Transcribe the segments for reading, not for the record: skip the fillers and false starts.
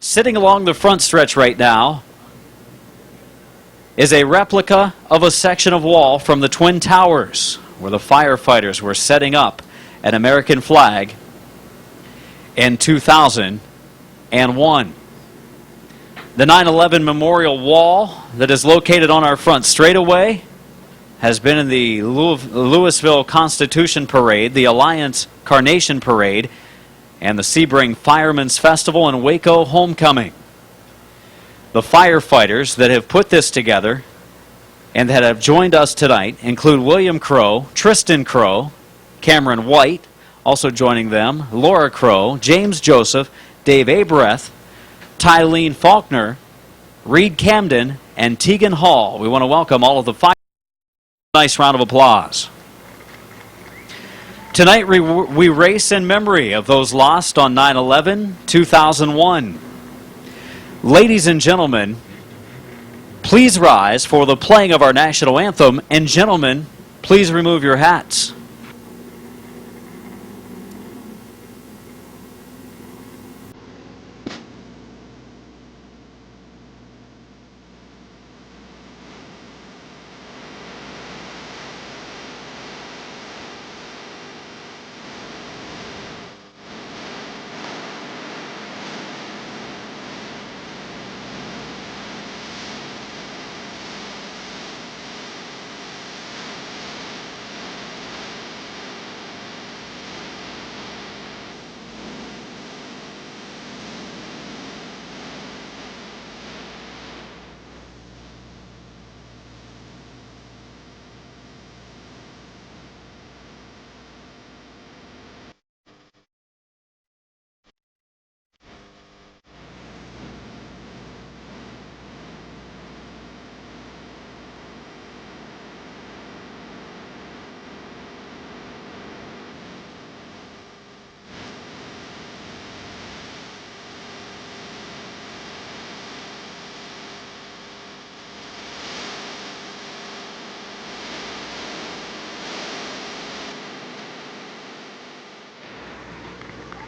Sitting along the front stretch right now is a replica of a section of wall from the Twin Towers where the firefighters were setting up an American flag in 2001. The 9/11 memorial wall that is located on our front straightaway has been in the Louisville Constitution Parade, the Alliance Carnation Parade, and the Sebring Firemen's Festival and Waco Homecoming. The firefighters that have put this together and that have joined us tonight include William Crow, Tristan Crow, Cameron White, also joining them, Laura Crow, James Joseph, Dave Abreth, Tylene Faulkner, Reed Camden, and Tegan Hall. We want to welcome all of the firefighters. Nice round of applause. Tonight we race in memory of those lost on 9/11/2001. Ladies and gentlemen, please rise for the playing of our national anthem, and gentlemen, please remove your hats.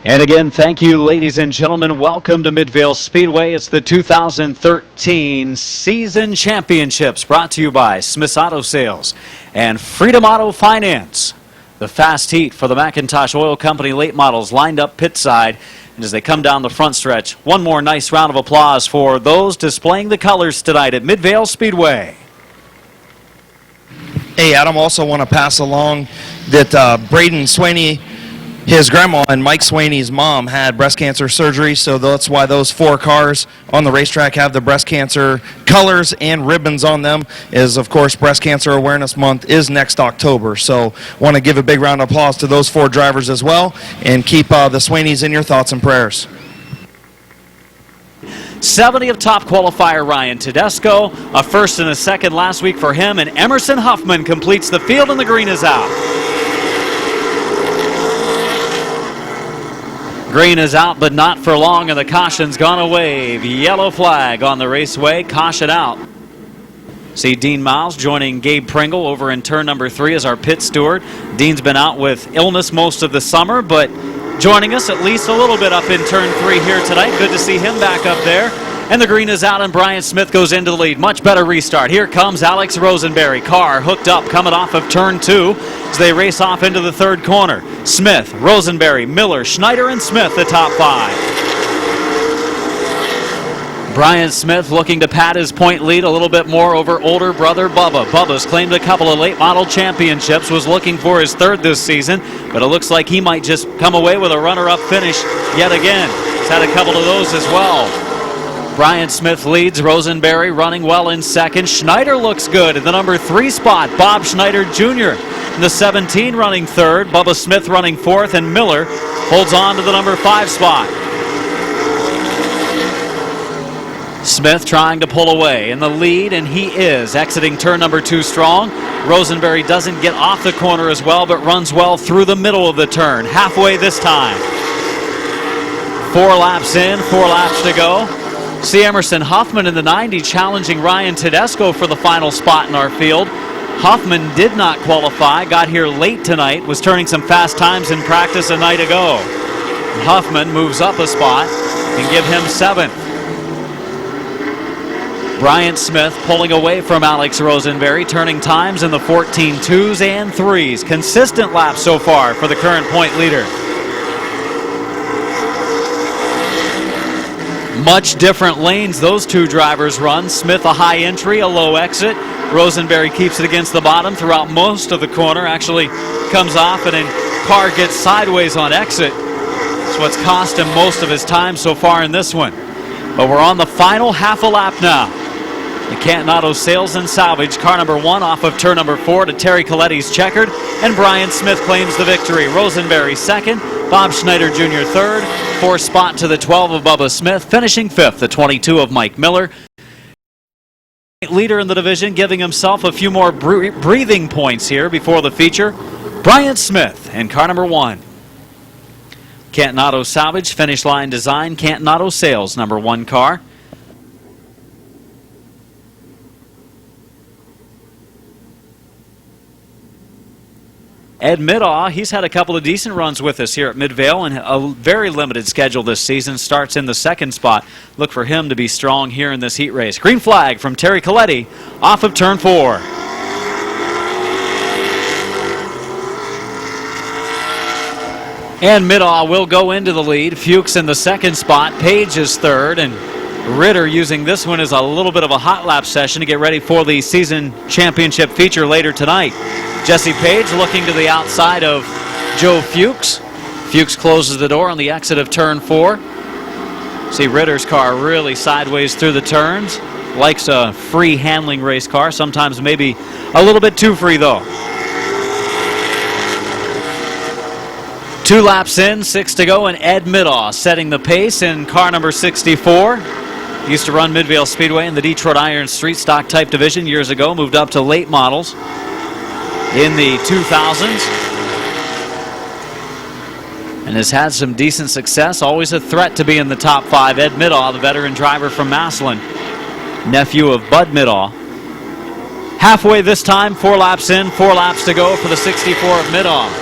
And again, thank you, ladies and gentlemen. Welcome to Midvale Speedway. It's the 2013 Season Championships brought to you by Smith's Auto Sales and Freedom Auto Finance. The fast heat for the McIntosh Oil Company late models lined up pit side. And as they come down the front stretch, one more nice round of applause for those displaying the colors tonight at Midvale Speedway. Hey, Adam, also want to pass along that Braden Swaney, his grandma and Mike Swaney's mom had breast cancer surgery, so that's why those 4 cars on the racetrack have the breast cancer colors and ribbons on them. Is, of course, Breast Cancer Awareness Month is next October, so want to give a big round of applause to those 4 drivers as well, and keep the Swaneys in your thoughts and prayers. 70 of top qualifier Ryan Tedesco, a first and a second last week for him, and Emerson Huffman completes the field and the green is out. Green is out, but not for long, and the caution's gone away. Yellow flag on the raceway, caution out. See Dean Miles joining Gabe Pringle over in turn number 3 as our pit steward. Dean's been out with illness most of the summer, but joining us at least a little bit up in turn 3 here tonight. Good to see him back up there. And the green is out, and Brian Smith goes into the lead. Much better restart. Here comes Alex Rosenberry. Car hooked up coming off of turn 2 as they race off into the third corner. Smith, Rosenberry, Miller, Schneider, and Smith, the top 5. Brian Smith looking to pad his point lead a little bit more over older brother Bubba. Bubba's claimed a couple of late model championships, was looking for his 3rd this season, but it looks like he might just come away with a runner-up finish yet again. He's had a couple of those as well. Brian Smith leads, Rosenberry running well in second. Schneider looks good in the number 3 spot. Bob Schneider Jr. in the 17 running third. Bubba Smith running 4th, and Miller holds on to the number 5 spot. Smith trying to pull away in the lead, and he is exiting turn number 2 strong. Rosenberry doesn't get off the corner as well, but runs well through the middle of the turn. Halfway this time. 4 laps in, 4 laps to go. See Emerson Huffman in the 90 challenging Ryan Tedesco for the final spot in our field. Huffman did not qualify, got here late tonight, was turning some fast times in practice a night ago. Huffman moves up a spot and give him 7th. Bryant Smith pulling away from Alex Rosenberry, turning times in the 14.2s and 3s. Consistent laps so far for the current point leader. Much different lanes those two drivers run. Smith a high entry, a low exit. Rosenberry keeps it against the bottom throughout most of the corner. Actually comes off and then car gets sideways on exit. That's what's cost him most of his time so far in this one. But we're on the final half a lap now. The Canton Auto Sales and Salvage, car number 1 off of turn number 4 to Terry Coletti's checkered, and Brian Smith claims the victory. Rosenberry second, Bob Schneider Jr. third, 4th spot to the 12 of Bubba Smith, finishing 5th, the 22 of Mike Miller. Leader in the division, giving himself a few more breathing points here before the feature. Brian Smith in car number 1. Canton Auto Salvage, Finish Line Design, Canton Auto Sales, number 1 car. Ed Middaugh, he's had a couple of decent runs with us here at Midvale and a very limited schedule this season. Starts in the 2nd spot. Look for him to be strong here in this heat race. Green flag from Terry Coletti off of turn 4. And Middaugh will go into the lead. Fuchs in the 2nd spot. Page is 3rd, and Ritter using this one as a little bit of a hot lap session to get ready for the season championship feature later tonight. Jesse Page looking to the outside of Joe Fuchs. Fuchs closes the door on the exit of turn 4. See Ritter's car really sideways through the turns. Likes a free handling race car. Sometimes maybe a little bit too free though. 2 laps in, 6 to go, and Ed Middaugh setting the pace in car number 64. Used to run Midvale Speedway in the Detroit Iron Street Stock type division years ago. Moved up to late models in the 2000s. And has had some decent success. Always a threat to be in the top 5. Ed Middaugh, the veteran driver from Massillon. Nephew of Bud Middaugh. Halfway this time, 4 laps in, 4 laps to go for the 64 of Middaugh.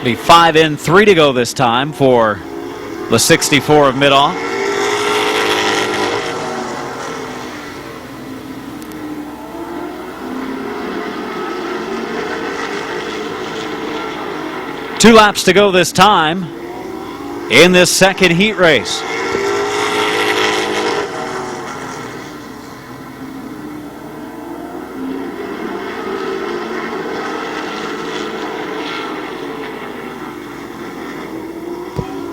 Be 5 in, 3 to go this time for the 64 of Middaugh. Two laps to go this time in this second heat race.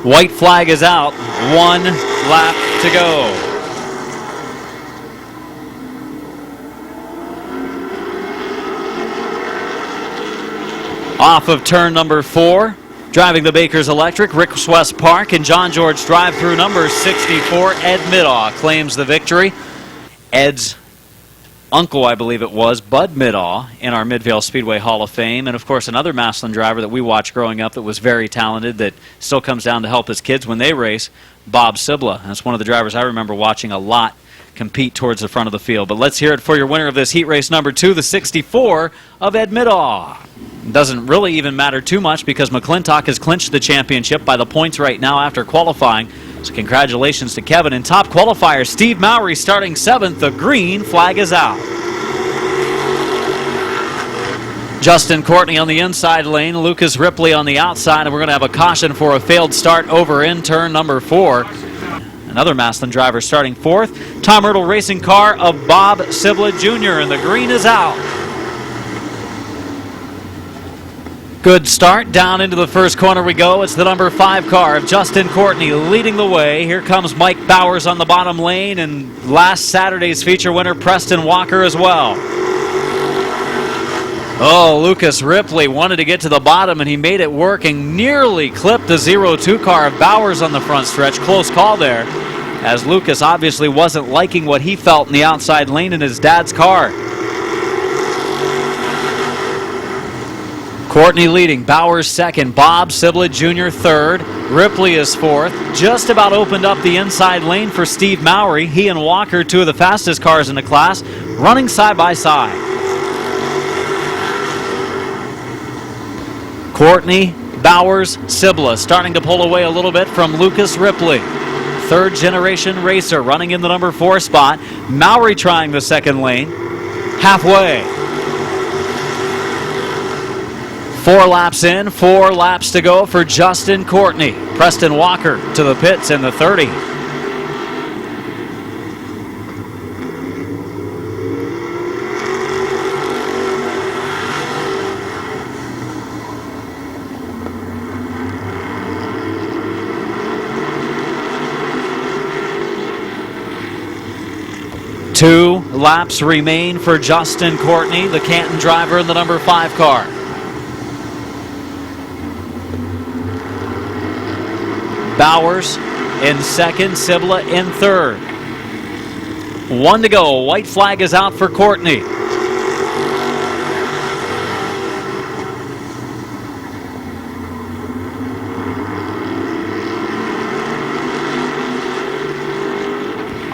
White flag is out. 1 lap to go. Off of turn number 4, driving the Baker's Electric, Rick West Park and John George drive-through number 64, Ed Middaugh claims the victory. Ed's uncle, I believe it was, Bud Middaugh, in our Midvale Speedway Hall of Fame, and of course another Massillon driver that we watched growing up that was very talented, that still comes down to help his kids when they race, Bob Sibla. That's one of the drivers I remember watching a lot compete towards the front of the field. But let's hear it for your winner of this heat race number 2, the 64 of Ed Middaugh. It doesn't really even matter too much because McClintock has clinched the championship by the points right now after qualifying. So congratulations to Kevin. And top qualifier Steve Mowry starting 7th. The green flag is out. Justin Courtney on the inside lane, Lucas Ripley on the outside, and we're going to have a caution for a failed start over in turn number 4. Another Massillon driver starting 4th. Tom Ertl racing car of Bob Sibla Jr., and the green is out. Good start. Down into the first corner we go. It's the number 5 car of Justin Courtney leading the way. Here comes Mike Bowers on the bottom lane, and last Saturday's feature winner Preston Walker as well. Oh, Lucas Ripley wanted to get to the bottom, and he made it work and nearly clipped the 0-2 car of Bowers on the front stretch. Close call there, as Lucas obviously wasn't liking what he felt in the outside lane in his dad's car. Courtney leading, Bowers 2nd, Bob Sibla Jr. 3rd, Ripley is 4th. Just about opened up the inside lane for Steve Mowry. He and Walker, 2 of the fastest cars in the class, running side by side. Courtney, Bowers, Sibla starting to pull away a little bit from Lucas Ripley. Third generation racer running in the number 4 spot. Mowry trying the second lane. Halfway. 4 laps in, 4 laps to go for Justin Courtney. Preston Walker to the pits in the 30. Two laps remain for Justin Courtney, the Canton driver in the number 5 car. Bowers in second, Sibla in third. 1 to go. White flag is out for Courtney.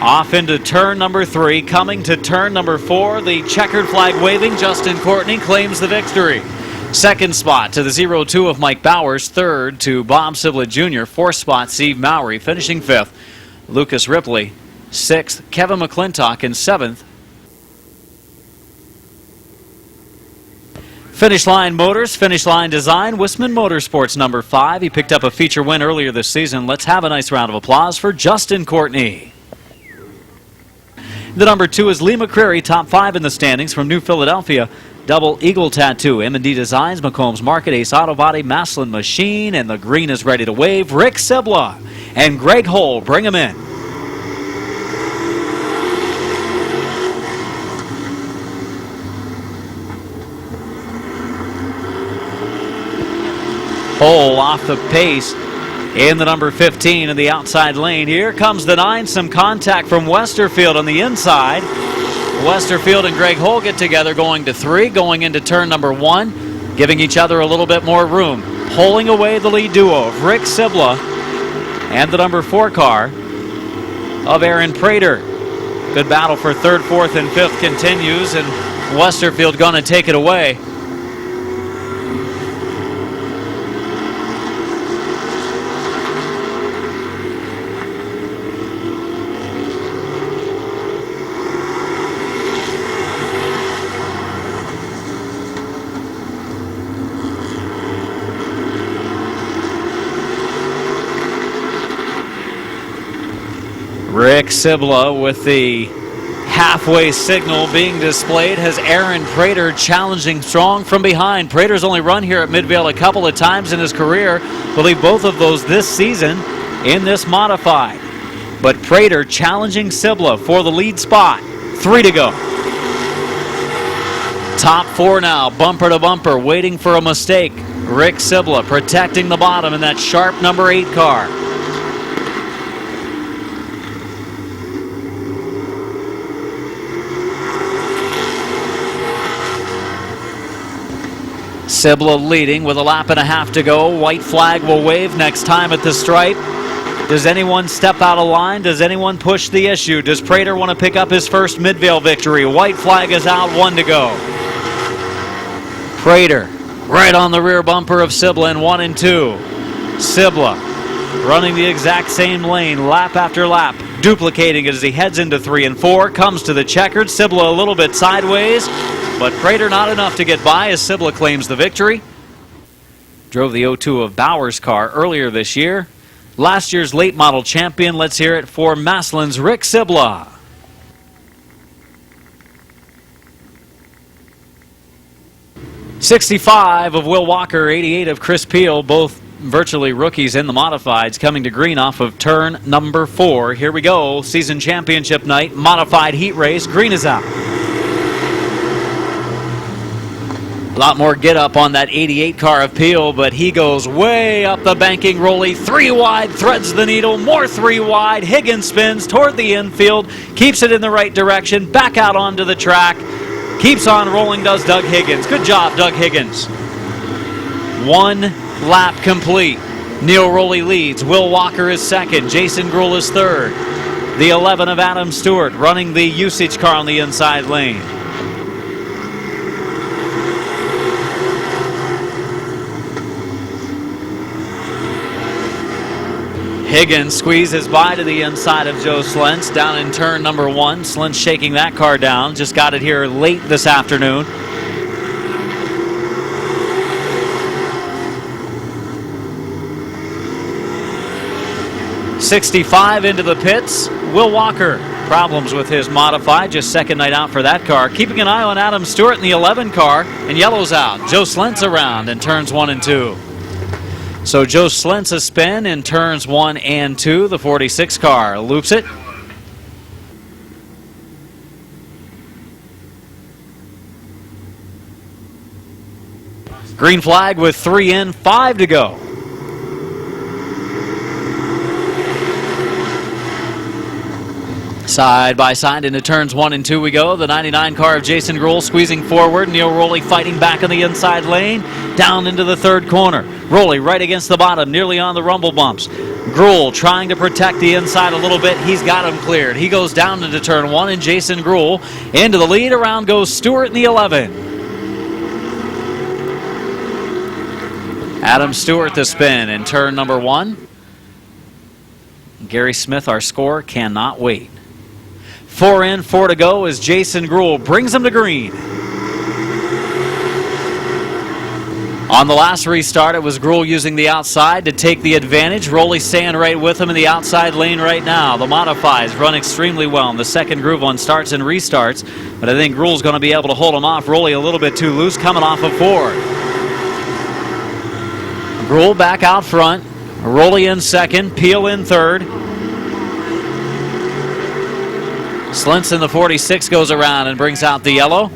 Off into turn number 3, coming to turn number 4. The checkered flag waving, Justin Courtney claims the victory. Second spot to the 0-2 of Mike Bowers. Third to Bob Sibla Jr. Fourth spot, Steve Mowry. Finishing 5th, Lucas Ripley. 6th, Kevin McClintock. And 7th, Finish Line Motors, Finish Line Design, Wisman Motorsports number 5. He picked up a feature win earlier this season. Let's have a nice round of applause for Justin Courtney. The number 2 is Lee McCreary, top 5 in the standings from New Philadelphia. Double Eagle Tattoo, M&D Designs, McCombs Market, Ace Auto Body, Maslin Machine, and the green is ready to wave. Rick Sibla and Greg Hull bring him in. Hull off the pace in the number 15 in the outside lane. Here comes the 9. Some contact from Westerfield on the inside. Westerfield and Greg Hull get together going to 3, going into turn number 1, giving each other a little bit more room. Pulling away the lead duo of Rick Sibla and the number 4 car of Aaron Prater. Good battle for 3rd, 4th, and 5th continues, and Westerfield going to take it away. Rick Sibla with the halfway signal being displayed has Aaron Prater challenging strong from behind. Prater's only run here at Midvale a couple of times in his career. Believe both of those this season in this modified. But Prater challenging Sibla for the lead spot. 3 to go. Top 4 now, bumper to bumper, waiting for a mistake. Rick Sibla protecting the bottom in that sharp number 8 car. Sibla leading with a lap and a half to go. White flag will wave next time at the stripe. Does anyone step out of line? Does anyone push the issue? Does Prater want to pick up his first Midvale victory? White flag is out, 1 to go. Prater right on the rear bumper of Sibla in 1 and 2. Sibla running the exact same lane lap after lap, duplicating it as he heads into 3 and 4. Comes to the checkered. Sibla a little bit sideways, but Prater not enough to get by as Sibla claims the victory. Drove the 0-2 of Bowers' car earlier this year. Last year's late model champion. Let's hear it for Maslin's Rick Sibla. '65 of Will Walker, '88 of Chris Peel, both virtually rookies in the modifieds, coming to green off of turn number 4. Here we go, season championship night, modified heat race. Green is out. A lot more get up on that '88 car of Peel, but he goes way up the banking rolly. 3 wide, threads the needle, more 3 wide. Higgins spins toward the infield, keeps it in the right direction, back out onto the track. Keeps on rolling, does Doug Higgins. Good job, Doug Higgins. 1 lap complete. Neil Rowley leads. Will Walker is second. Jason Gruhl is third. The 11 of Adam Stewart running the usage car on the inside lane. Higgins squeezes by to the inside of Joe Slentz down in turn number 1. Slentz shaking that car down. Just got it here late this afternoon. '65 into the pits. Will Walker. Problems with his modified. Just second night out for that car. Keeping an eye on Adam Stewart in the 11 car. And yellow's out. Joe Slentz around in turns 1 and 2. So Joe Slentz a spin in turns 1 and 2. The 46 car loops it. Green flag with 3 in, 5 to go. Side by side into turns 1 and 2 we go. The 99 car of Jason Gruhl squeezing forward. Neil Rowley fighting back in the inside lane. Down into the third corner. Rowley right against the bottom, nearly on the rumble bumps. Gruhl trying to protect the inside a little bit. He's got him cleared. He goes down into turn 1, and Jason Gruhl into the lead. Around goes Stewart in the 11. Adam Stewart the spin in turn number 1. Gary Smith, our scorer, cannot wait. 4 in, 4 to go as Jason Gruhl brings him to green. On the last restart, it was Gruhl using the outside to take the advantage. Rowley staying right with him in the outside lane right now. The modifies run extremely well in the second groove on starts and restarts, but I think Gruhl's going to be able to hold him off. Rowley a little bit too loose coming off of 4. Gruhl back out front. Rowley in second. Peel in third. Slentz in the 46 goes around and brings out the yellow.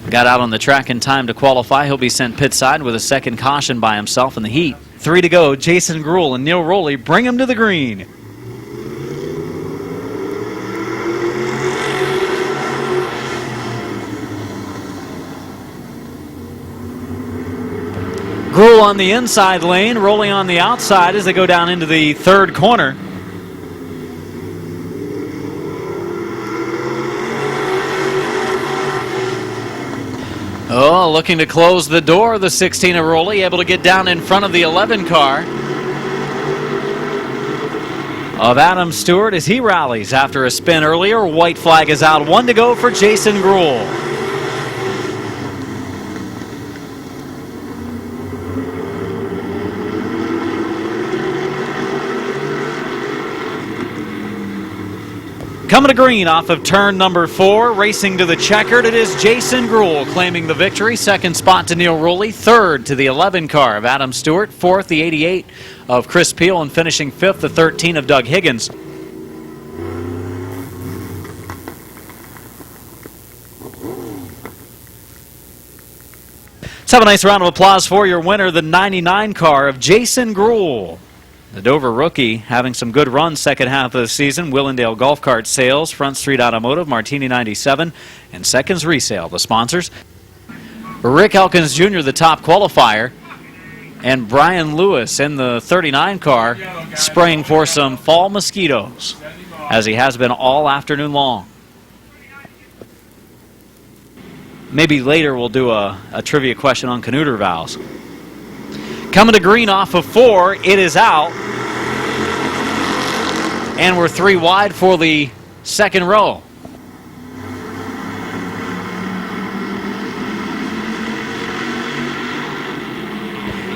Got out on the track in time to qualify. He'll be sent pit side with a second caution by himself in the heat. 3 to go. Jason Gruhl and Neil Rowley bring him to the green. Gruhl on the inside lane, Rowley on the outside as they go down into the third corner. Oh, looking to close the door, the 16 of Rowley, able to get down in front of the 11 car of Adam Stewart as he rallies after a spin earlier. White flag is out. 1 to go for Jason Gruhl. Coming to green off of turn number 4, racing to the checkered, it is Jason Gruhl claiming the victory. Second spot to Neil Rowley, third to the 11 car of Adam Stewart, fourth the 88 of Chris Peel, and finishing fifth the 13 of Doug Higgins. Let's have a nice round of applause for your winner, the 99 car of Jason Gruhl. The Dover rookie having some good runs second half of the season. Willendale Golf Cart Sales, Front Street Automotive, Martini 97, and Seconds Resale. The sponsors. Rick Elkins Jr., the top qualifier, and Brian Lewis in the 39 car spraying for some fall mosquitoes, as he has been all afternoon long. Maybe later we'll do a trivia question on Canuter valves. Coming to green off of 4, it is out. And we're 3 wide for the second row.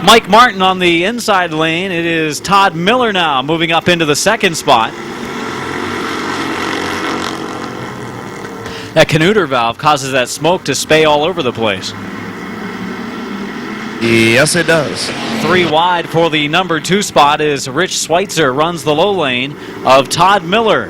Mike Martin on the inside lane. It is Todd Miller now moving up into the second spot. That Canuter valve causes that smoke to spay all over the place. Yes, it does. 3 wide for the number 2 spot is Rich Schweitzer, runs the low lane of Todd Miller.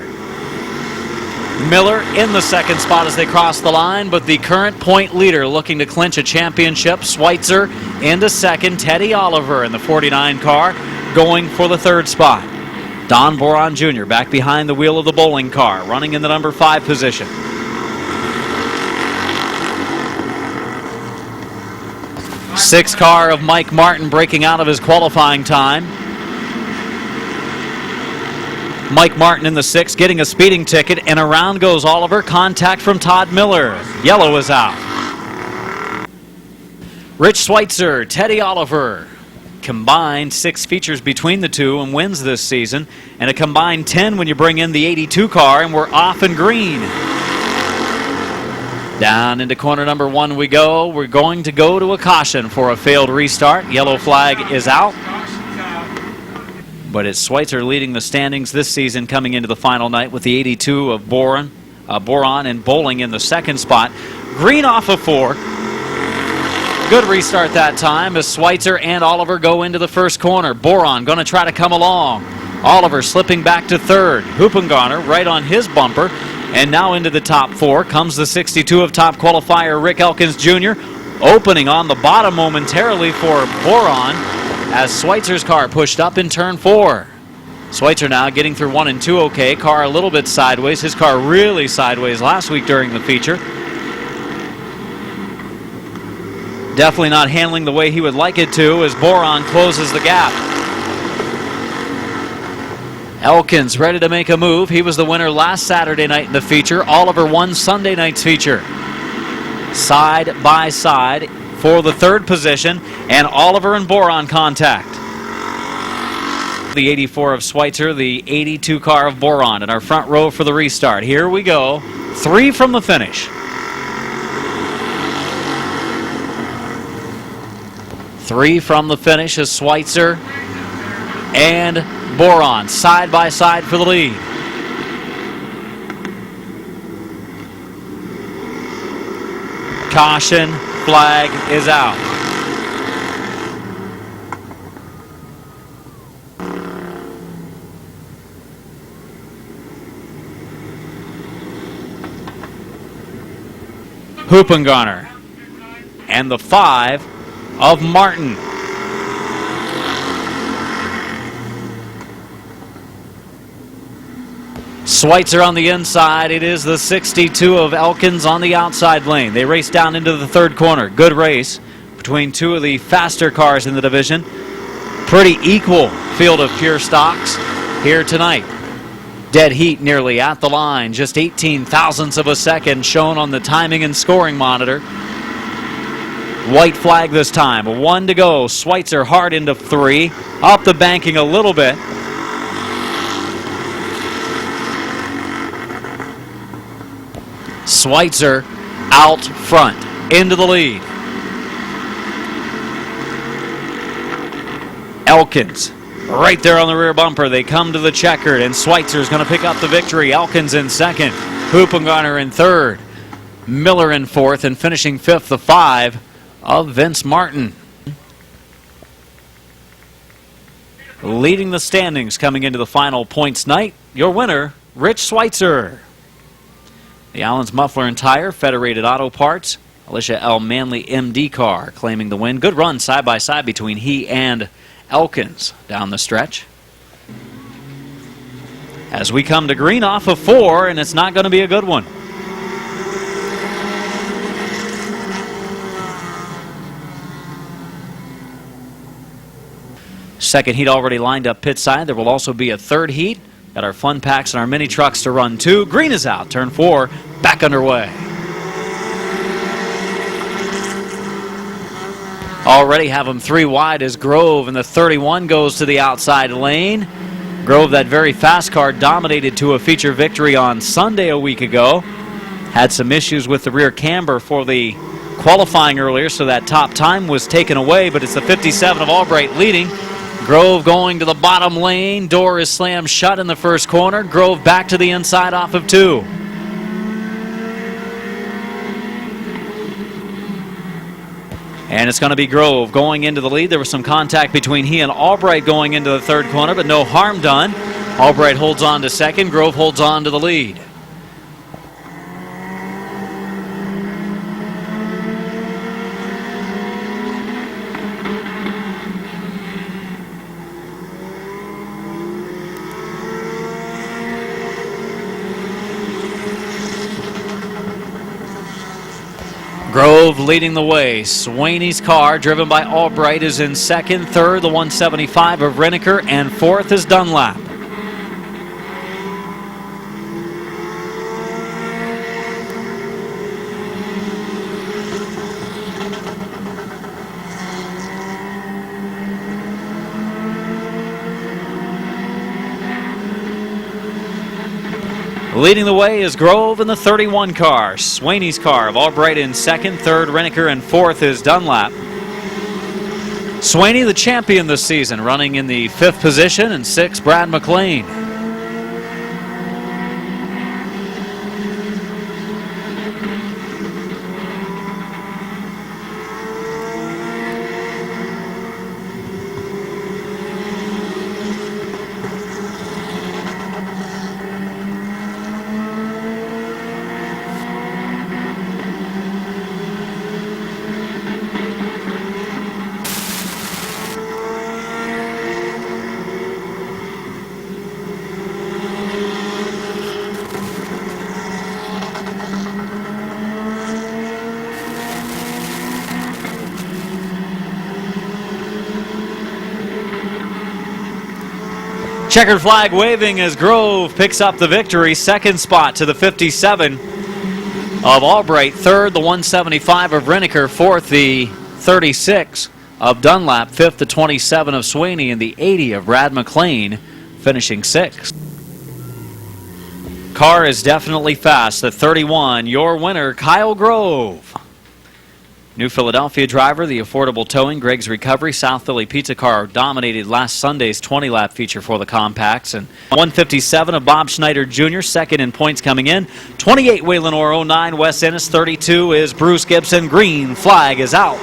Miller in the second spot as they cross the line, but the current point leader looking to clinch a championship, Schweitzer into second. Teddy Oliver in the 49 car going for the third spot. Don Boron Jr. back behind the wheel of the bowling car, running in the number 5 position. 6 car of Mike Martin breaking out of his qualifying time. Mike Martin in the 6 getting a speeding ticket, and around goes Oliver. Contact from Todd Miller. Yellow is out. Rich Schweitzer, Teddy Oliver combined 6 features between the two and wins this season, and a combined 10 when you bring in the 82 car, and we're off and green. Down into corner number 1 we go. We're going to go to a caution for a failed restart. Yellow flag is out. But it's Schweitzer leading the standings this season coming into the final night with the 82 of Boron and Bowling in the second spot. Green off of 4. Good restart that time as Schweitzer and Oliver go into the first corner. Boron going to try to come along. Oliver slipping back to third. Hoopengarner right on his bumper. And now into the top 4 comes the 62 of top qualifier Rick Elkins Jr. Opening on the bottom momentarily for Boron as Schweitzer's car pushed up in turn 4. Schweitzer now getting through 1 and 2 okay. Car a little bit sideways. His car really sideways last week during the feature. Definitely not handling the way he would like it to as Boron closes the gap. Elkins ready to make a move. He was the winner last Saturday night in the feature. Oliver won Sunday night's feature. Side by side for the third position, and Oliver and Boron contact. The 84 of Schweitzer, the 82 car of Boron in our front row for the restart. Here we go. 3 from the finish. 3 from the finish as Schweitzer and Boron side by side for the lead. Caution flag is out. Hoopengarner and the 5 of Martin. Schweitzer on the inside. It is the 62 of Elkins on the outside lane. They race down into the third corner. Good race between 2 of the faster cars in the division. Pretty equal field of pure stocks here tonight. Dead heat nearly at the line. Just 18 thousandths of a second shown on the timing and scoring monitor. White flag this time. 1 to go. Schweitzer hard into 3. Up the banking a little bit. Schweitzer out front into the lead. Elkins right there on the rear bumper. They come to the checkered, and Schweitzer's going to pick up the victory. Elkins in second. Hoopengarner in third. Miller in fourth, and finishing 5th, the 5 of Vince Martin. Leading the standings coming into the final points night, your winner, Rich Schweitzer. The Allen's Muffler and Tire, Federated Auto Parts, Alicia L. Manley MD car claiming the win. Good run side by side between he and Elkins down the stretch. As we come to green off of 4, and it's not going to be a good one. Second heat already lined up pit side. There will also be a third heat. Got our fun packs and our mini trucks to run too. Green is out. Turn 4 back underway. Already have them 3 wide as Grove, and the 31 goes to the outside lane. Grove, that very fast car, dominated to a feature victory on Sunday a week ago. Had some issues with the rear camber for the qualifying earlier, so that top time was taken away, but it's the 57 of Albright leading. Grove going to the bottom lane. Door is slammed shut in the first corner. Grove back to the inside off of 2. And it's going to be Grove going into the lead. There was some contact between he and Albright going into the third corner, but no harm done. Albright holds on to second. Grove holds on to the lead. Grove leading the way. Swaney's car, driven by Albright, is in second. Third, the 175 of Renneker, and fourth is Dunlap. Leading the way is Grove in the 31 car. Swaney's car of Albright in second, third Renneker, and fourth is Dunlap. Swaney, the champion this season, running in the fifth position, and sixth, Brad McLean. Checkered flag waving as Grove picks up the victory. Second spot to the 57 of Albright. Third, the 175 of Renneker. Fourth, the 36 of Dunlap. Fifth, the 27 of Swaney. And the 80 of Brad McLean, finishing sixth. Car is definitely fast. The 31, your winner, Kyle Grove. New Philadelphia driver, the affordable towing, Greg's Recovery, South Philly Pizza Car dominated last Sunday's 20-lap feature for the compacts. And 157 of Bob Schneider Jr., second in points coming in. 28 Waylon Orr, 09 Wes Ennis, 32 is Bruce Gibson. Green flag is out.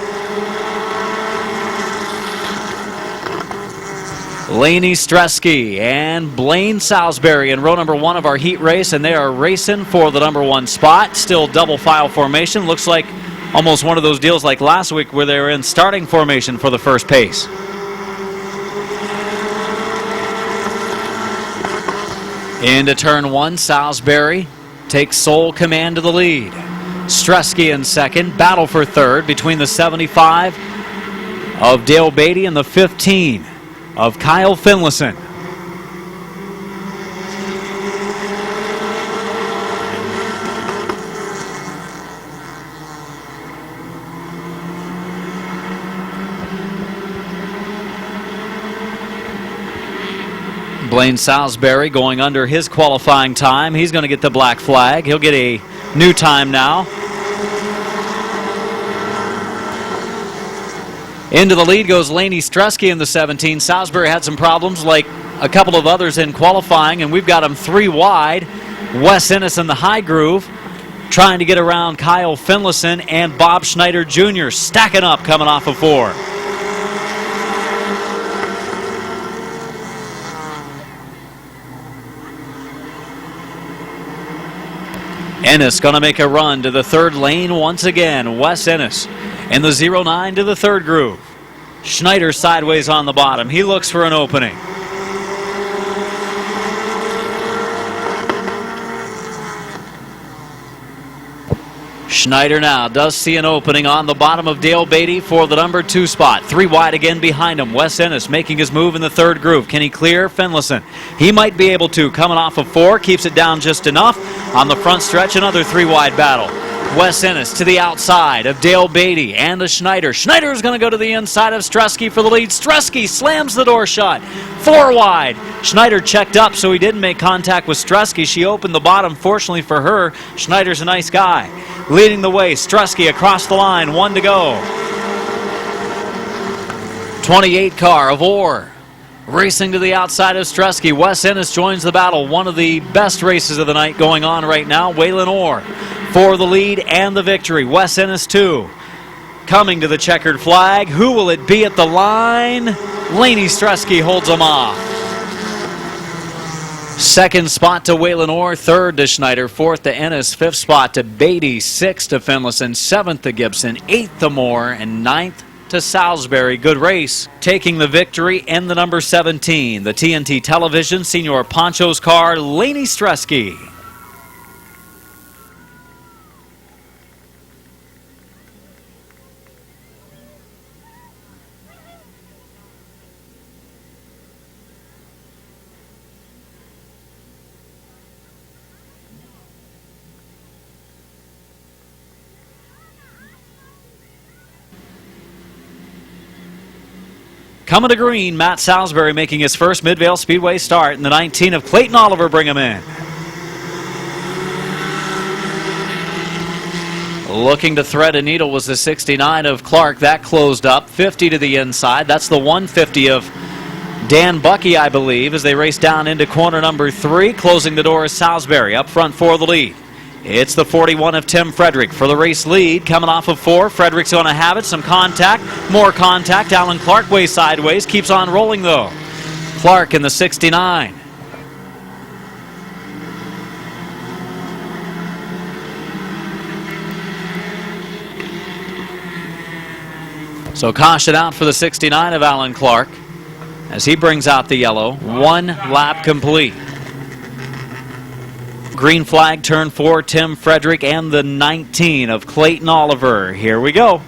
Laney Stresky and Blaine Salisbury in row number one of our heat race, and they are racing for the number one spot. Still double file formation. Looks like almost one of those deals like last week where they were in starting formation for the first pace. Into turn one, Salisbury takes sole command of the lead. Stresky in second, battle for third between the 75 of Dale Beatty and the 15 of Kyle Finlayson. Blaine Salisbury going under his qualifying time. He's going to get the black flag. He'll get a new time now. Into the lead goes Laney Stresky in the 17. Salisbury had some problems like a couple of others in qualifying, and we've got him three wide. Wes Ennis in the high groove trying to get around Kyle Finlayson and Bob Schneider Jr. stacking up coming off of four. Ennis going to make a run to the third lane once again. Wes Ennis in the 09 to the third groove. Schneider sideways on the bottom. He looks for an opening. Schneider now does see an opening on the bottom of Dale Beatty for the number two spot. Three wide again behind him. Wes Ennis making his move in the third groove. Can he clear Finlayson? He might be able to. Coming off of four, keeps it down just enough. On the front stretch, another three wide battle. Wes Ennis to the outside of Dale Beatty and the Schneider. Schneider is going to go to the inside of Stresky for the lead. Stresky slams the door shut. Four wide. Schneider checked up so he didn't make contact with Stresky. She opened the bottom. Fortunately for her, Schneider's a nice guy. Leading the way, Stresky across the line, one to go. 28 car of Orr racing to the outside of Stresky. Wes Ennis joins the battle. One of the best races of the night going on right now. Waylon Orr for the lead and the victory. Wes Ennis two. Coming to the checkered flag. Who will it be at the line? Laney Stresky holds him off. Second spot to Waylon Orr, third to Schneider, fourth to Ennis, fifth spot to Beatty, sixth to Finlayson, seventh to Gibson, eighth to Moore, and ninth to Salisbury. Good race. Taking the victory in the number 17, the TNT Television Senior Ponchos car, Laney Stresky. Coming to green, Matt Salisbury making his first Midvale Speedway start, and the 19 of Clayton Oliver bring him in. Looking to thread a needle was the 69 of Clark. That closed up. 50 to the inside. That's the 150 of Dan Bucky, I believe, as they race down into corner number 3. Closing the door is Salisbury up front for the lead. It's the 41 of Tim Frederick for the race lead. Coming off of 4. Frederick's going to have it. Some contact. More contact. Alan Clark way sideways. Keeps on rolling, though. Clark in the 69. So caution out for the 69 of Alan Clark as he brings out the yellow. 1 lap complete. Green flag, turn 4, Tim Frederick, and the 19 of Clayton Oliver. Here we go.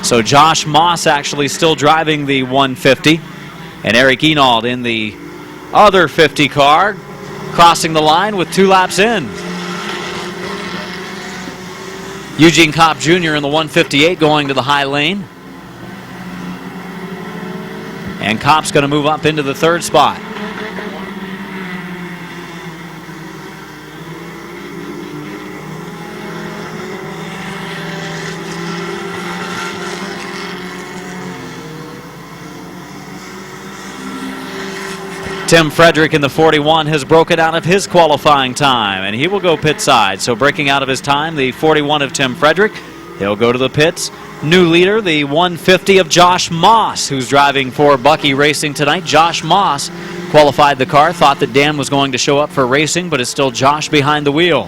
So Josh Moss actually still driving the 150, and Eric Enauld in the other 50 car, crossing the line with 2 laps in. Eugene Kopp Jr. in the 158 going to the high lane. And Kopp's going to move up into the 3rd spot. Tim Frederick in the 41 has broken out of his qualifying time, and he will go pit side. So breaking out of his time, the 41 of Tim Frederick. He'll go to the pits. New leader, the 150 of Josh Moss, who's driving for Bucky Racing tonight. Josh Moss qualified the car, thought that Dan was going to show up for racing, but it's still Josh behind the wheel.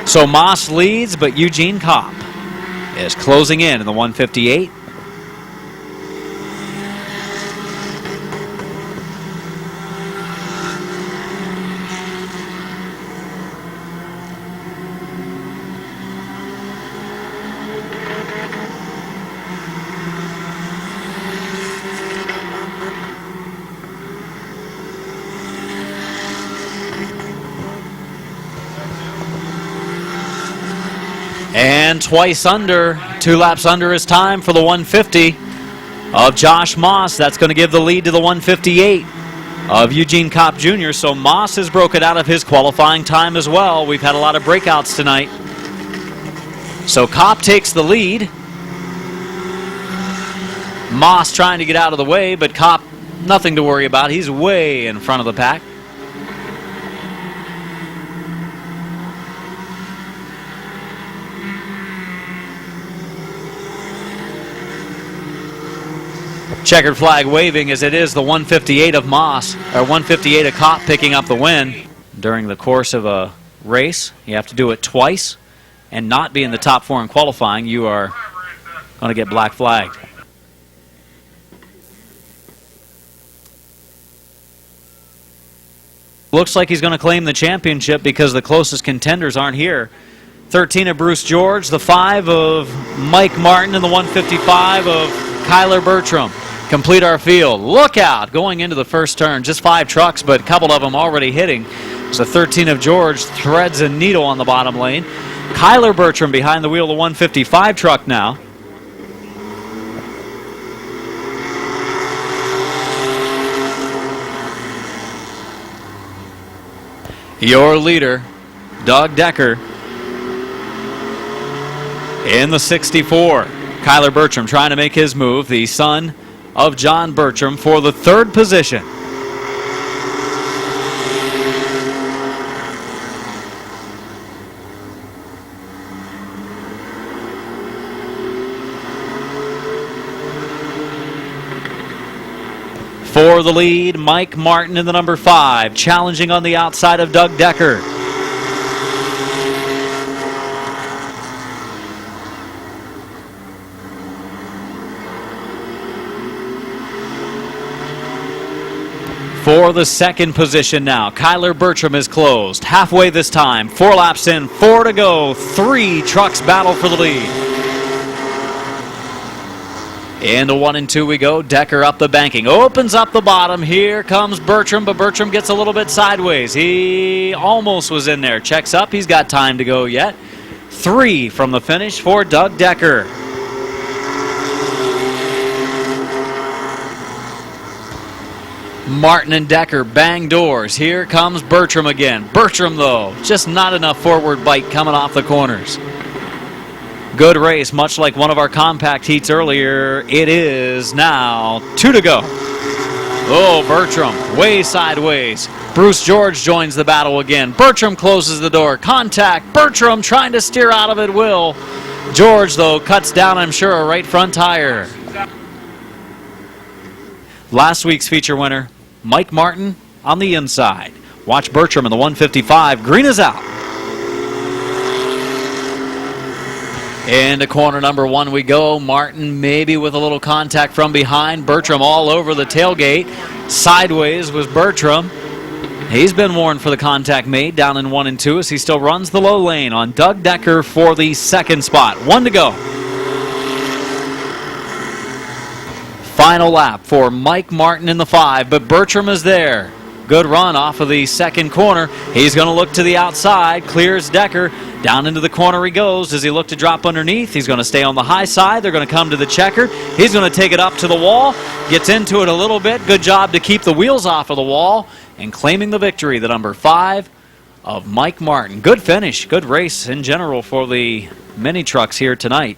So Moss leads, but Eugene Kopp is closing in the 158. And twice under, 2 laps under his time for the 150 of Josh Moss. That's going to give the lead to the 158 of Eugene Kopp Jr. So Moss has broken out of his qualifying time as well. We've had a lot of breakouts tonight. So Kopp takes the lead. Moss trying to get out of the way, but Kopp, nothing to worry about. He's way in front of the pack. Checkered flag waving as it is the 158 of Moss, or 158 of Kopp picking up the win. During the course of a race, you have to do it twice and not be in the top 4 in qualifying. You are going to get black flagged. Looks like he's going to claim the championship because the closest contenders aren't here. 13 of Bruce George, the 5 of Mike Martin, and the 155 of Kyler Bertram. Complete our field. Look out going into the first turn. Just 5 trucks, but a couple of them already hitting. So 13 of George threads a needle on the bottom lane. Kyler Bertram behind the wheel of the 155 truck now. Your leader, Doug Decker, in the 64. Kyler Bertram trying to make his move, the son of John Bertram, for the 3rd position. For the lead, Mike Martin in the number 5, challenging on the outside of Doug Decker. For the 2nd position now, Kyler Bertram is closed. Halfway this time, 4 laps in, 4 to go. 3 trucks battle for the lead. Into 1 and 2 we go. Decker up the banking, opens up the bottom. Here comes Bertram, but Bertram gets a little bit sideways. He almost was in there. Checks up. He's got time to go yet. 3 from the finish for Doug Decker. Martin and Decker bang doors. Here comes Bertram again. Bertram, though, just not enough forward bite coming off the corners. Good race, much like one of our compact heats earlier. It is now 2 to go. Oh, Bertram, way sideways. Bruce George joins the battle again. Bertram closes the door. Contact. Bertram trying to steer out of it will. George, though, cuts down, I'm sure, a right front tire. Last week's feature winner, Mike Martin on the inside. Watch Bertram in the 155. Green is out. Into corner number 1 we go. Martin maybe with a little contact from behind. Bertram all over the tailgate. Sideways was Bertram. He's been warned for the contact made down in 1 and 2 as he still runs the low lane on Doug Decker for the second spot. 1 to go. Final lap for Mike Martin in the 5, but Bertram is there. Good run off of the second corner. He's going to look to the outside, clears Decker. Down into the corner he goes. Does he look to drop underneath? He's going to stay on the high side. They're going to come to the checkered. He's going to take it up to the wall. Gets into it a little bit. Good job to keep the wheels off of the wall. And claiming the victory, the number 5 of Mike Martin. Good finish. Good race in general for the mini trucks here tonight.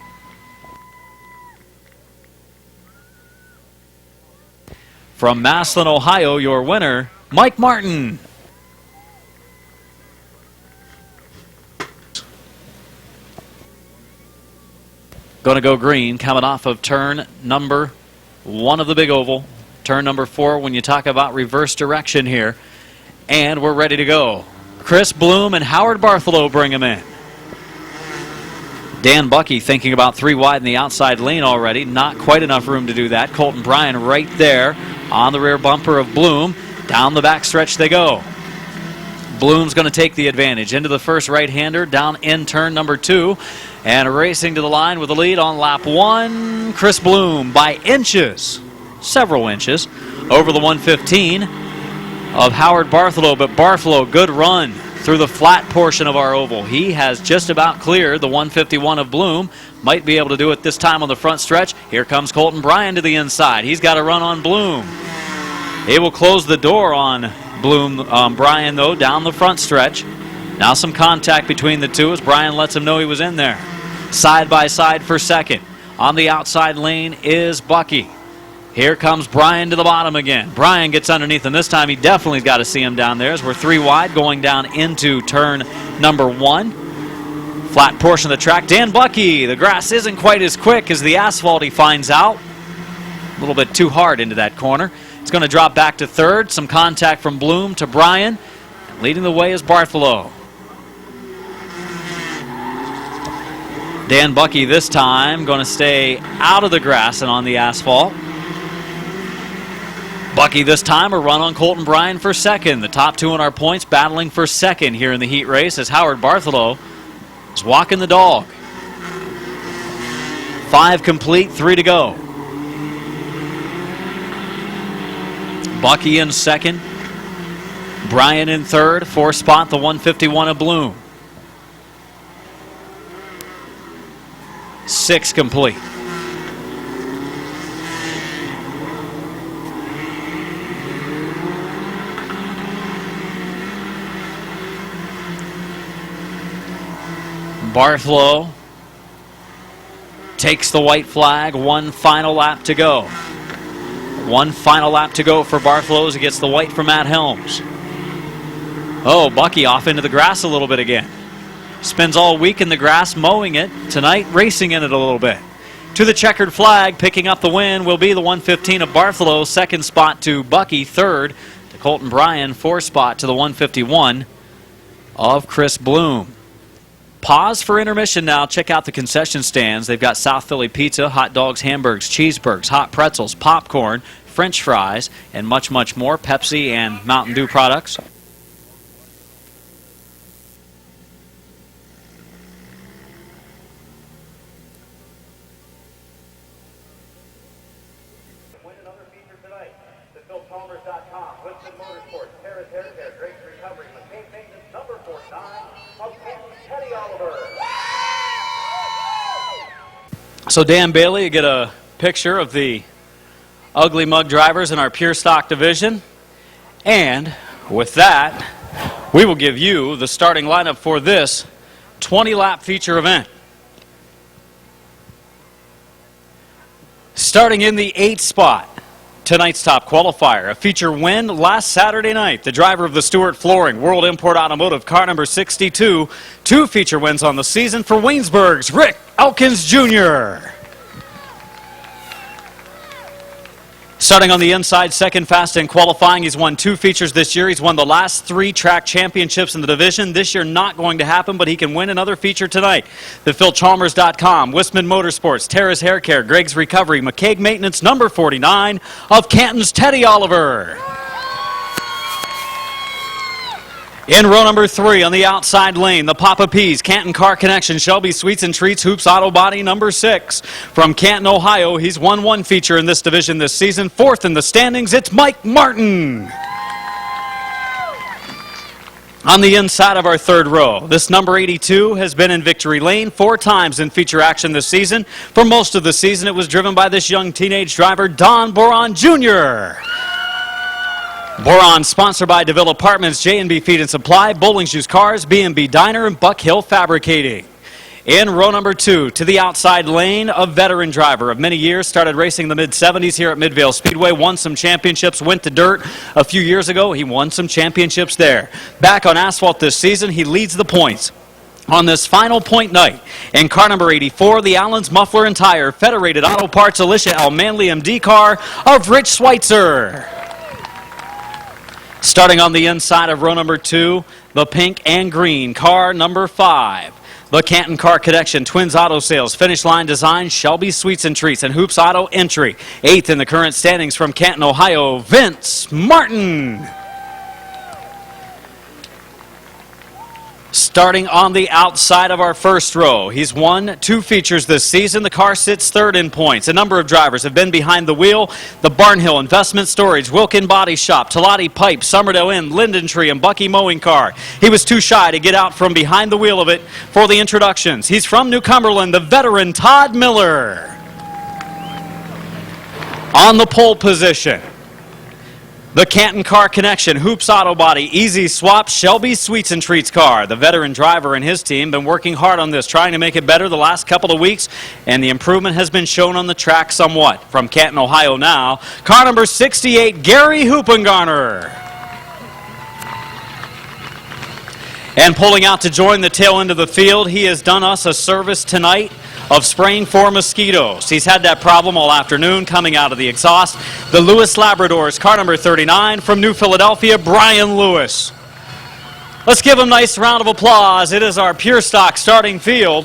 From Massillon, Ohio, your winner, Mike Martin. Going to go green coming off of turn number 1 of the big oval. Turn number 4 when you talk about reverse direction here. And we're ready to go. Chris Bloom and Howard Bartholow bring him in. Dan Bucky thinking about 3 wide in the outside lane already. Not quite enough room to do that. Colton Bryan right there on the rear bumper of Bloom. Down the back stretch they go. Bloom's going to take the advantage into the first right-hander down in turn number 2. And racing to the line with the lead on lap 1, Chris Bloom by inches, several inches, over the 115 of Howard Bartholow. But Bartholow, good run through the flat portion of our oval. He has just about cleared the 151 of Bloom. Might be able to do it this time on the front stretch. Here comes Colton Bryan to the inside. He's got to run on Bloom. He will close the door on Bloom. Bryan, though, down the front stretch. Now some contact between the two as Bryan lets him know he was in there. Side by side for second. On the outside lane is Bucky. Here comes Bryan to the bottom again. Bryan gets underneath, and this time he definitely got to see him down there as we're 3 wide going down into turn number 1. Flat portion of the track. Dan Bucky, the grass isn't quite as quick as the asphalt, he finds out. A little bit too hard into that corner. It's going to drop back to third. Some contact from Bloom to Bryan. And leading the way is Bartholow. Dan Bucky this time going to stay out of the grass and on the asphalt. Bucky this time a run on Colton Bryan for second. The top 2 in our points battling for second here in the heat race as Howard Bartholow is walking the dog. 5 complete, 3 to go. Bucky in second. Bryan in third. 4th spot, the 151 of Bloom. 6 complete. Bartholow takes the white flag. 1 final lap to go. 1 final lap to go for Bartholow as he gets the white from Matt Helms. Oh, Bucky off into the grass a little bit again. Spends all week in the grass mowing it. Tonight racing in it a little bit. To the checkered flag, picking up the win will be the 115 of Bartholow. 2nd spot to Bucky. 3rd to Colton Bryan. 4th spot to the 151 of Chris Bloom. Pause for intermission now. Check out the concession stands. They've got South Philly pizza, hot dogs, hamburgers, cheeseburgers, hot pretzels, popcorn, French fries, and much, much more. Pepsi and Mountain Dew products. Win another feature tonight. The PhilPalmers.com, Winston Motorsports, Harris Hair Care, Drake's Recovery, McCain Maintenance, number 4 time of Teddy Oliver. So Dan Bailey, you get a picture of the ugly mug drivers in our pure stock division. And with that, we will give you the starting lineup for this 20-lap feature event. Starting in the 8th spot, tonight's top qualifier, a feature win last Saturday night. The driver of the Stewart Flooring World Import Automotive, car number 62. 2 feature wins on the season for Waynesburg's Rick Elkins Jr. Starting on the inside, second fast in qualifying. He's won 2 features this year. He's won the last 3 track championships in the division. This year not going to happen, but he can win another feature tonight. The PhilChalmers.com, Wistman Motorsports, Terrace Hair Care, Greg's Recovery, McCaig Maintenance, number 49 of Canton's Teddy Oliver. In row number 3 on the outside lane, the Papa P's, Canton Car Connection, Shelby Sweets and Treats, Hoops Auto Body, number 6. From Canton, Ohio, he's won 1 feature in this division this season. 4th in the standings, it's Mike Martin. On the inside of our 3rd row, this number 82 has been in victory lane 4 times in feature action this season. For most of the season, it was driven by this young teenage driver, Don Boron Jr. Boron, sponsored by DeVille Apartments, J&B Feed and Supply, Bowling Shoes Cars, B&B Diner, and Buck Hill Fabricating. In row number 2, to the outside lane, a veteran driver of many years, started racing the mid-70s here at Midvale Speedway, won some championships, went to dirt a few years ago. He won some championships there. Back on asphalt this season, he leads the points. On this final point night, in car number 84, the Allen's Muffler and Tire, Federated Auto Parts, Alicia L. Manley MD car of Rich Schweitzer. Starting on the inside of row number 2, the pink and green, car number 5. The Canton Car Connection, Twins Auto Sales, Finish Line Design, Shelby Sweets and Treats, and Hoops Auto Entry. 8th in the current standings from Canton, Ohio, Vince Martin. Starting on the outside of our 1st row, he's won 2 features this season. The car sits 3rd in points. A number of drivers have been behind the wheel. The Barnhill Investment Storage, Wilkin Body Shop, Talati Pipe, Summerdale Inn, Linden Tree, and Bucky Mowing Car. He was too shy to get out from behind the wheel of it for the introductions. He's from New Cumberland, the veteran Todd Miller. On the pole position, the Canton Car Connection, Hoops Auto Body, Easy Swap, Shelby Sweets and Treats car. The veteran driver and his team been working hard on this, trying to make it better the last couple of weeks, and the improvement has been shown on the track somewhat. From Canton, Ohio now, car number 68, Gary Hoopengarner. And pulling out to join the tail end of the field, he has done us a service tonight of spraying for mosquitoes. He's had that problem all afternoon coming out of the exhaust. The Lewis Labradors, car number 39 from New Philadelphia, Brian Lewis. Let's give him a nice round of applause. It is our pure stock starting field.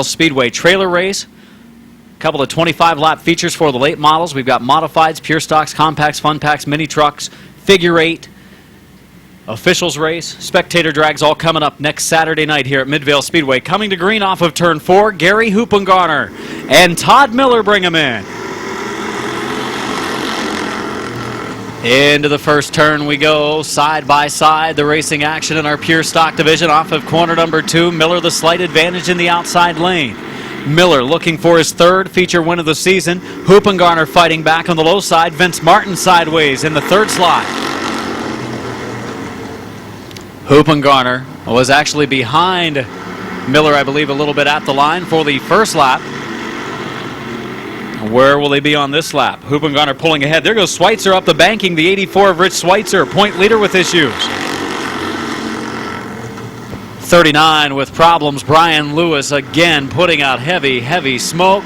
Speedway trailer race. A couple of 25-lap features for the late models. We've got modifieds, pure stocks, compacts, fun packs, mini trucks, figure 8, officials race, spectator drags, all coming up next Saturday night here at Midvale Speedway. Coming to green off of turn 4, Gary Hoopengarner and Todd Miller bring him in. Into the first turn we go, side by side, the racing action in our pure stock division off of corner number 2. Miller the slight advantage in the outside lane. Miller looking for his 3rd feature win of the season. Hoopengarner fighting back on the low side. Vince Martin sideways in the 3rd slot. Hoopengarner was actually behind Miller, I believe, a little bit at the line for the 1st lap. Where will they be on this lap? Hoopengarner pulling ahead. There goes Schweitzer up the banking. The 84 of Rich Schweitzer, point leader with issues. 39 with problems. Brian Lewis again putting out heavy, heavy smoke.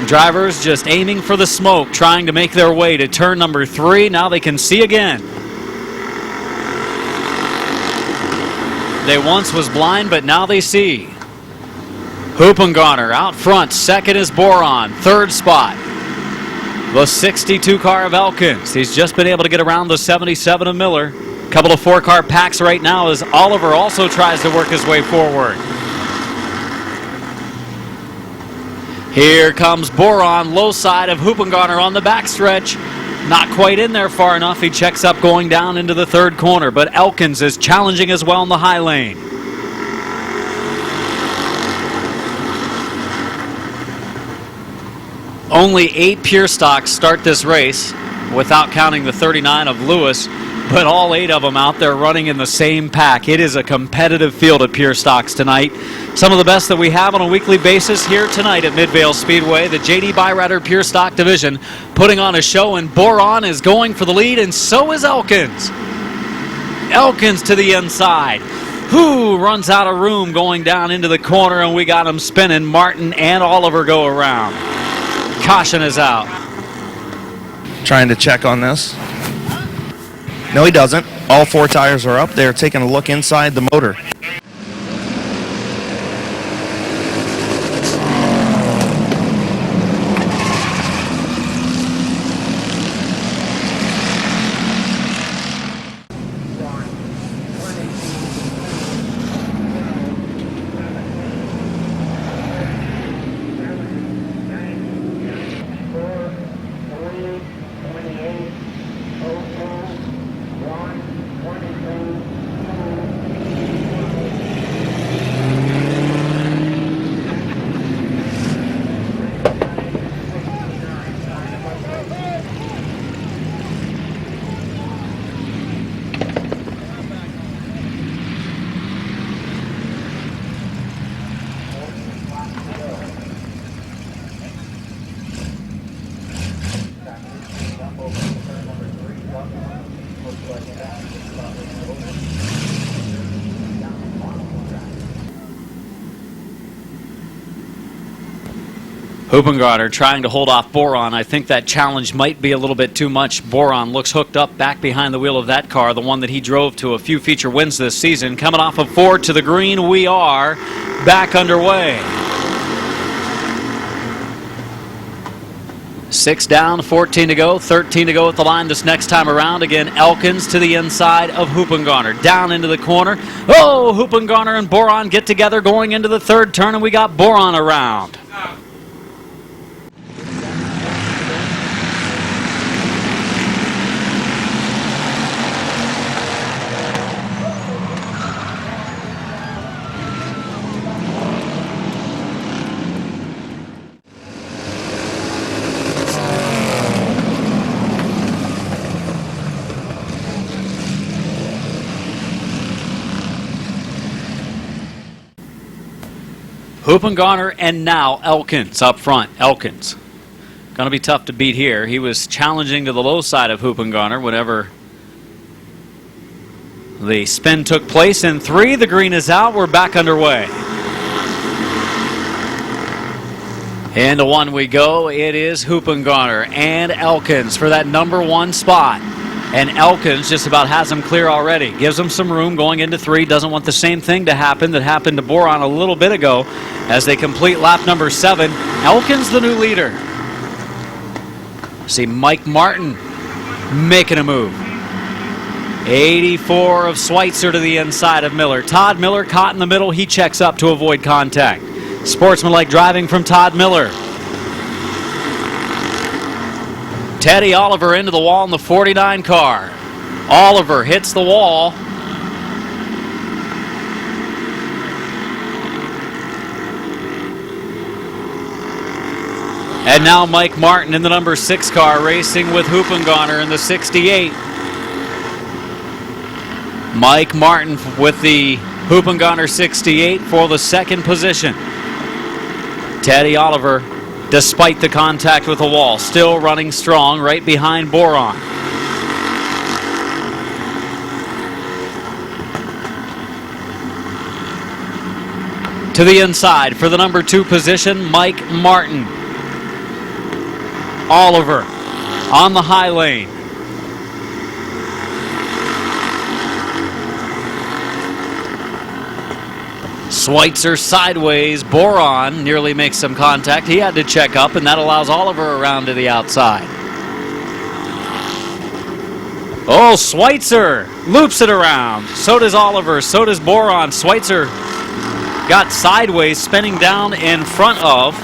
Drivers just aiming for the smoke, trying to make their way to turn number 3. Now they can see again. They once was blind, but now they see. Hoopengarner out front. Second is Boron. Third spot, the 62 car of Elkins. He's just been able to get around the 77 of Miller. Couple of 4-car packs right now as Oliver also tries to work his way forward. Here comes Boron, low side of Hoopengarner on the backstretch. Not quite in there far enough. He checks up going down into the third corner, but Elkins is challenging as well in the high lane. Only 8 pure stocks start this race, without counting the 39 of Lewis, but all 8 of them out there running in the same pack. It is a competitive field of pure stocks tonight. Some of the best that we have on a weekly basis here tonight at Midvale Speedway. The J.D. Byrider Pure Stock Division putting on a show, and Boron is going for the lead, and so is Elkins. Elkins to the inside. Who runs out of room going down into the corner, and we got him spinning. Martin and Oliver go around. Caution is out. Trying to check on this. No, he doesn't. All 4 tires are up. They're taking a look inside the motor. Hoopengarner trying to hold off Boron. I think that challenge might be a little bit too much. Boron looks hooked up back behind the wheel of that car, the one that he drove to a few feature wins this season. Coming off of 4 to the green, we are back underway. 6 down, 14 to go, 13 to go at the line this next time around. Again, Elkins to the inside of Hoopengarner. Down into the corner. Oh, Hoopengarner and Boron get together going into the third turn, and we got Boron around. Hoopengarner and now Elkins up front. Elkins going to be tough to beat here. He was challenging to the low side of Hoopengarner whenever the spin took place. In 3, the green is out. We're back underway. Into 1 we go. It is Hoopengarner and Elkins for that number 1 spot. And Elkins just about has him clear already. Gives him some room going into 3. Doesn't want the same thing to happen that happened to Boron a little bit ago as they complete lap number 7. Elkins the new leader. See Mike Martin making a move. 84 of Schweitzer to the inside of Miller. Todd Miller caught in the middle. He checks up to avoid contact. Sportsmanlike driving from Todd Miller. Teddy Oliver into the wall in the 49 car. Oliver hits the wall. And now Mike Martin in the number 6 car racing with Hoopengarner in the 68. Mike Martin with the Hoopengarner 68 for the 2nd position. Teddy Oliver, despite the contact with the wall, still running strong right behind Boron. To the inside for the number 2 position, Mike Martin. Oliver on the high lane. Schweitzer sideways. Boron nearly makes some contact. He had to check up, and that allows Oliver around to the outside. Oh, Schweitzer loops it around. So does Oliver. So does Boron. Schweitzer got sideways, spinning down in front of.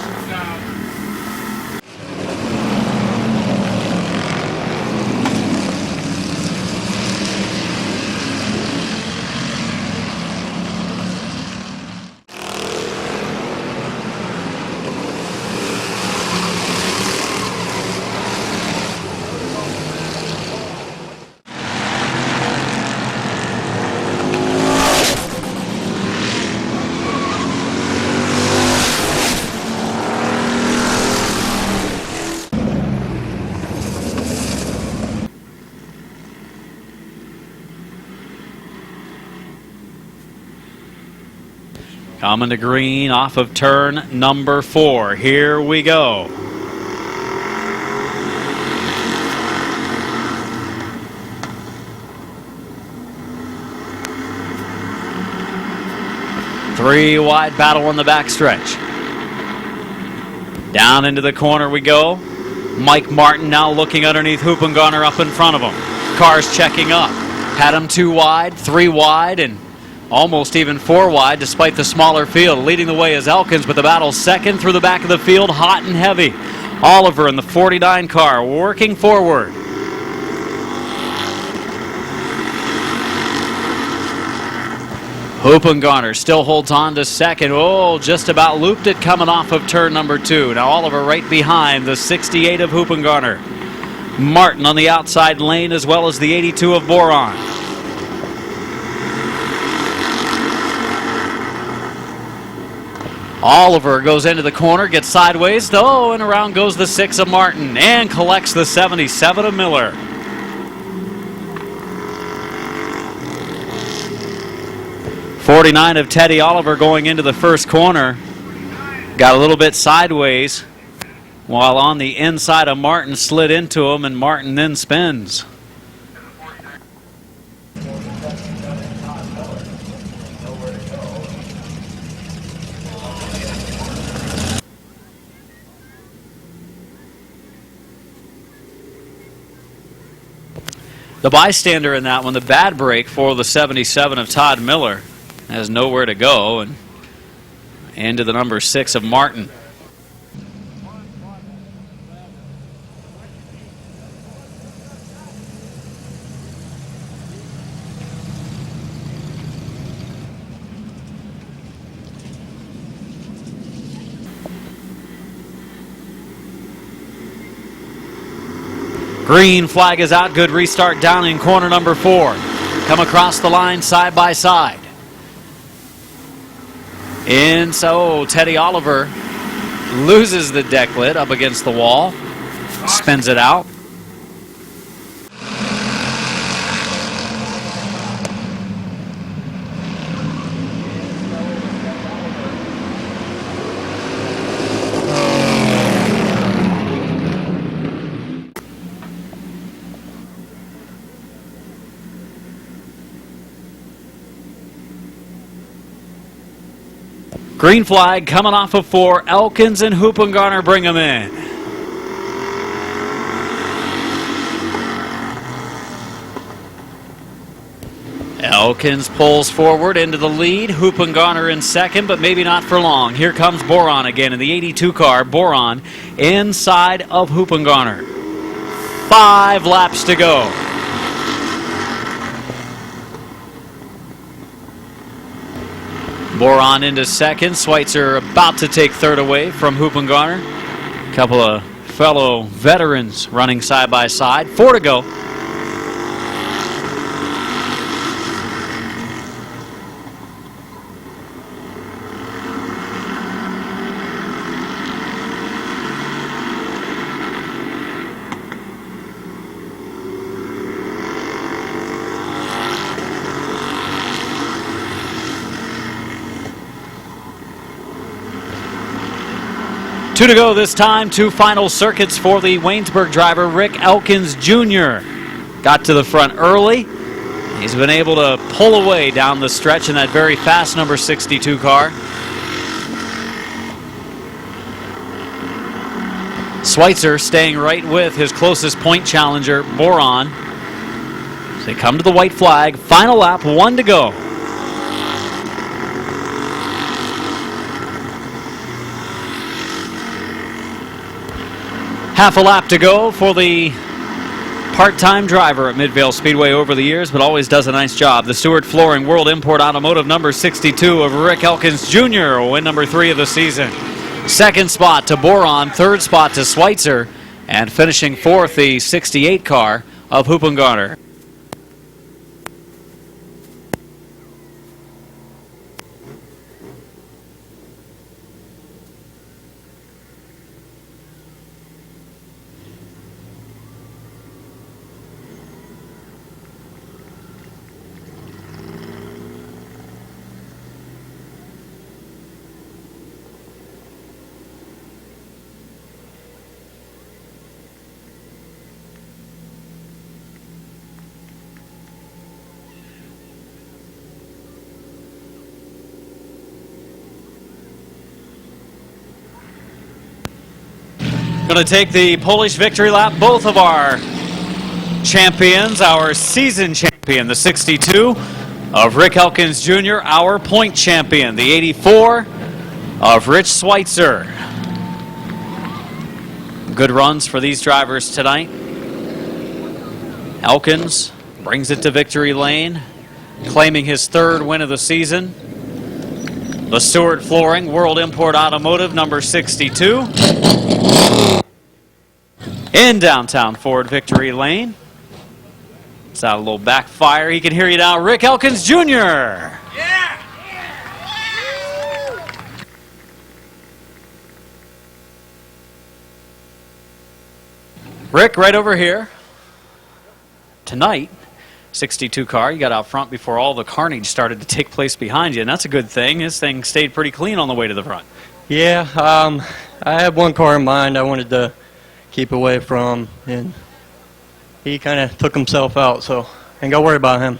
Coming to green off of turn number 4. Here we go. Three wide battle on the backstretch. Down into the corner we go. Mike Martin now looking underneath Hoopengarner up in front of him. Cars checking up. Had him 2 wide, 3 wide, and almost even 4 wide despite the smaller field. Leading the way is Elkins, but the battle second through the back of the field, hot and heavy. Oliver in the 49 car working forward. Hoopengarner still holds on to second. Oh, just about looped it coming off of turn number 2. Now Oliver right behind the 68 of Hoopengarner. Martin on the outside lane as well as the 82 of Boron. Oliver goes into the corner, gets sideways, though, and around goes the 6 of Martin and collects the 77 of Miller. .49 of Teddy Oliver going into the first corner. Got a little bit sideways while on the inside of Martin, slid into him, and Martin then spins. The bystander in that one, the bad break for the 77 of Todd Miller, has nowhere to go, and into the number 6 of Martin. Green flag is out. Good restart down in corner number 4. Come across the line side by side. And so Teddy Oliver loses the deck lid up against the wall. Spins it out. Green flag coming off of 4. Elkins and Hoopengarner bring him in. Elkins pulls forward into the lead. Hoopengarner in second, but maybe not for long. Here comes Boron again in the 82 car. Boron inside of Hoopengarner. 5 laps to go. Boron into second. Schweitzer about to take third away from Hoopengarner. A couple of fellow veterans running side by side. 4 to go. Two to go this time. Two final circuits for the Waynesburg driver, Rick Elkins Jr. Got to the front early. He's been able to pull away down the stretch in that very fast number 62 car. Schweitzer staying right with his closest point challenger, Boron. So they come to the white flag. Final lap, 1 to go. Half a lap to go for the part-time driver at Midvale Speedway over the years, but always does a nice job. The Stewart Flooring World Import Automotive number 62 of Rick Elkins Jr. win number 3 of the season. Second spot to Boron, third spot to Schweitzer, and finishing fourth, the 68 car of Huppengarner. Going to take the Polish victory lap. Both of our champions, our season champion, the 62 of Rick Elkins Jr., our point champion, the 84 of Rich Schweitzer. Good runs for these drivers tonight. Elkins brings it to victory lane, claiming his third win of the season. The Stewart Flooring World Import Automotive number 62. In downtown Ford victory lane. It's out a little backfire. He can hear you now. Rick Elkins Jr. Yeah! Rick, right over here. Tonight, 62 car, you got out front before all the carnage started to take place behind you, and that's a good thing. This thing stayed pretty clean on the way to the front. Yeah, I had one car in mind I wanted to keep away from, and he kind of took himself out, so ain't got to worry about him.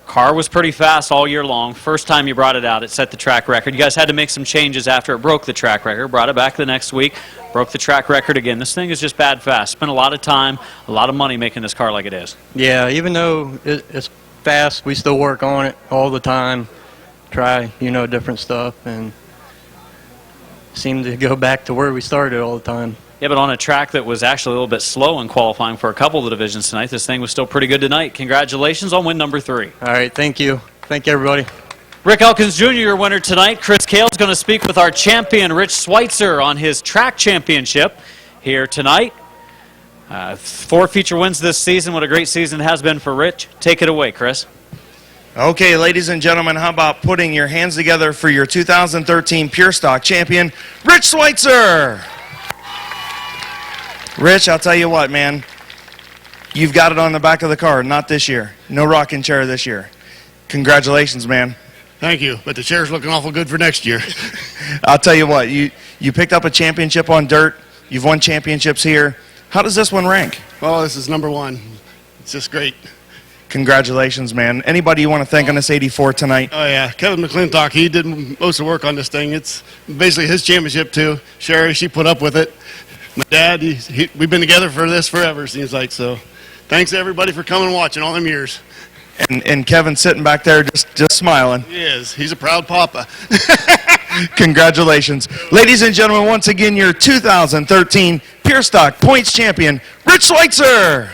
Car was pretty fast all year long. First time you brought it out, it set the track record. You guys had to make some changes after it broke the track record. Brought it back the next week, broke the track record again. This thing is just bad fast. Spent a lot of time, a lot of money making this car like it is. Yeah, even though it's fast, we still work on it all the time. Try, different stuff, and seem to go back to where we started all the time. Yeah, but on a track that was actually a little bit slow in qualifying for a couple of the divisions tonight, this thing was still pretty good tonight. Congratulations on win number 3. All right, thank you. Thank you, everybody. Rick Elkins Jr., your winner tonight. Chris Cale's going to speak with our champion, Rich Schweitzer, on his track championship here tonight. 4 feature wins this season. What a great season it has been for Rich. Take it away, Chris. Okay, ladies and gentlemen, how about putting your hands together for your 2013 Pure Stock champion, Rich Schweitzer? Rich, I'll tell you what, man. You've got it on the back of the car, not this year. No rocking chair this year. Congratulations, man. Thank you, but the chair's looking awful good for next year. I'll tell you what, you picked up a championship on dirt. You've won championships here. How does this one rank? Well, this is number 1. It's just great. Congratulations, man. Anybody you want to thank on this 84 tonight? Oh, yeah. Kevin McClintock, he did most of the work on this thing. It's basically his championship, too. Sherry, she put up with it. My dad, we've been together for this forever, seems like. So thanks to everybody for coming and watching all them years. And Kevin sitting back there just smiling. He is. He's a proud papa. Congratulations. Ladies and gentlemen, once again, your 2013 Pure Stock Points Champion, Rich Schweitzer.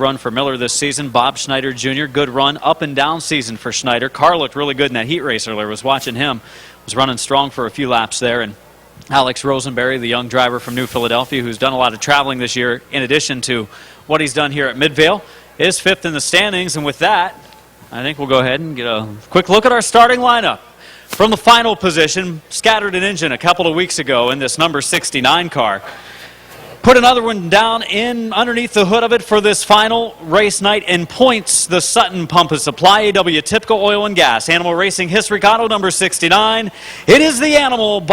run for Miller this season. Bob Schneider Jr., good run, up and down season for Schneider. Car looked really good in that heat race earlier. Was watching him. Was running strong for a few laps there. And Alex Rosenberry, the young driver from New Philadelphia, who's done a lot of traveling this year in addition to what he's done here at Midvale, is 5th in the standings. And with that, I think we'll go ahead and get a quick look at our starting lineup. From the final position, scattered an engine a couple of weeks ago in this number 69 car. Put another one down in underneath the hood of it for this final race night in points. The Sutton Pump and Supply, AW Typical Oil and Gas. Animal Racing History Auto number 69. It is the Animal.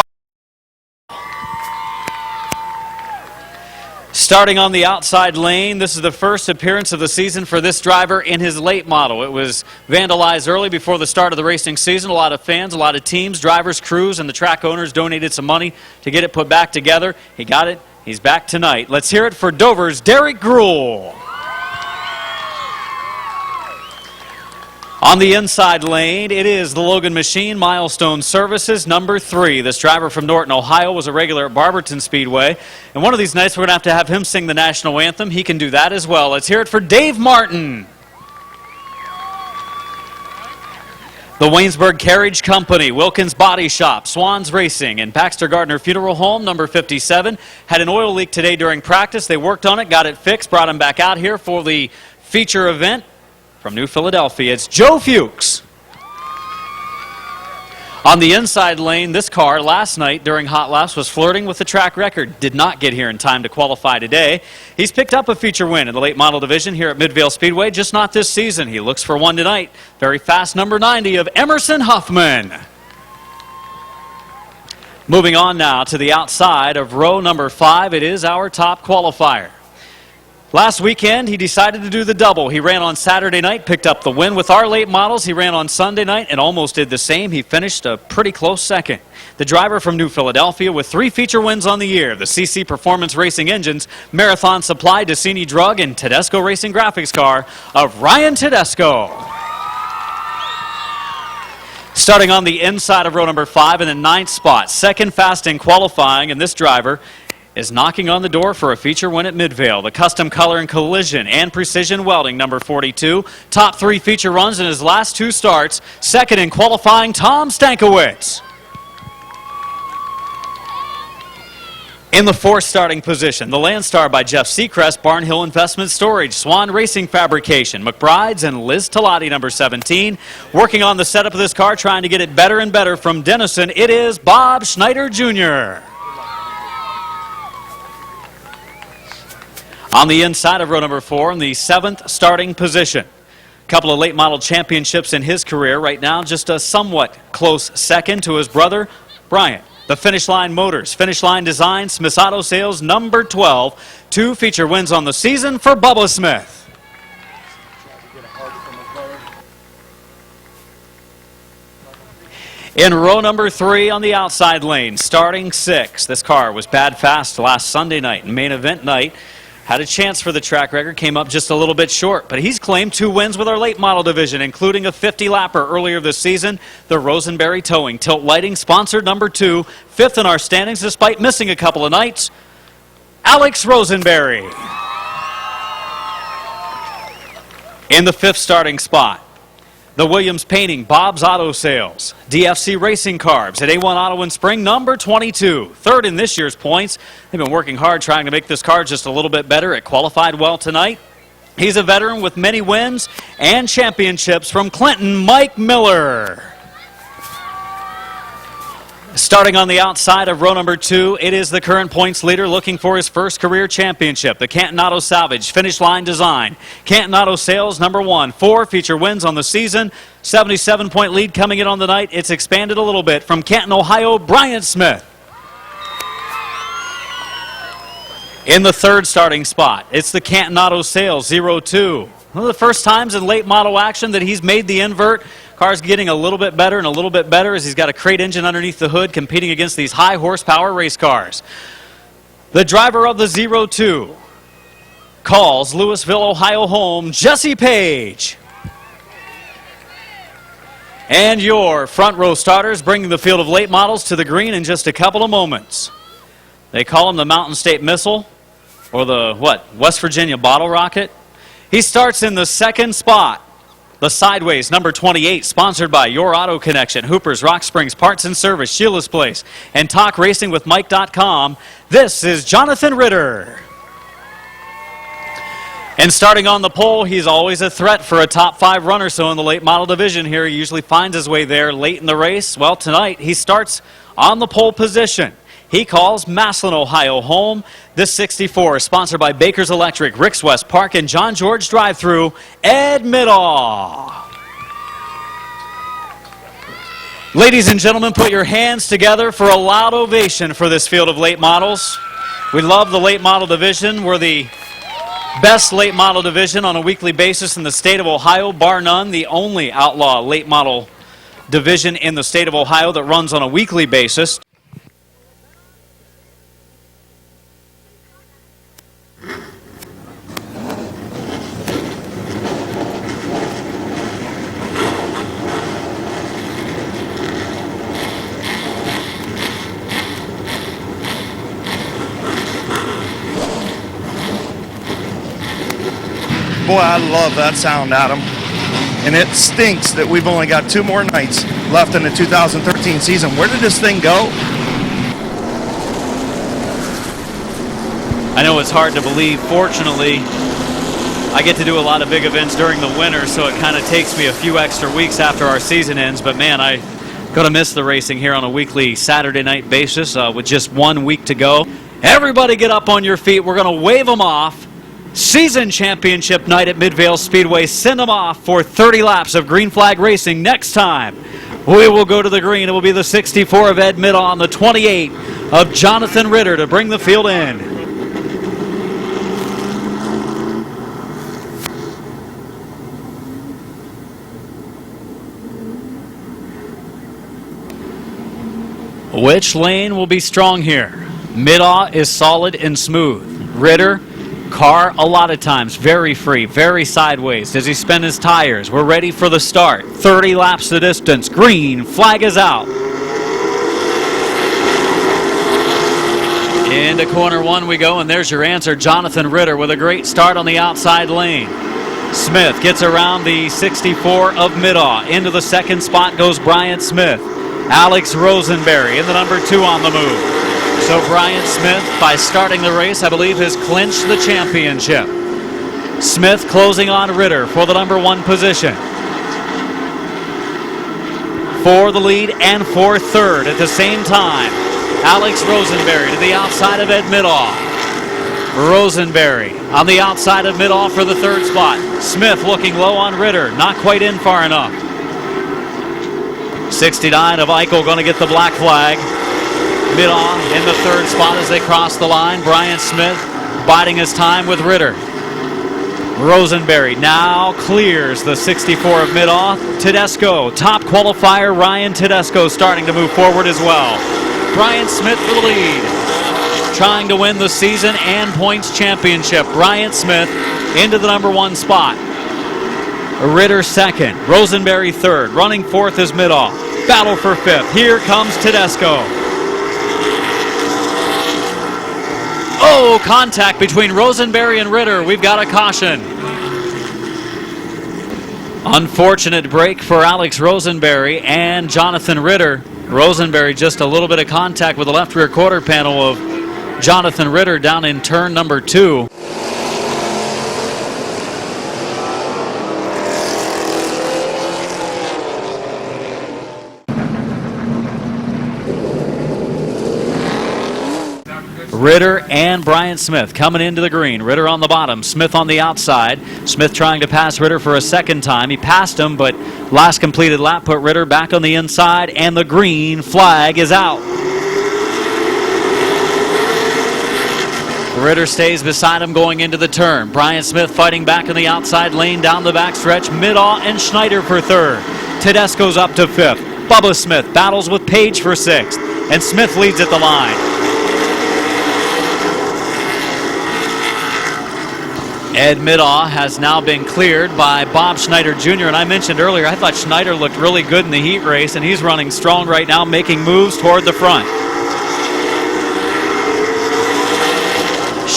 Starting on the outside lane, this is the first appearance of the season for this driver in his late model. It was vandalized early before the start of the racing season. A lot of fans, a lot of teams, drivers, crews, and the track owners donated some money to get it put back together. He got it. He's back tonight. Let's hear it for Dover's Derek Gruhl. On the inside lane, it is the Logan Machine Milestone Services number 3. This driver from Norton, Ohio, was a regular at Barberton Speedway. And one of these nights, we're going to have him sing the national anthem. He can do that as well. Let's hear it for Dave Martin. The Waynesburg Carriage Company, Wilkins Body Shop, Swans Racing, and Baxter Gardner Funeral Home, number 57. Had an oil leak today during practice. They worked on it, got it fixed, brought him back out here for the feature event. From New Philadelphia, it's Joe Fuchs. On the inside lane, this car last night during hot laps was flirting with the track record. Did not get here in time to qualify today. He's picked up a feature win in the late model division here at Midvale Speedway, just not this season. He looks for one tonight. Very fast number 90 of Emerson Huffman. Moving on now to the outside of row number 5, it is our top qualifier. Last weekend, he decided to do the double. He ran on Saturday night, picked up the win with our late models. He ran on Sunday night and almost did the same. He finished a pretty close second. The driver from New Philadelphia with 3 feature wins on the year. The CC Performance Racing Engines, Marathon Supply, Decini Drug, and Tedesco Racing Graphics car of Ryan Tedesco. Starting on the inside of row number 5 in the 9th spot. Second fast in qualifying, and this driver is knocking on the door for a feature win at Midvale. The Custom Color and Collision and Precision Welding, number 42. Top 3 feature runs in his last 2 starts. Second in qualifying, Tom Stankiewicz. In the 4th starting position, the Landstar by Jeff Seacrest, Barnhill Investment Storage, Swan Racing Fabrication, McBride's, and Liz Talati, number 17. Working on the setup of this car, trying to get it better and better from Denison, it is Bob Schneider Jr. On the inside of row number 4 in the 7th starting position. A couple of late model championships in his career. Right now, just a somewhat close second to his brother, Bryant. The Finish Line Motors, Finish Line Design, Smith's Auto Sales, number 12. 2 feature wins on the season for Bubba Smith. In row number 3 on the outside lane, starting 6. This car was bad fast last Sunday night, main event night. Had a chance for the track record, came up just a little bit short, but he's claimed 2 wins with our late model division, including a 50-lapper earlier this season. The Rosenberry Towing Tilt Lighting, sponsored number 2, 5th in our standings despite missing a couple of nights, Alex Rosenberry. In the 5th starting spot, the Williams Painting, Bob's Auto Sales, DFC Racing Carbs at A1 Auto and Spring, number 22. 3rd in this year's points. They've been working hard trying to make this car just a little bit better. It qualified well tonight. He's a veteran with many wins and championships from Clinton, Mike Miller. Starting on the outside of row number 2, it is the current points leader looking for his first career championship. The Canton Auto Salvage, Finish Line Design. Canton Auto Sales, number 1. 4 feature wins on the season. 77-point lead coming in on the night. It's expanded a little bit from Canton, Ohio, Bryant Smith. In the 3rd starting spot, it's the Canton Auto Sales, 02. One of the first times in late model action that he's made the invert. Car's getting a little bit better and a little bit better as he's got a crate engine underneath the hood competing against these high horsepower race cars. The driver of the 02 calls Louisville, Ohio home, Jesse Page. And your front row starters bringing the field of late models to the green in just a couple of moments. They call him the Mountain State Missile, or the, West Virginia Bottle Rocket. He starts in the second spot. The Sideways, number 28, sponsored by Your Auto Connection, Hoopers, Rock Springs, Parts and Service, Sheila's Place, and TalkRacingWithMike.com. This is Jonathan Ritter. And starting on the pole, he's always a threat for a top 5 runner. So in the late model division here, he usually finds his way there late in the race. Well, tonight he starts on the pole position. He calls Massillon, Ohio home. This 64 is sponsored by Baker's Electric, Rick's West Park, and John George Drive-Thru, Ed Middaugh. Ladies and gentlemen, put your hands together for a loud ovation for this field of late models. We love the late model division. We're the best late model division on a weekly basis in the state of Ohio, bar none. The only outlaw late model division in the state of Ohio that runs on a weekly basis. Boy, I love that sound, Adam. And it stinks that we've only got 2 more nights left in the 2013 season. Where did this thing go? I know it's hard to believe. Fortunately, I get to do a lot of big events during the winter, so it kind of takes me a few extra weeks after our season ends. But man, I'm going to miss the racing here on a weekly Saturday night basis with just 1 week to go. Everybody get up on your feet. We're going to wave them off. Season championship night at Midvale Speedway. Send them off for 30 laps of green flag racing. Next time, we will go to the green. It will be the 64 of Ed Middaugh on the 28 of Jonathan Ritter to bring the field in. Which lane will be strong here? Middaugh is solid and smooth. Ritter, car a lot of times very free, very sideways. Does he spin his tires? We're ready for the start. 30 laps the distance. Green flag is out. Into corner 1 we go, and there's your answer. Jonathan Ritter with a great start on the outside lane. Smith gets around the 64 of Middaugh. Into the second spot goes Bryant Smith. Alex Rosenberry in the number 2 on the move. So Bryant Smith, by starting the race, I believe has clinched the championship. Smith closing on Ritter for the number 1 position. For the lead and for third at the same time. Alex Rosenberry to the outside of Ed Middaugh. Rosenberry on the outside of Middaugh for the third spot. Smith looking low on Ritter, not quite in far enough. 69 of Eichel going to get the black flag. Middaugh in the third spot as they cross the line. Bryant Smith biding his time with Ritter. Rosenberry now clears the 64 of Middaugh. Tedesco, top qualifier Ryan Tedesco starting to move forward as well. Bryant Smith for the lead. Trying to win the season and points championship. Bryant Smith into the number 1 spot. Ritter second. Rosenberry third. Running fourth is Middaugh. Battle for fifth. Here comes Tedesco. Oh, contact between Rosenberry and Ritter. We've got a caution. Unfortunate break for Alex Rosenberry and Jonathan Ritter. Rosenberry just a little bit of contact with the left rear quarter panel of Jonathan Ritter down in turn number 2. Ritter and Bryant Smith coming into the green. Ritter on the bottom, Smith on the outside. Smith trying to pass Ritter for a second time. He passed him, but last completed lap put Ritter back on the inside, and the green flag is out. Ritter stays beside him going into the turn. Bryant Smith fighting back in the outside lane down the backstretch. Middaugh and Schneider for third. Tedesco's up to fifth. Bubba Smith battles with Page for sixth, and Smith leads at the line. Ed Middaugh has now been cleared by Bob Schneider Jr. And I mentioned earlier, I thought Schneider looked really good in the heat race, and he's running strong right now, making moves toward the front.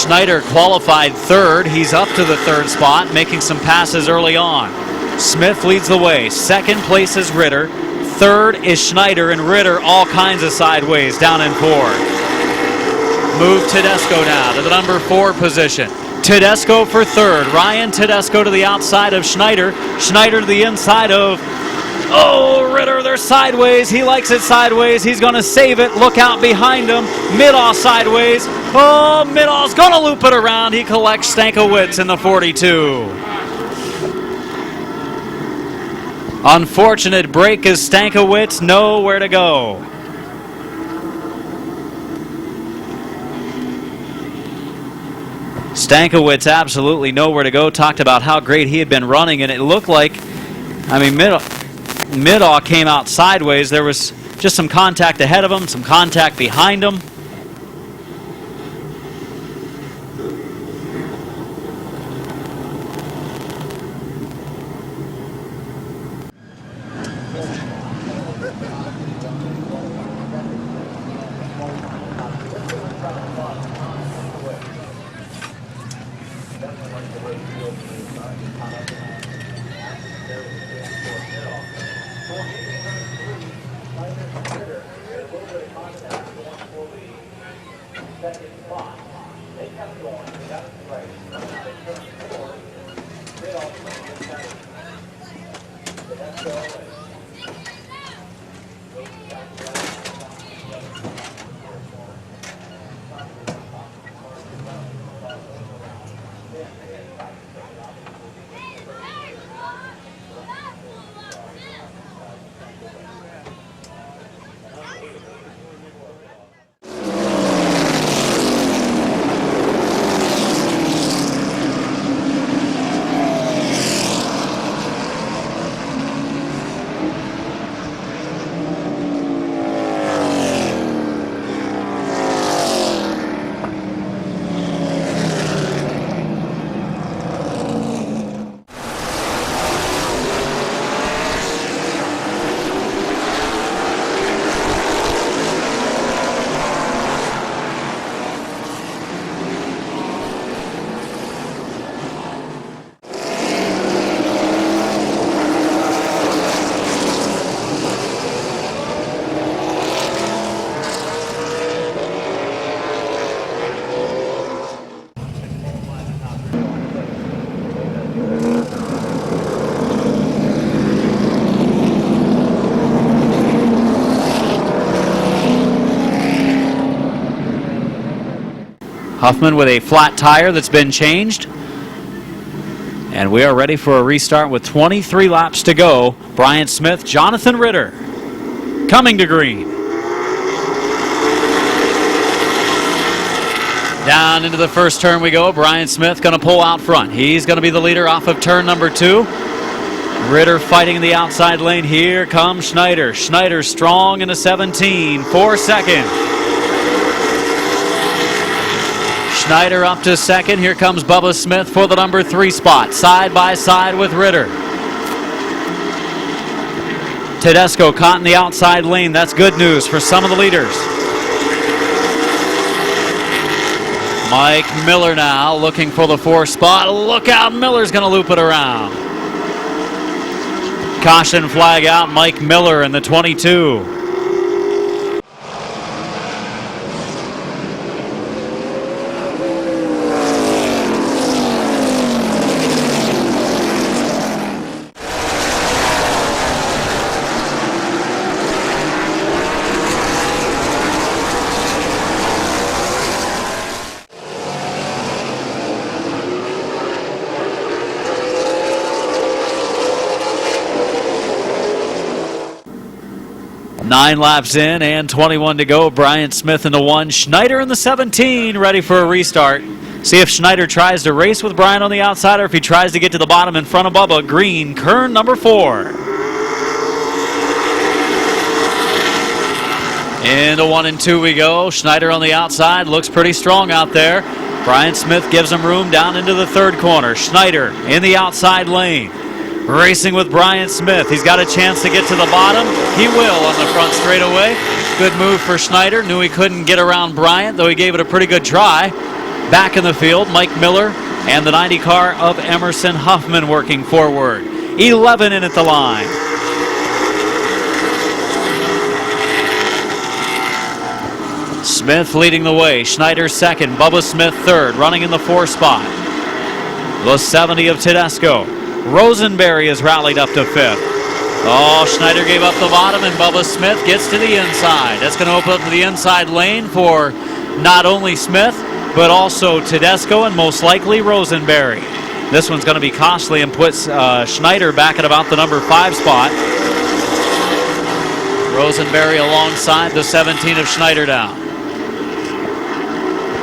Schneider qualified third. He's up to the third spot, making some passes early on. Smith leads the way. Second place is Ritter. Third is Schneider, and Ritter all kinds of sideways down in fourth. Move Tedesco now to the number 4 position. Tedesco for third. Ryan Tedesco to the outside of Schneider. Schneider to the inside of, Ritter. They're sideways. He likes it sideways. He's going to save it. Look out behind him. Middahl sideways. Middahl's going to loop it around. He collects Stankiewicz in the 42. Unfortunate break as Stankiewicz nowhere to go. Stankiewicz absolutely nowhere to go. Talked about how great he had been running, and it looked like, Middahl came out sideways. There was just some contact ahead of him, some contact behind him. Huffman with a flat tire that's been changed. And we are ready for a restart with 23 laps to go. Bryant Smith, Jonathan Ritter coming to green. Down into the first turn we go. Bryant Smith going to pull out front. He's going to be the leader off of turn number 2. Ritter fighting in the outside lane. Here comes Schneider. Schneider strong into 17. 4 seconds. Schneider up to second. Here comes Bubba Smith for the number 3 spot. Side by side with Ritter. Tedesco caught in the outside lane. That's good news for some of the leaders. Mike Miller now looking for the 4th spot. Look out, Miller's going to loop it around. Caution flag out, Mike Miller in the 22. Nine laps in and 21 to go. Bryant Smith in the 1. Schneider in the 17, ready for a restart. See if Schneider tries to race with Bryant on the outside or if he tries to get to the bottom in front of Bubba. Green, Kern number 4. Into 1 and 2 we go. Schneider on the outside, looks pretty strong out there. Bryant Smith gives him room down into the 3rd corner. Schneider in the outside lane. Racing with Bryant Smith. He's got a chance to get to the bottom. He will on the front straightaway. Good move for Schneider. Knew he couldn't get around Bryant, though he gave it a pretty good try. Back in the field, Mike Miller and the 90 car of Emerson Huffman working forward. 11 in at the line. Smith leading the way. Schneider second. Bubba Smith third. Running in the 4 spot. The 70 of Tedesco. Rosenberry has rallied up to 5th. Oh, Schneider gave up the bottom, and Bubba Smith gets to the inside. That's going to open up the inside lane for not only Smith, but also Tedesco and most likely Rosenberry. This one's going to be costly and puts Schneider back at about the number 5 spot. Rosenberry alongside the 17 of Schneider down.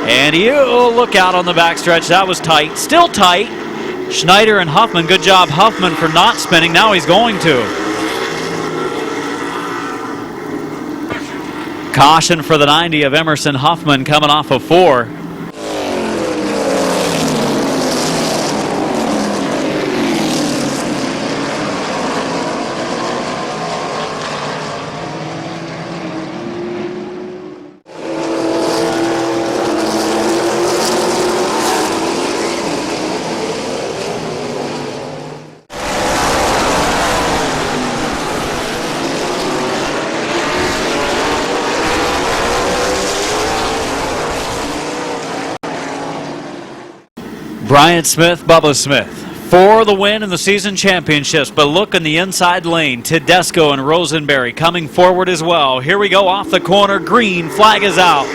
And you look out on the backstretch. That was tight. Still tight. Schneider and Huffman. Good job, Huffman, for not spinning. Now he's going to. Caution for the 90 of Emerson Huffman coming off of 4. Bryant Smith, Bubba Smith for the win in the season championships. But look in the inside lane. Tedesco and Rosenberry coming forward as well. Here we go off the corner. Green flag is out.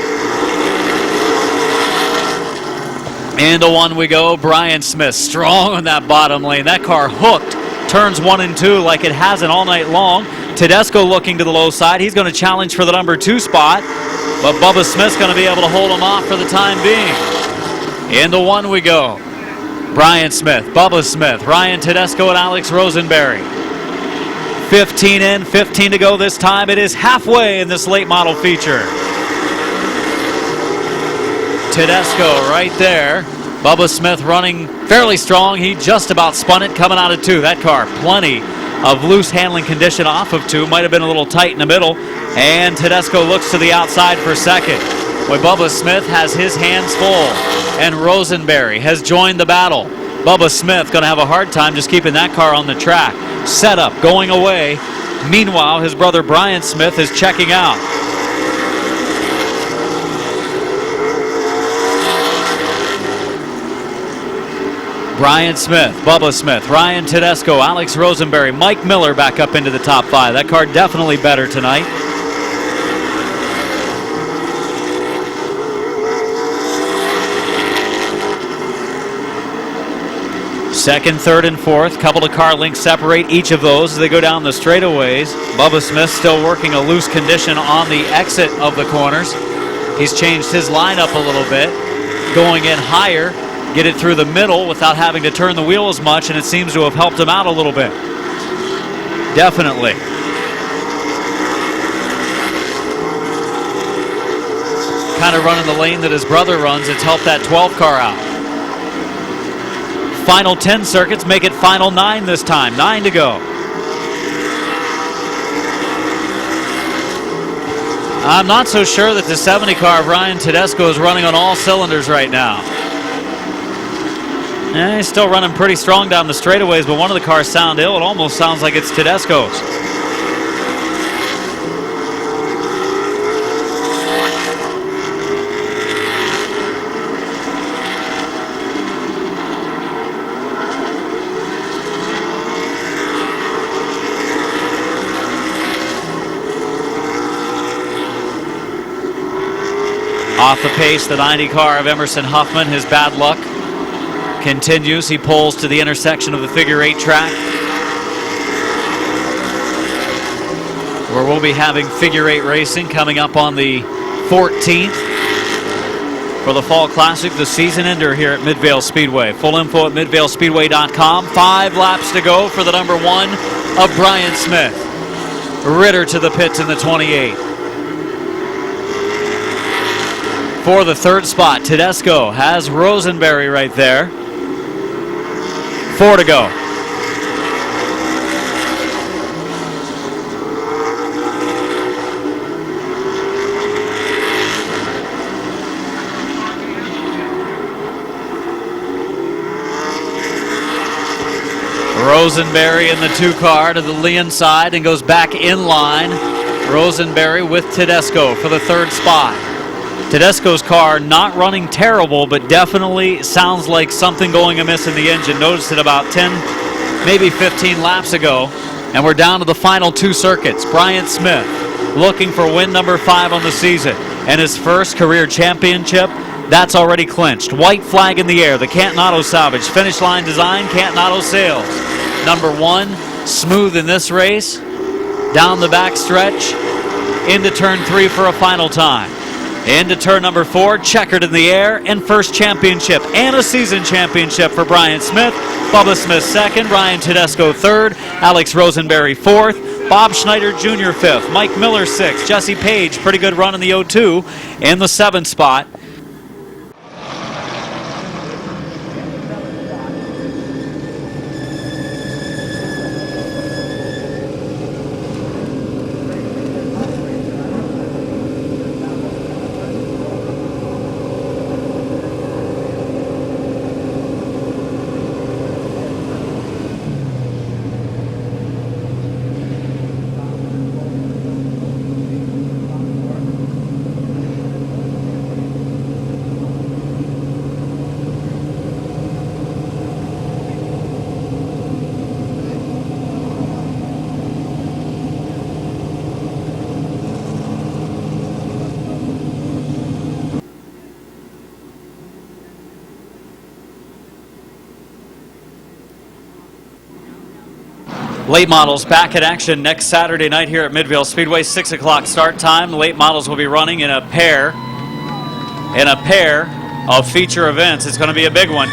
Into 1 we go. Bryant Smith strong on that bottom lane. That car hooked. Turns 1 and 2 like it hasn't all night long. Tedesco looking to the low side. He's going to challenge for the number 2 spot. But Bubba Smith's going to be able to hold him off for the time being. Into 1 we go. Bryant Smith, Bubba Smith, Ryan Tedesco, and Alex Rosenberry. 15 in, 15 to go this time. It is halfway in this late model feature. Tedesco right there. Bubba Smith running fairly strong. He just about spun it coming out of 2. That car, plenty of loose handling condition off of 2. Might have been a little tight in the middle. And Tedesco looks to the outside for second. Boy, Bubba Smith has his hands full, and Rosenberry has joined the battle. Bubba Smith going to have a hard time just keeping that car on the track. Setup going away. Meanwhile, his brother Brian Smith is checking out. Brian Smith, Bubba Smith, Ryan Tedesco, Alex Rosenberry, Mike Miller back up into the top 5. That car definitely better tonight. Second, third, and fourth. Couple of car links separate each of those as they go down the straightaways. Bubba Smith still working a loose condition on the exit of the corners. He's changed his lineup a little bit, going in higher, get it through the middle without having to turn the wheel as much, and it seems to have helped him out a little bit. Definitely. Kind of running the lane that his brother runs. It's helped that 12 car out. Final 10 circuits make it final 9 this time. 9 to go. I'm not so sure that the 70 car of Ryan Tedesco is running on all cylinders right now. He's still running pretty strong down the straightaways, but one of the cars sound ill. It almost sounds like it's Tedesco's. Off the pace, the 90 car of Emerson Huffman. His bad luck continues. He pulls to the intersection of the figure 8 track, where we'll be having figure 8 racing coming up on the 14th for the Fall Classic, the season ender here at Midvale Speedway. Full info at midvalespeedway.com. 5 laps to go for the number 1 of Bryant Smith. Ritter to the pits in the 28. For the 3rd spot, Tedesco has Rosenberry right there. 4 to go. Rosenberry in the 2-car to the Leon side and goes back in line. Rosenberry with Tedesco for the 3rd spot. Tedesco's car not running terrible, but definitely sounds like something going amiss in the engine. Noticed it about 10, maybe 15 laps ago. And we're down to the final 2 circuits. Bryant Smith looking for win number 5 on the season. And his first career championship, that's already clinched. White flag in the air. The Canton Auto Salvage. Finish line design, Canton Auto Sales. Number 1, smooth in this race. Down the back stretch. Into turn 3 for a final time. Into turn number 4, checkered in the air, and first championship and a season championship for Brian Smith. Bubba Smith 2nd, Ryan Tedesco 3rd, Alex Rosenberry 4th, Bob Schneider Jr. 5th, Mike Miller 6th, Jesse Page, pretty good run in the 02 in the 7th spot. Late models back in action next Saturday night here at Midvale Speedway, 6 o'clock start time. The late models will be running in a pair of feature events. It's going to be a big one.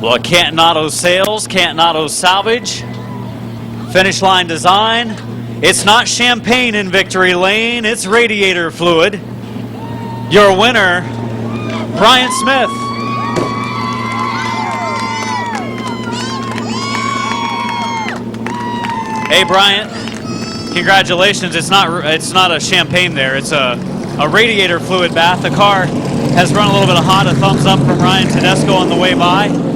Well, Canton Auto Sales, Canton Auto Salvage, finish line design. It's not champagne in victory lane, it's radiator fluid. Your winner, Brian Smith. Hey, Bryant, congratulations. It's not a champagne there. It's a radiator fluid bath. The car has run a little bit hot. A thumbs up from Ryan Tedesco on the way by.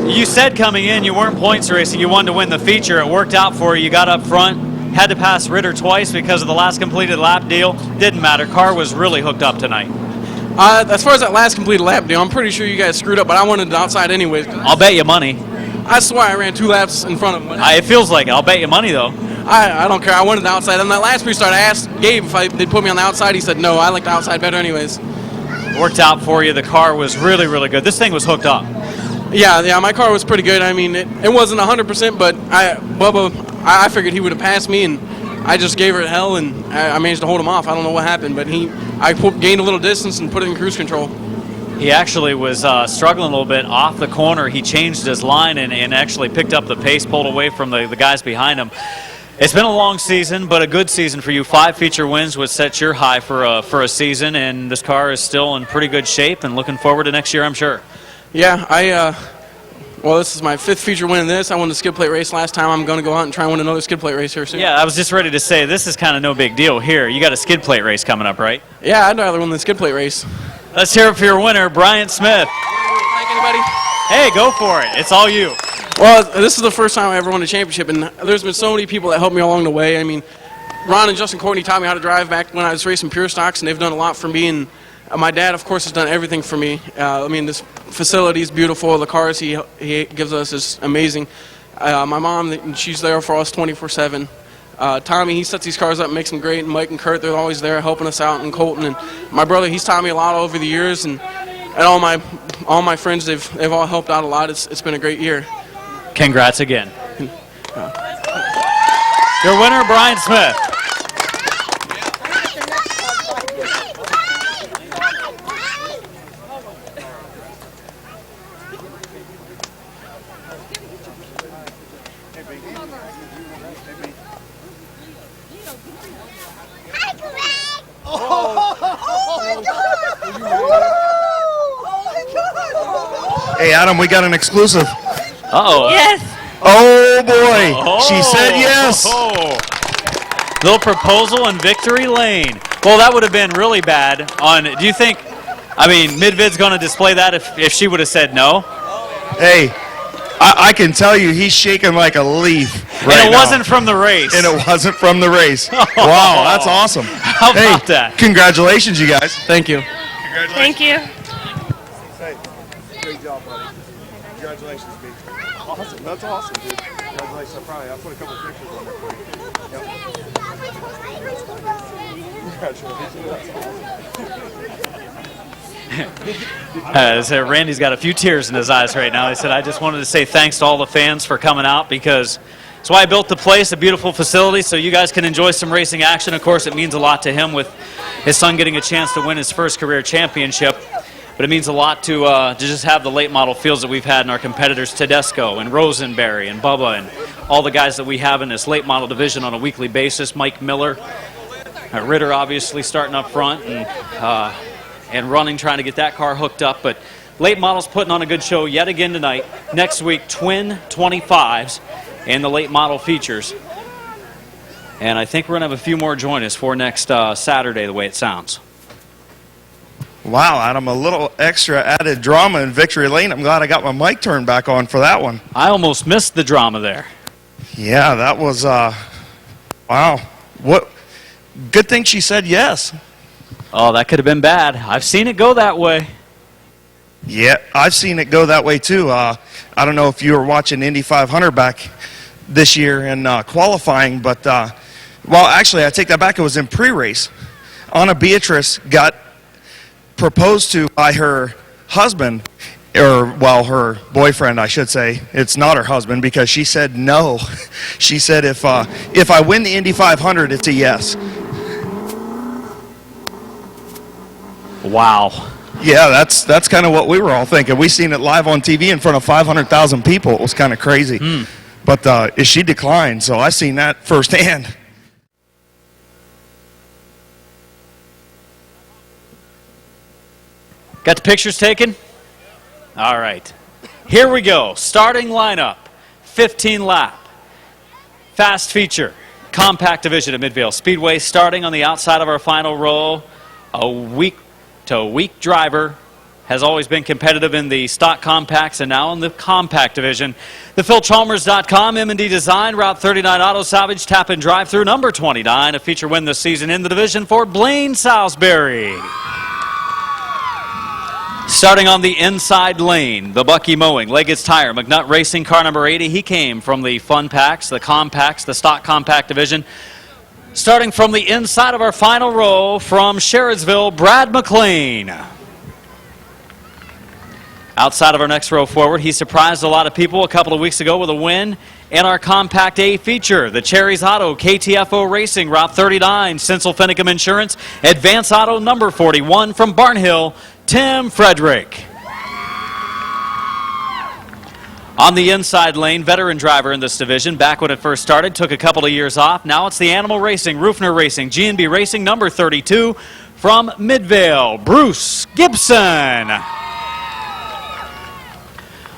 You said coming in you weren't points racing. You wanted to win the feature. It worked out for you. You got up front. Had to pass Ritter twice because of the last completed lap deal. Didn't matter. Car was really hooked up tonight. As far as that last completed lap deal, I'm pretty sure you guys screwed up, but I wanted it outside anyways. I'll bet you money. I swear I ran 2 laps in front of him. It feels like it. I'll bet you money, though. I don't care. I wanted the outside. On that last restart, I asked Gabe if they'd put me on the outside. He said, no, I like the outside better anyways. Worked out for you. The car was really, really good. This thing was hooked up. Yeah, my car was pretty good. I mean, it wasn't 100%, but Bubba, I figured he would have passed me, and I just gave her hell, and I managed to hold him off. I don't know what happened, but I gained a little distance and put it in cruise control. He actually was struggling a little bit off the corner. He changed his line and actually picked up the pace, pulled away from the guys behind him. It's been a long season, but a good season for you. 5 feature wins would set your high for a season, and this car is still in pretty good shape and looking forward to next year, I'm sure. Yeah, well, this is my 5th feature win in this. I won the skid plate race last time. I'm going to go out and try and win another skid plate race here soon. Yeah, I was just ready to say, this is kind of no big deal here. You got a skid plate race coming up, right? Yeah, I'd rather win the skid plate race. Let's hear it for your winner, Bryant Smith. Thank anybody? Hey, go for it. It's all you. Well, this is the first time I ever won a championship, and there's been so many people that helped me along the way. I mean, Ron and Justin Courtney taught me how to drive back when I was racing pure stocks, and they've done a lot for me. And my dad, of course, has done everything for me. I mean, this facility is beautiful. The cars he gives us is amazing. My mom, she's there for us 24/7. Tommy, he sets these cars up and makes them great. And Mike and Kurt, they're always there helping us out. And Colton and my brother, he's taught me a lot over the years. And all my friends, they've all helped out a lot. It's been a great year. Congrats again. Your winner, Brian Smith. Hey, Adam, we got an exclusive. Uh-oh. Yes. Oh, boy. She said yes. Oh. Little proposal in victory lane. Well, that would have been really bad. Do you think, Mid-Vid's going to display that if she would have said no? Hey, I can tell you he's shaking like a leaf right And it now. wasn't from the race. And it wasn't from the race. Wow, that's awesome. How about hey, that? Congratulations, you guys. Thank you. Thank you. Great job, buddy. Congratulations, B. Awesome. That's awesome, dude. Congratulations. I'll put a couple pictures on there for you. So Randy's got a few tears in his eyes right now. He said, I just wanted to say thanks to all the fans for coming out because that's why I built the place, a beautiful facility, so you guys can enjoy some racing action. Of course, it means a lot to him with his son getting a chance to win his first career championship. But it means a lot to just have the late model fields that we've had in our competitors, Tedesco and Rosenberry and Bubba and all the guys that we have in this late model division on a weekly basis. Mike Miller, Ritter obviously starting up front and running, trying to get that car hooked up. But late models putting on a good show yet again tonight. Next week, twin 25s and the late model features. And I think we're going to have a few more join us for next Saturday, the way it sounds. Wow, Adam, a little extra added drama in victory lane. I'm glad I got my mic turned back on for that one. I almost missed the drama there. Yeah, that was, wow. What? Good thing she said yes. Oh, that could have been bad. I've seen it go that way. Yeah, I've seen it go that way too. I don't know if you were watching Indy 500 back this year in qualifying, but, well, actually, I take that back. It was in pre-race. Anna Beatrice got proposed to by her husband, or, well, her boyfriend, I should say. It's not her husband because she said no. She said, if I win the Indy 500, it's a yes. Wow. Yeah, that's kind of what we were all thinking. We seen it live on TV in front of 500,000 people. It was kind of crazy. But she declined, so I seen that firsthand. Got the pictures taken? All right. Here we go. Starting lineup. 15 lap. Fast feature. Compact division at Midvale Speedway. Starting on the outside of our final row. A week-to-week driver. Has always been competitive in the stock compacts and now in the compact division. The PhilChalmers.com, M&D Design, Route 39 Auto Salvage, Tap and Drive Through number 29. A feature win this season in the division for Blaine Salisbury. Starting on the inside lane, the Bucky Mowing, Leggett's Tire, McNutt Racing, car number 80. He came from the fun packs, the compacts, the stock compact division. Starting from the inside of our final row from Sherridsville, Brad McLean. Outside of our next row forward, he surprised a lot of people a couple of weeks ago with a win in our Compact A feature. The Cherries Auto, KTFO Racing, Route 39, Sinsel Finicum Insurance, Advance Auto number 41 from Barnhill, Tim Frederick. On the inside lane, veteran driver in this division, back when it first started, took a couple of years off. Now it's the Animal Racing, Rufner Racing, G&B Racing, number 32 from Midvale, Bruce Gibson.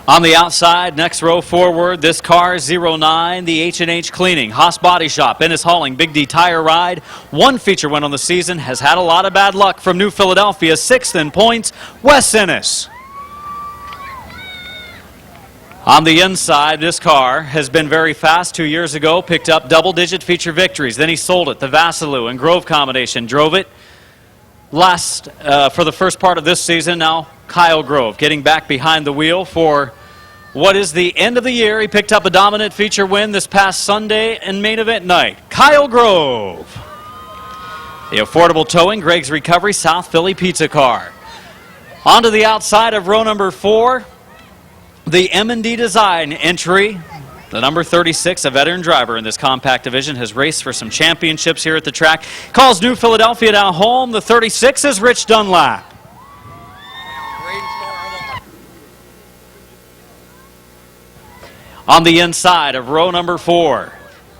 On the outside, next row forward, this car, 09, the H&H Cleaning, Haas Body Shop, Ennis Hauling, Big D Tire Ride. One feature win on the season, has had a lot of bad luck from New Philadelphia, 6th in points, Wes Ennis. On the inside, this car has been very fast. 2 years ago, picked up double-digit feature victories. Then he sold it, the Vassalou and Grove combination, drove it last for the first part of this season. Now Kyle Grove getting back behind the wheel for what is the end of the year. He picked up a dominant feature win this past Sunday and main event night. Kyle Grove. The Affordable Towing, Greg's Recovery, South Philly Pizza Car. Onto the outside of row number 4, the M&D Design entry. The number 36, a veteran driver in this compact division, has raced for some championships here at the track. Calls New Philadelphia down home. The 36 is Rich Dunlap. On the inside of row number 4,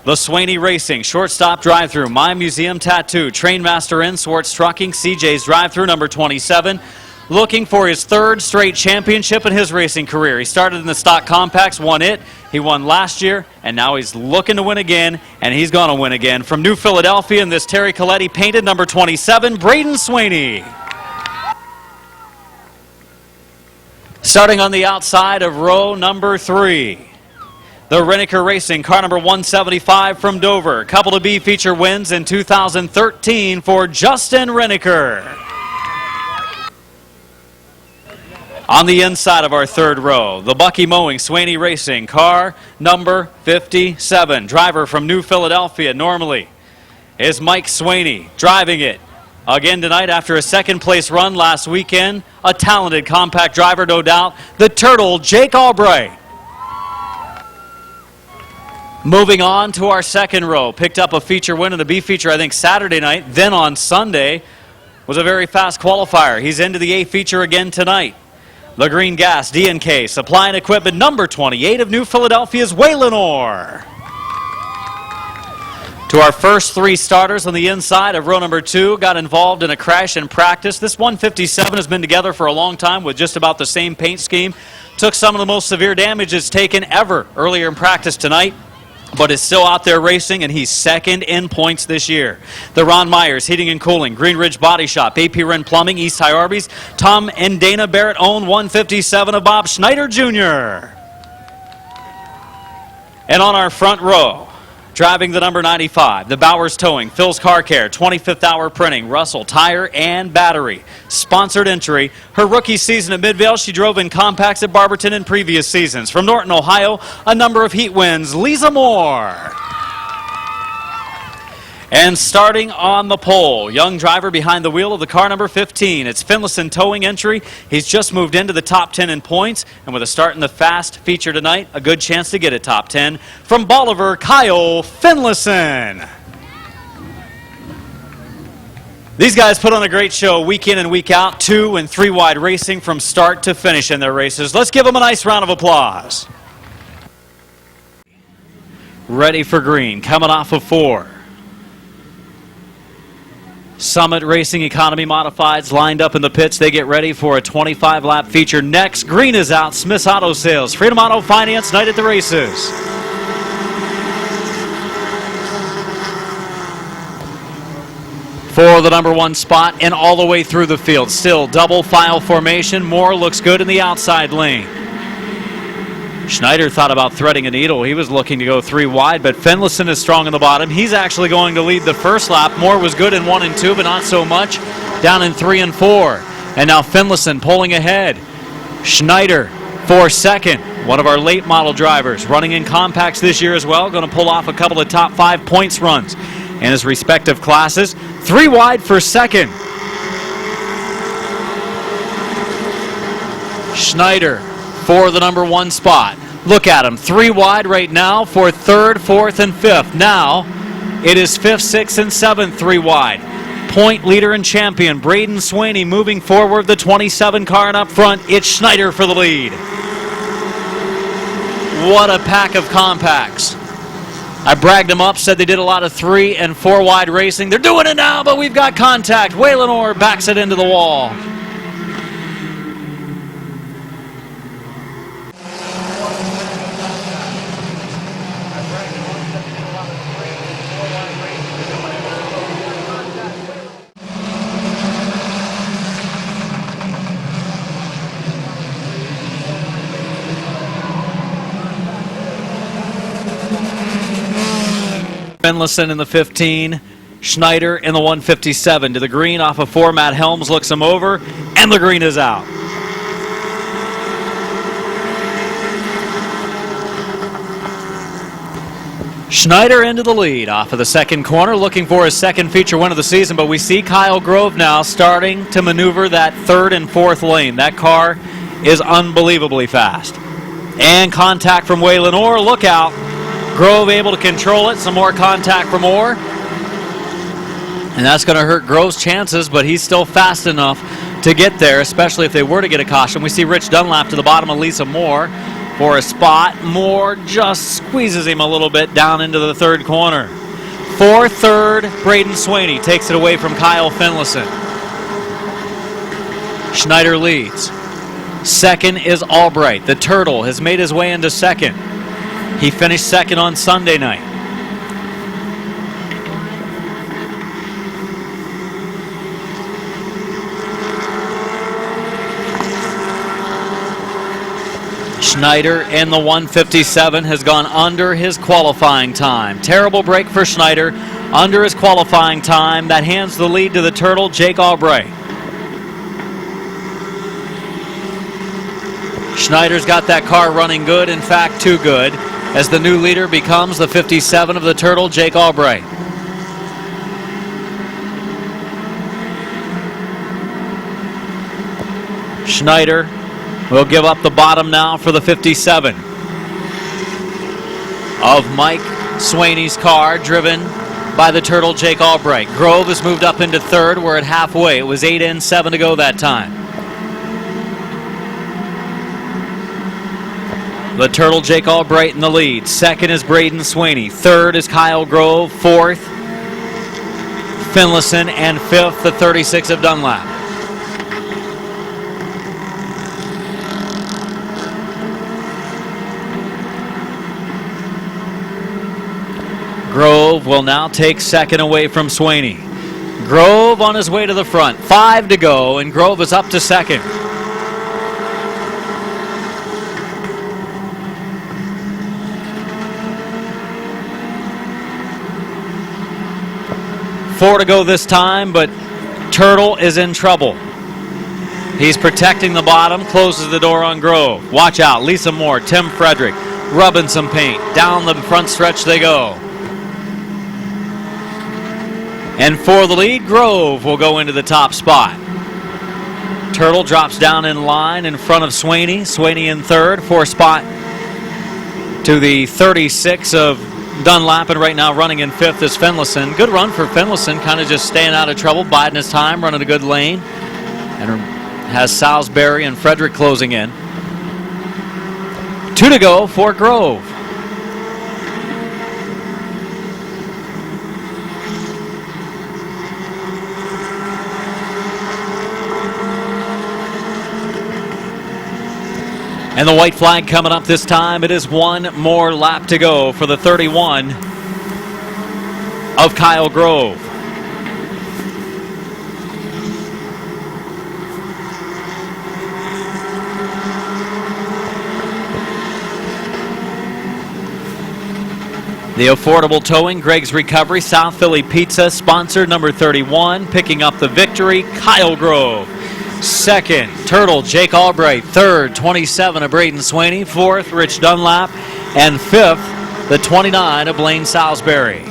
The Swaney Racing, shortstop drive-through, My Museum Tattoo, Trainmaster in Swartz Trucking, CJ's drive-through, number 27. Looking for his third straight championship in his racing career. He started in the stock compacts, won it. He won last year, and now he's looking to win again, and he's going to win again. From New Philadelphia in this Terry Coletti painted, number 27, Braden Swaney. Starting on the outside of row number 3. The Renneker Racing, car number 175 from Dover. Couple to be feature wins in 2013 for Justin Renneker. On the inside of our third row, the Bucky Mowing Swaney Racing, car number 57. Driver from New Philadelphia normally is Mike Swaney, driving it again tonight after a second place run last weekend. A talented compact driver, no doubt. The Turtle, Jake Albright. Moving on to our second row, picked up a feature win in the B feature, I think, Saturday night. Then on Sunday was a very fast qualifier. He's into the A feature again tonight. The Green Gas D&K Supply and Equipment, number 28 of New Philadelphia's Waylon Orr. To our first 3 starters on the inside of row number 2, got involved in a crash in practice. This 157 has been together for a long time with just about the same paint scheme. Took some of the most severe damage it's taken ever earlier in practice tonight, but is still out there racing, and he's second in points this year. The Ron Myers Heating and Cooling, Green Ridge Body Shop, AP Wren Plumbing, East High Arby's, Tom and Dana Barrett own 157 of Bob Schneider Jr. And on our front row, driving the number 95, the Bowers Towing, Phil's Car Care, 25th Hour Printing, Russell Tire and Battery. Sponsored entry. Her rookie season at Midvale, she drove in compacts at Barberton in previous seasons. From Norton, Ohio, a number of heat wins, Lisa Moore. And starting on the pole, young driver behind the wheel of the car number 15. It's Finlayson Towing entry. He's just moved into the top 10 in points, and with a start in the fast feature tonight, a good chance to get a top 10. From Bolivar, Kyle Finlayson. These guys put on a great show week in and week out, 2 and 3 wide racing from start to finish in their races. Let's give them a nice round of applause. Ready for green, coming off of 4. Summit Racing Economy Modifieds lined up in the pits. They get ready for a 25-lap feature. Next, green is out. Smith's Auto Sales. Freedom Auto Finance, night at the races. For the number 1 spot and all the way through the field. Still double file formation. Moore looks good in the outside lane. Schneider thought about threading a needle. He was looking to go 3 wide, but Finlayson is strong in the bottom. He's actually going to lead the first lap. Moore was good in 1 and 2, but not so much down in 3 and 4. And now Finlayson pulling ahead. Schneider for second. One of our late model drivers running in compacts this year as well. Going to pull off a couple of top 5 points runs in his respective classes. 3 wide for second. Schneider for the number 1 spot. Look at him, 3 wide right now for 3rd, 4th, and 5th. Now it is 5th, 6th, and 7th, 3 wide. Point leader and champion, Braden Swaney moving forward, the 27 car, and up front, it's Schneider for the lead. What a pack of compacts. I bragged them up, said they did a lot of 3 and 4 wide racing. They're doing it now, but we've got contact. Waylon Orr backs it into the wall. Finlayson in the 15, Schneider in the 157. To the green off of 4, Matt Helms looks him over, and the green is out. Schneider into the lead off of the second corner, looking for his second feature win of the season, but we see Kyle Grove now starting to maneuver that 3rd and 4th lane. That car is unbelievably fast. And contact from Waylon Orr, look out. Grove able to control it, some more contact from Orr. And that's going to hurt Grove's chances, but he's still fast enough to get there, especially if they were to get a caution. We see Rich Dunlap to the bottom of Lisa Moore for a spot. Moore just squeezes him a little bit down into the third corner. For third, Braden Swaney takes it away from Kyle Finlayson. Schneider leads. Second is Albright. The Turtle has made his way into second. He finished second on Sunday night. Schneider in the 157 has gone under his qualifying time. Terrible break for Schneider. Under his qualifying time. That hands the lead to the Turtle, Jake Albright. Schneider's got that car running good, in fact, too good, as the new leader becomes the 57 of the Turtle, Jake Albright. Schneider will give up the bottom now for the 57 of Mike Swaney's car, driven by the Turtle, Jake Albright. Grove has moved up into third. We're at halfway. It was 8 in, 7 to go that time. The Turtle, Jake Albright in the lead. Second is Braden Swaney. Third is Kyle Grove. Fourth, Finlayson. And fifth, the 36 of Dunlap. Grove will now take second away from Swaney. Grove on his way to the front. 5 to go, and Grove is up to second. Four to go this time, but Turtle is in trouble. He's protecting the bottom, closes the door on Grove. Watch out, Lisa Moore, Tim Frederick, rubbing some paint. Down the front stretch they go. And for the lead, Grove will go into the top spot. Turtle drops down in line in front of Swaney. Swaney in third, for a spot to the 36 of Dunlap, and right now running in fifth is Finlayson. Good run for Finlayson, kind of just staying out of trouble, biding his time, running a good lane. And has Salisbury and Frederick closing in. 2 to go for Grove. And the white flag coming up this time. It is one more lap to go for the 31 of Kyle Grove. The affordable towing, Greg's Recovery, South Philly Pizza, sponsored number 31, picking up the victory, Kyle Grove. Second, Turtle, Jake Albright. Third, 27 of Braden Swaney. Fourth, Rich Dunlap. And fifth, the 29 of Blaine Salisbury.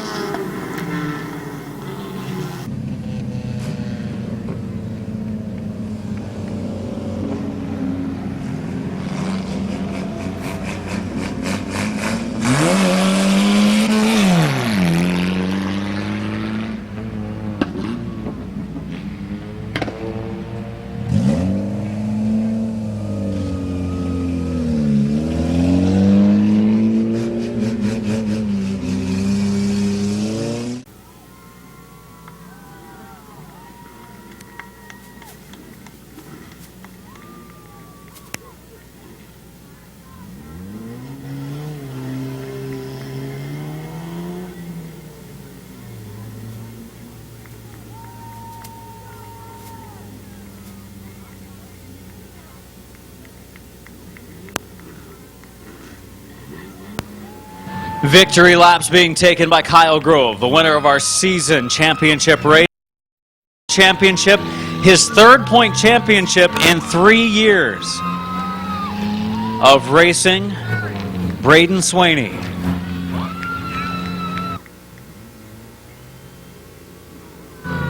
Victory laps being taken by Kyle Grove, the winner of our season championship race. Championship, his 3rd-point championship in 3 years of racing. Braden Swaney.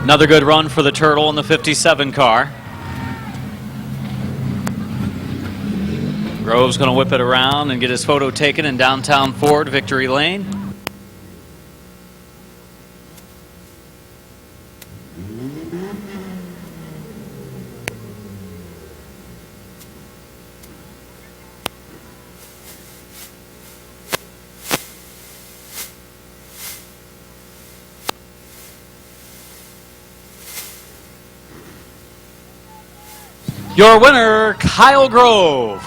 Another good run for the Turtle in the 57 car. Grove's going to whip it around and get his photo taken in downtown Ford, Victory Lane. Your winner, Kyle Grove.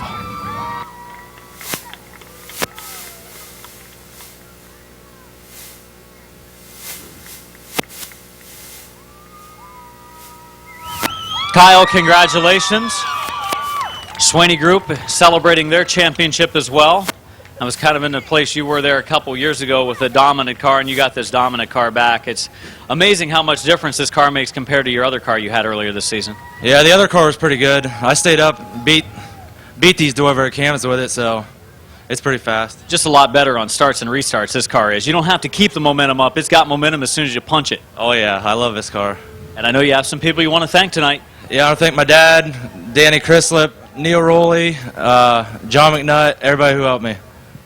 Kyle, congratulations. Swaney Group celebrating their championship as well. I was kind of in the place you were there a couple years ago with a dominant car, and you got this dominant car back. It's amazing how much difference this car makes compared to your other car you had earlier this season. Yeah, the other car was pretty good. I stayed up, beat these whoever cams with it, so it's pretty fast. Just a lot better on starts and restarts, this car is. You don't have to keep the momentum up. It's got momentum as soon as you punch it. Oh, yeah, I love this car. And I know you have some people you want to thank tonight. Yeah, I want to thank my dad, Danny Chrislip, Neil Rowley, John McNutt, everybody who helped me.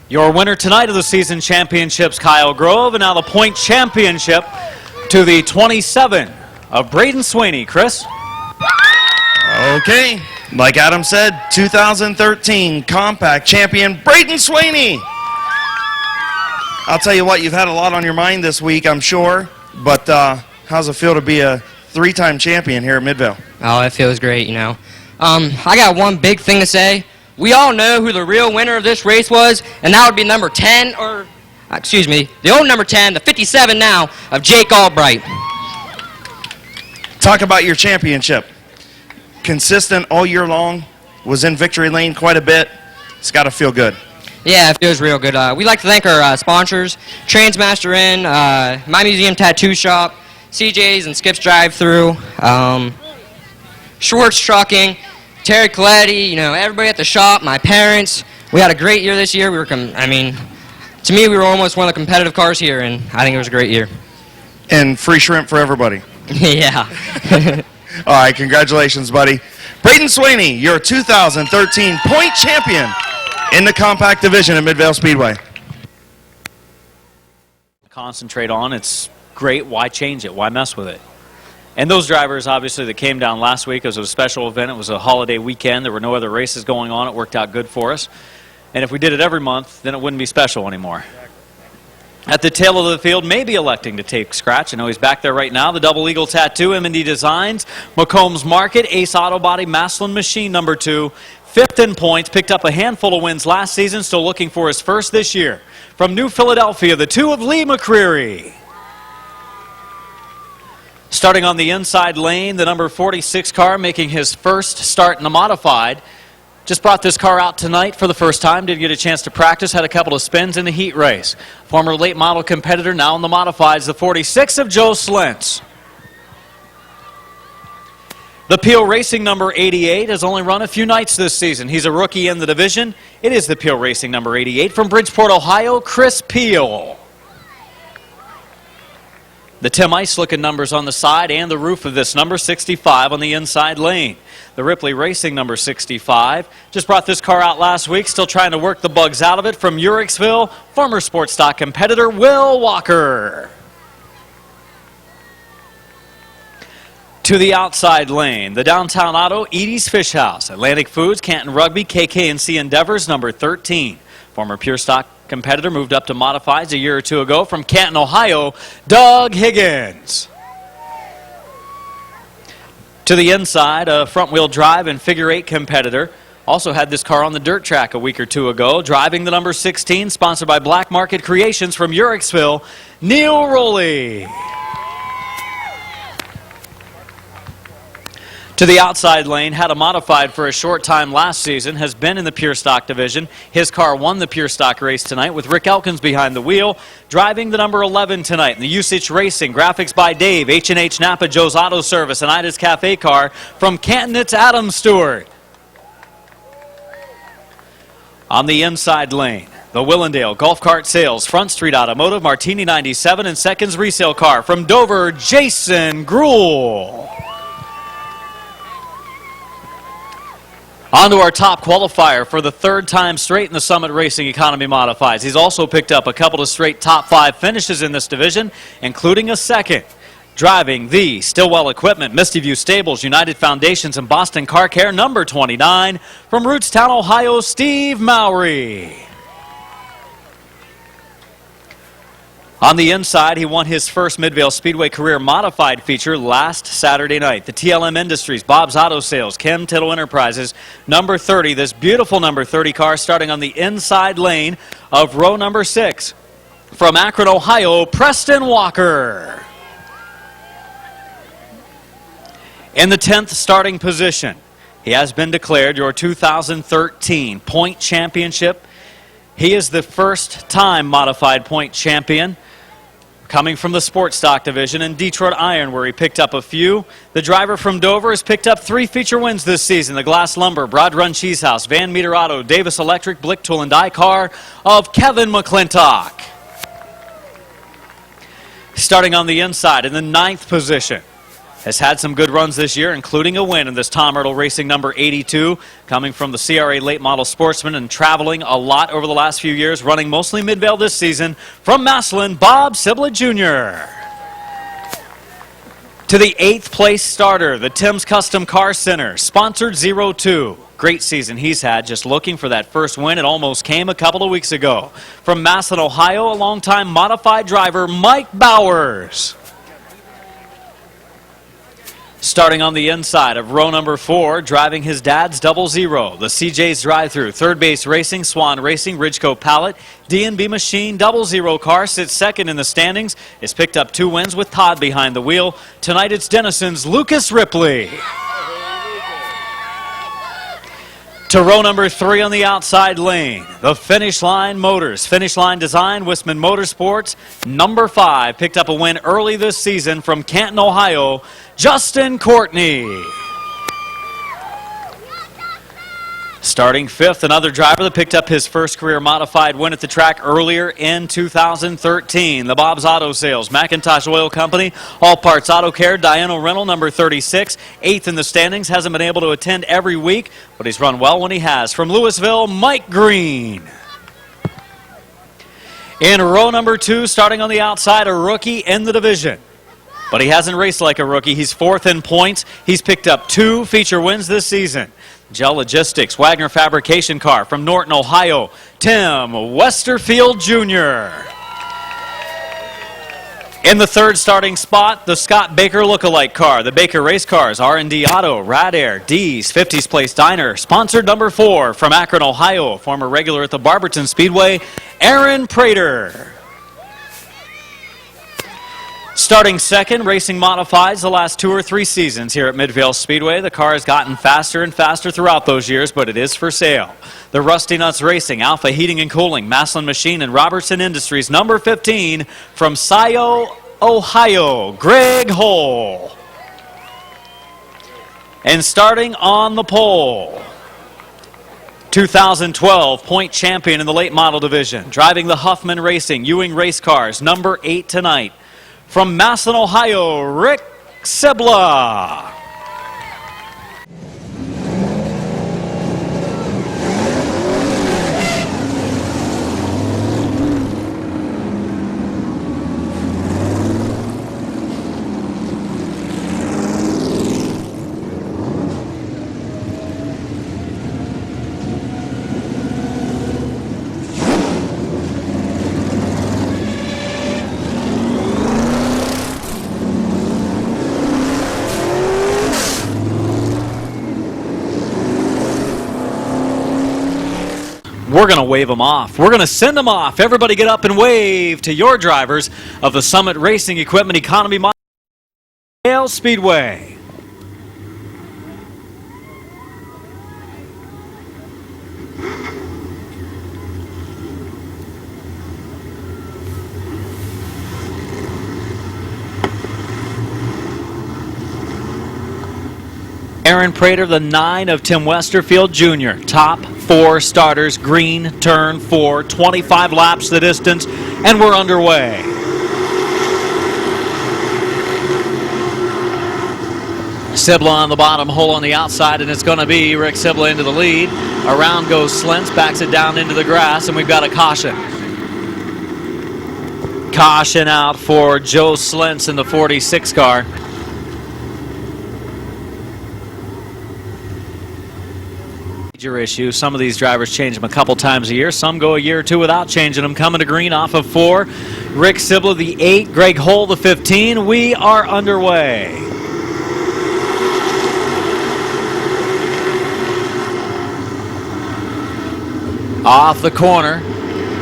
Your winner tonight of the season championships, Kyle Grove, and now the point championship to the 27 of Braden Swaney. Chris? Okay, like Adam said, 2013 compact champion Braden Swaney. I'll tell you what, you've had a lot on your mind this week, I'm sure, but how's it feel to be a three-time champion here at Midvale? Oh, it feels great, you know. I got one big thing to say. We all know who the real winner of this race was, and that would be number 10, or, excuse me, the old number 10, the 57 now, of Jake Albright. Talk about your championship. Consistent all year long, was in victory lane quite a bit. It's got to feel good. Yeah, it feels real good. We'd like to thank our sponsors, Transmaster Inn, My Museum Tattoo Shop, CJ's and Skip's Drive-Thru, Schwartz Trucking, Terry Coletti, you know, everybody at the shop, my parents. We had a great year this year. To me, we were almost one of the competitive cars here, and I think it was a great year. And free shrimp for everybody. Yeah. All right, congratulations, buddy. Braden Swaney, your 2013 point champion in the compact division at Midvale Speedway. Concentrate on. It's great. Why change it? Why mess with it? And those drivers, obviously, that came down last week, it was a special event. It was a holiday weekend. There were no other races going on. It worked out good for us. And if we did it every month, then it wouldn't be special anymore. At the tail of the field, maybe electing to take scratch. I know he's back there right now. The Double Eagle Tattoo, M&D Designs, McCombs Market, Ace Auto Body, Maslin Machine number 2. 5th in points, picked up a handful of wins last season, still looking for his first this year. From New Philadelphia, the 2 of Lee McCreary. Starting on the inside lane, the number 46 car making his first start in the modified. Just brought this car out tonight for the first time. Did get a chance to practice, had a couple of spins in the heat race. Former late model competitor, now in the modifieds, the 46 of Joe Slentz. The Peel Racing number 88 has only run a few nights this season. He's a rookie in the division. It is the Peel Racing number 88 from Bridgeport, Ohio, Chris Peel. The Tim Ice looking numbers on the side and the roof of this number 65 on the inside lane. The Ripley Racing number 65. Just brought this car out last week, still trying to work the bugs out of it from Uricksville, former sports stock competitor Will Walker. To the outside lane, the Downtown Auto, Edie's Fish House, Atlantic Foods, Canton Rugby, KK&C Endeavors number 13. Former pure stock competitor, moved up to modifieds a year or two ago from Canton, Ohio, Doug Higgins. To the inside, a front-wheel drive and figure-8 competitor. Also had this car on the dirt track a week or two ago, driving the number 16, sponsored by Black Market Creations from Uricksville, Neil Rowley. To the outside lane, had a modified for a short time last season, has been in the pure stock division. His car won the pure stock race tonight with Rick Elkins behind the wheel, driving the number 11 tonight. In the Usage Racing, graphics by Dave, H&H Napa, Joe's Auto Service, and Ida's Cafe car from Canton, it's Adam Stewart. On the inside lane, the Willendale Golf Cart Sales, Front Street Automotive, Martini 97, and Seconds Resale car from Dover, Jason Gruhl. On to our top qualifier for the third time straight in the Summit Racing Economy Modifieds. He's also picked up a couple of straight top 5 finishes in this division, including a second. Driving the Stillwell Equipment, Misty View Stables, United Foundations, and Boston Car Care, number 29, from Rootstown, Ohio, Steve Mowry. On the inside, he won his first Midvale Speedway career modified feature last Saturday night. The TLM Industries, Bob's Auto Sales, Kim Tittle Enterprises, number 30. This beautiful number 30 car starting on the inside lane of row number 6. From Akron, Ohio, Preston Walker. In the 10th starting position, he has been declared your 2013 point championship. He is the first time modified point champion, coming from the sports stock division in Detroit Iron, where he picked up a few. The driver from Dover has picked up 3 feature wins this season. The Glass Lumber, Broad Run Cheese House, Van Meter Auto, Davis Electric, Blick Tool and Die car of Kevin McClintock. Starting on the inside in the 9th position, has had some good runs this year, including a win in this Tom Ertl Racing number 82, coming from the CRA Late Model Sportsman and traveling a lot over the last few years, running mostly Midvale this season. From Massillon, Bob Siblet Jr. To the 8th place starter, the Tim's Custom Car Center, sponsored 02. Great season he's had, just looking for that first win. It almost came a couple of weeks ago. From Massillon, Ohio, a longtime modified driver, Mike Bowers. Starting on the inside of row number 4, driving his dad's 00, the CJ's drive-through, Third Base Racing, Swan Racing, Ridgeco Pallet, D&B Machine 00 car sits second in the standings. Has picked up 2 wins with Todd behind the wheel. Tonight it's Denison's Lucas Ripley. To row number 3 on the outside lane, the Finish Line Motors, Finish Line Design, Wistman Motorsports, number 5, picked up a win early this season from Canton, Ohio, Justin Courtney. Starting 5th, another driver that picked up his first career modified win at the track earlier in 2013. The Bob's Auto Sales, McIntosh Oil Company, All Parts Auto Care, Diana Rental, number 36. 8th in the standings, hasn't been able to attend every week, but he's run well when he has. From Louisville, Mike Green. In row number 2, starting on the outside, a rookie in the division. But he hasn't raced like a rookie. He's 4th in points. He's picked up 2 feature wins this season. Gel Logistics, Wagner Fabrication Car from Norton, Ohio, Tim Westerfield Jr. In the 3rd starting spot, the Scott Baker lookalike car, the Baker Race Cars, R&D Auto, Rad Air, D's, 50s Place Diner, sponsored number 4 from Akron, Ohio, former regular at the Barberton Speedway, Aaron Prater. Starting 2nd, racing modifieds the last 2 or 3 seasons here at Midvale Speedway. The car has gotten faster and faster throughout those years, but it is for sale. The Rusty Nuts Racing, Alpha Heating and Cooling, Massillon Machine, and Robertson Industries, number 15, from Scio, Ohio, Greg Hull. And starting on the pole, 2012 point champion in the late model division, driving the Huffman Racing, Ewing Race Cars, number 8 tonight. From Massillon, Ohio, Rick Sibla. We're going to wave them off. We're going to send them off. Everybody get up and wave to your drivers of the Summit Racing Equipment Economy Midvale Speedway. Aaron Prater, the 9 of Tim Westerfield Jr. Top 4 starters, green, turn 4, 25 laps the distance, and we're underway. Sibla on the bottom, hole on the outside, and it's going to be Rick Sibla into the lead. Around goes Slentz, backs it down into the grass, and we've got a caution. Caution out for Joe Slentz in the 46 car. Major issue. Some of these drivers change them a couple times a year. Some go a year or two without changing them. Coming to green off of 4. Rick Sibla, the 8. Greg Hull, the 15. We are underway. Off the corner.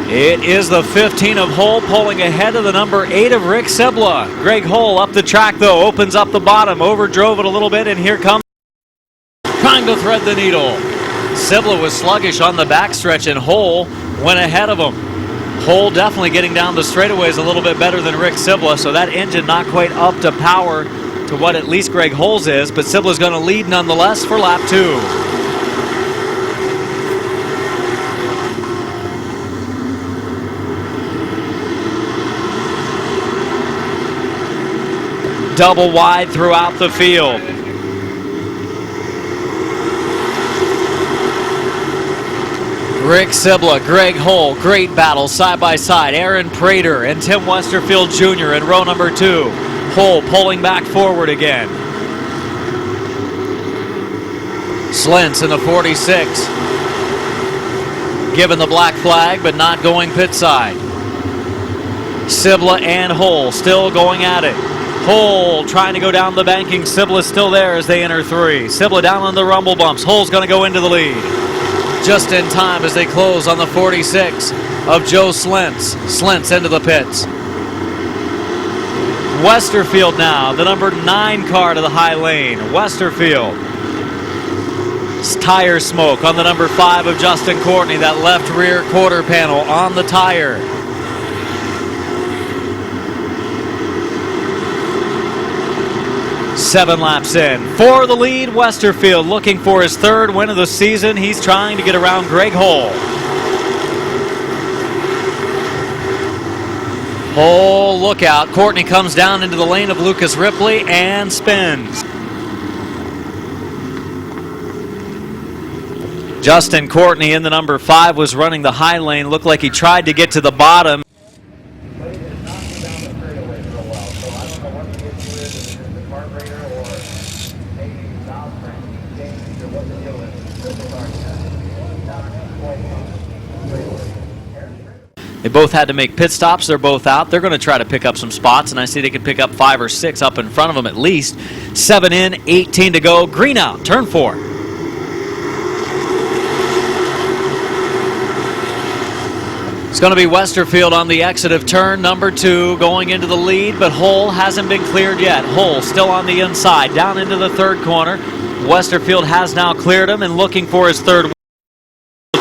It is the 15 of Hull pulling ahead of the number 8 of Rick Sibla. Greg Hull up the track, though. Opens up the bottom. Overdrove it a little bit, and here comes trying to thread the needle. Sibla was sluggish on the backstretch, and Hull went ahead of him. Hull definitely getting down the straightaways a little bit better than Rick Sibla, so that engine not quite up to power to what at least Greg Hull's is, but Sibla's going to lead nonetheless for lap 2. Double wide throughout the field. Rick Sibla, Greg Hull, great battle side by side. Aaron Prater and Tim Westerfield Jr. in row number 2. Hull pulling back forward again. Slintz in the 46. Given the black flag, but not going pit side. Sibla and Hull still going at it. Hull trying to go down the banking. Sibla's still there as they enter 3. Sibla down on the rumble bumps. Hull's going to go into the lead. Just in time as they close on the 46 of Joe Slintz. Slintz into the pits. Westerfield now, the number 9 car to the high lane. Westerfield. Tire smoke on the number 5 of Justin Courtney. That left rear quarter panel on the tire. Seven laps in. For the lead, Westerfield looking for his 3rd win of the season. He's trying to get around Greg Hull. Hull, look out. Courtney comes down into the lane of Lucas Ripley and spins. Justin Courtney in the number 5 was running the high lane. Looked like he tried to get to the bottom. They both had to make pit stops. They're both out. They're going to try to pick up some spots, and I see they can pick up 5 or 6 up in front of them at least. 7 in, 18 to go. Green out, turn 4. It's going to be Westerfield on the exit of turn number 2 going into the lead, but Hull hasn't been cleared yet. Hull still on the inside, down into the 3rd corner. Westerfield has now cleared him and looking for his 3rd.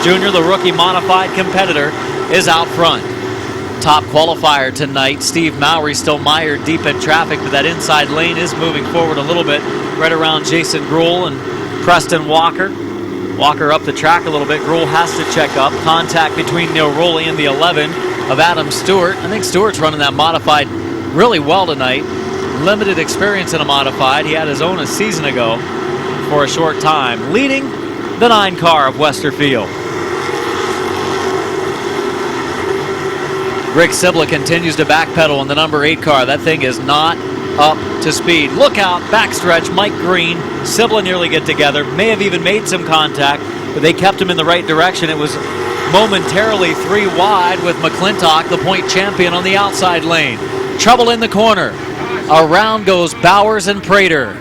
Junior, the rookie modified competitor, is out front. Top qualifier tonight. Steve Mowry still mired deep in traffic, but that inside lane is moving forward a little bit, right around Jason Gruhl and Preston Walker. Walker up the track a little bit. Gruhl has to check up. Contact between Neil Rowley and the 11 of Adam Stewart. I think Stewart's running that modified really well tonight. Limited experience in a modified. He had his own a season ago for a short time. Leading the 9 car of Westerfield. Rick Sibla continues to backpedal in the number 8 car. That thing is not up to speed. Look out, backstretch, Mike Green. Sibla nearly get together. May have even made some contact, but they kept him in the right direction. It was momentarily 3 wide with McClintock, the point champion, on the outside lane. Trouble in the corner. Around goes Bowers and Prater.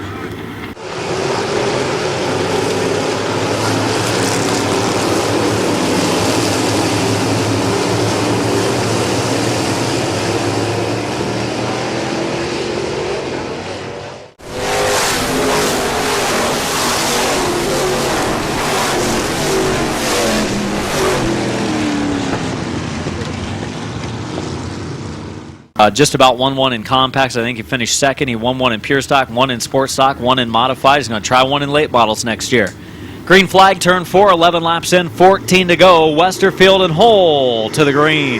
Just about 1-1 in compacts. I think he finished 2nd. He won 1 in pure stock, 1 in sports stock, 1 in modified. He's going to try 1 in late models next year. Green flag, turn 4, 11 laps in, 14 to go. Westerfield and Hull to the green.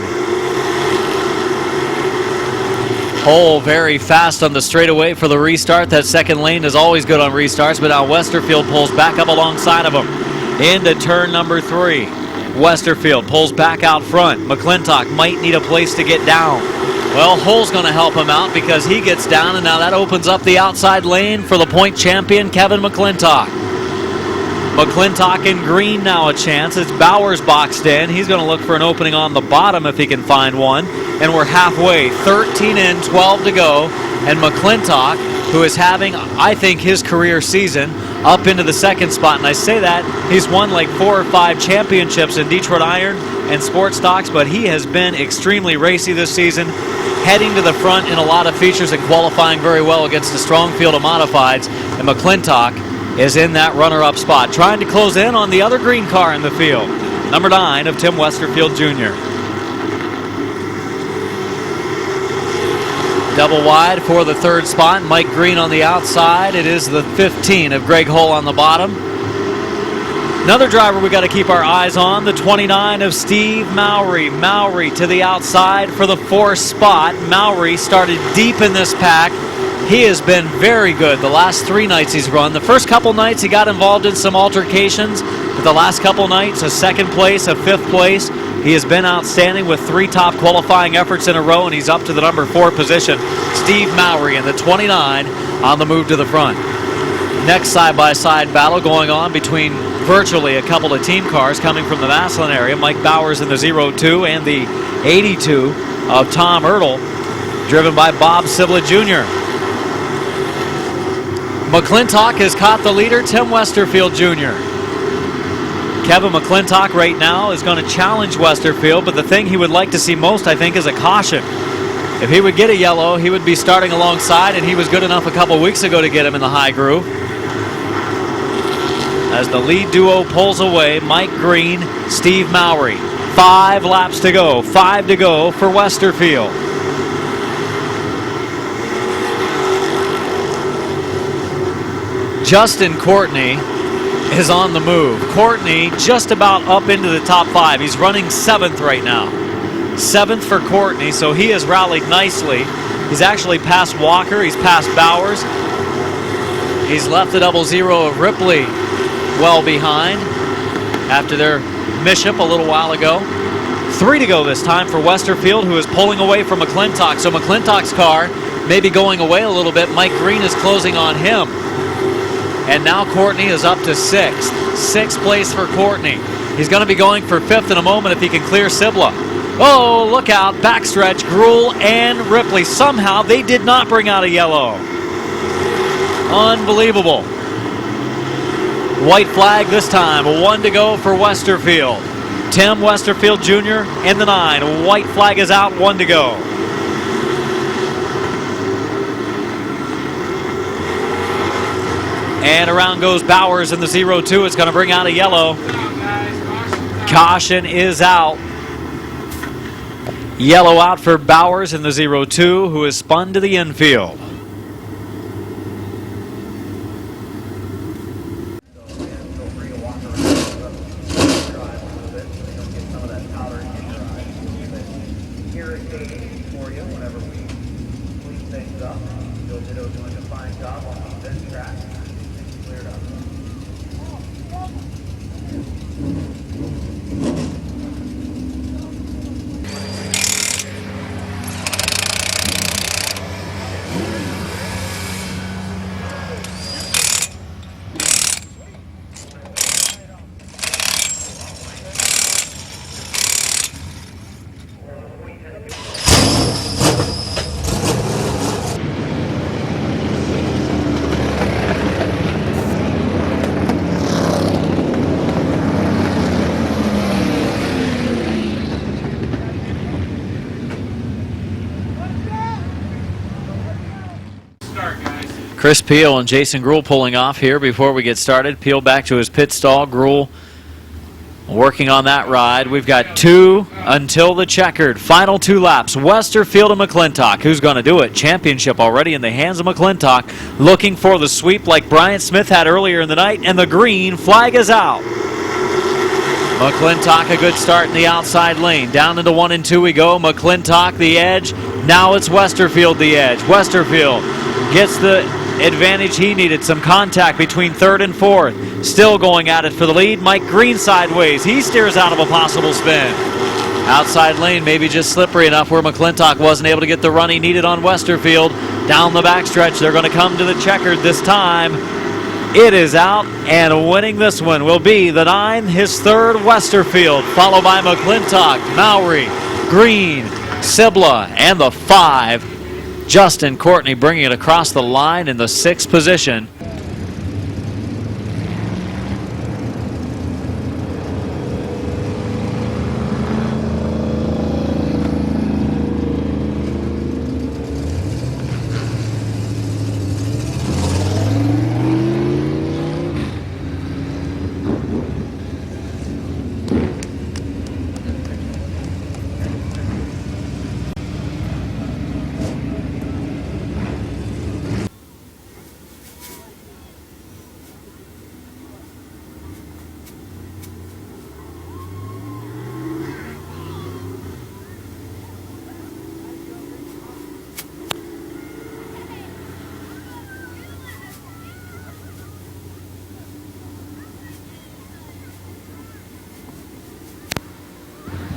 Hull very fast on the straightaway for the restart. That 2nd lane is always good on restarts, but now Westerfield pulls back up alongside of him into turn number 3. Westerfield pulls back out front. McClintock might need a place to get down. Well, Hull's going to help him out because he gets down, and now that opens up the outside lane for the point champion, Kevin McClintock. McClintock in green now a chance. It's Bowers boxed in. He's going to look for an opening on the bottom if he can find one. And we're halfway. 13 in, 12 to go. And McClintock, who is having, I think, his career season, up into the second spot. And I say that, he's won like 4 or 5 championships in Detroit Iron and Sports Stocks, but he has been extremely racy this season, heading to the front in a lot of features and qualifying very well against a strong field of modifieds. And McClintock is in that runner-up spot, trying to close in on the other green car in the field, number 9 of Tim Westerfield Jr. Double wide for the third spot. Mike Green on the outside. It is the 15 of Greg Hull on the bottom. Another driver we got to keep our eyes on, the 29 of Steve Mowry. Mowry to the outside for the 4th spot. Mowry started deep in this pack. He has been very good the last 3 nights he's run. The first couple nights he got involved in some altercations, but the last couple nights, a 2nd place, a 5th place. He has been outstanding with 3 top qualifying efforts in a row, and he's up to the number 4 position. Steve Mowry in the 29 on the move to the front. Next side-by-side battle going on between virtually a couple of team cars coming from the Massillon area. Mike Bowers in the 02 and the 82 of Tom Ertl, driven by Bob Sibla Jr. McClintock has caught the leader, Tim Westerfield Jr. Kevin McClintock right now is going to challenge Westerfield, but the thing he would like to see most, I think, is a caution. If he would get a yellow, he would be starting alongside, and he was good enough a couple weeks ago to get him in the high groove. As the lead duo pulls away, Mike Green, Steve Mowry. 5 laps to go, 5 to go for Westerfield. Justin Courtney is on the move. Courtney just about up into the top 5. He's running 7th right now. 7th for Courtney, so he has rallied nicely. He's actually passed Walker. He's passed Bowers. He's left the 00 of Ripley well behind after their mishap a little while ago. 3 to go this time for Westerfield, who is pulling away from McClintock. So McClintock's car may be going away a little bit. Mike Green is closing on him. And now Courtney is up to 6th. 6th place for Courtney. He's going to be going for 5th in a moment if he can clear Sibla. Oh, look out. Backstretch, Gruhl and Ripley. Somehow they did not bring out a yellow. Unbelievable. White flag this time. 1 to go for Westerfield. Tim Westerfield Jr. in the 9. White flag is out. 1 to go. And around goes Bowers in the 02. It's going to bring out a yellow. Caution is out. Yellow out for Bowers in the 02, who is spun to the infield. Chris Peel and Jason Gruhl pulling off here before we get started. Peel back to his pit stall. Gruhl working on that ride. We've got 2 until the checkered. Final 2 laps. Westerfield and McClintock. Who's going to do it? Championship already in the hands of McClintock. Looking for the sweep like Bryant Smith had earlier in the night. And the green flag is out. McClintock a good start in the outside lane. Down into 1 and 2 we go. McClintock the edge. Now it's Westerfield the edge. Westerfield gets the advantage he needed. Some contact between 3rd and 4th. Still going at it for the lead. Mike Green sideways. He steers out of a possible spin. Outside lane maybe just slippery enough where McClintock wasn't able to get the run he needed on Westerfield. Down the backstretch, they're going to come to the checkered this time. It is out, and winning this one will be the 9, his third Westerfield, followed by McClintock, Mowry, Green, Sibla, and the 5, Justin Courtney, bringing it across the line in the 6th position.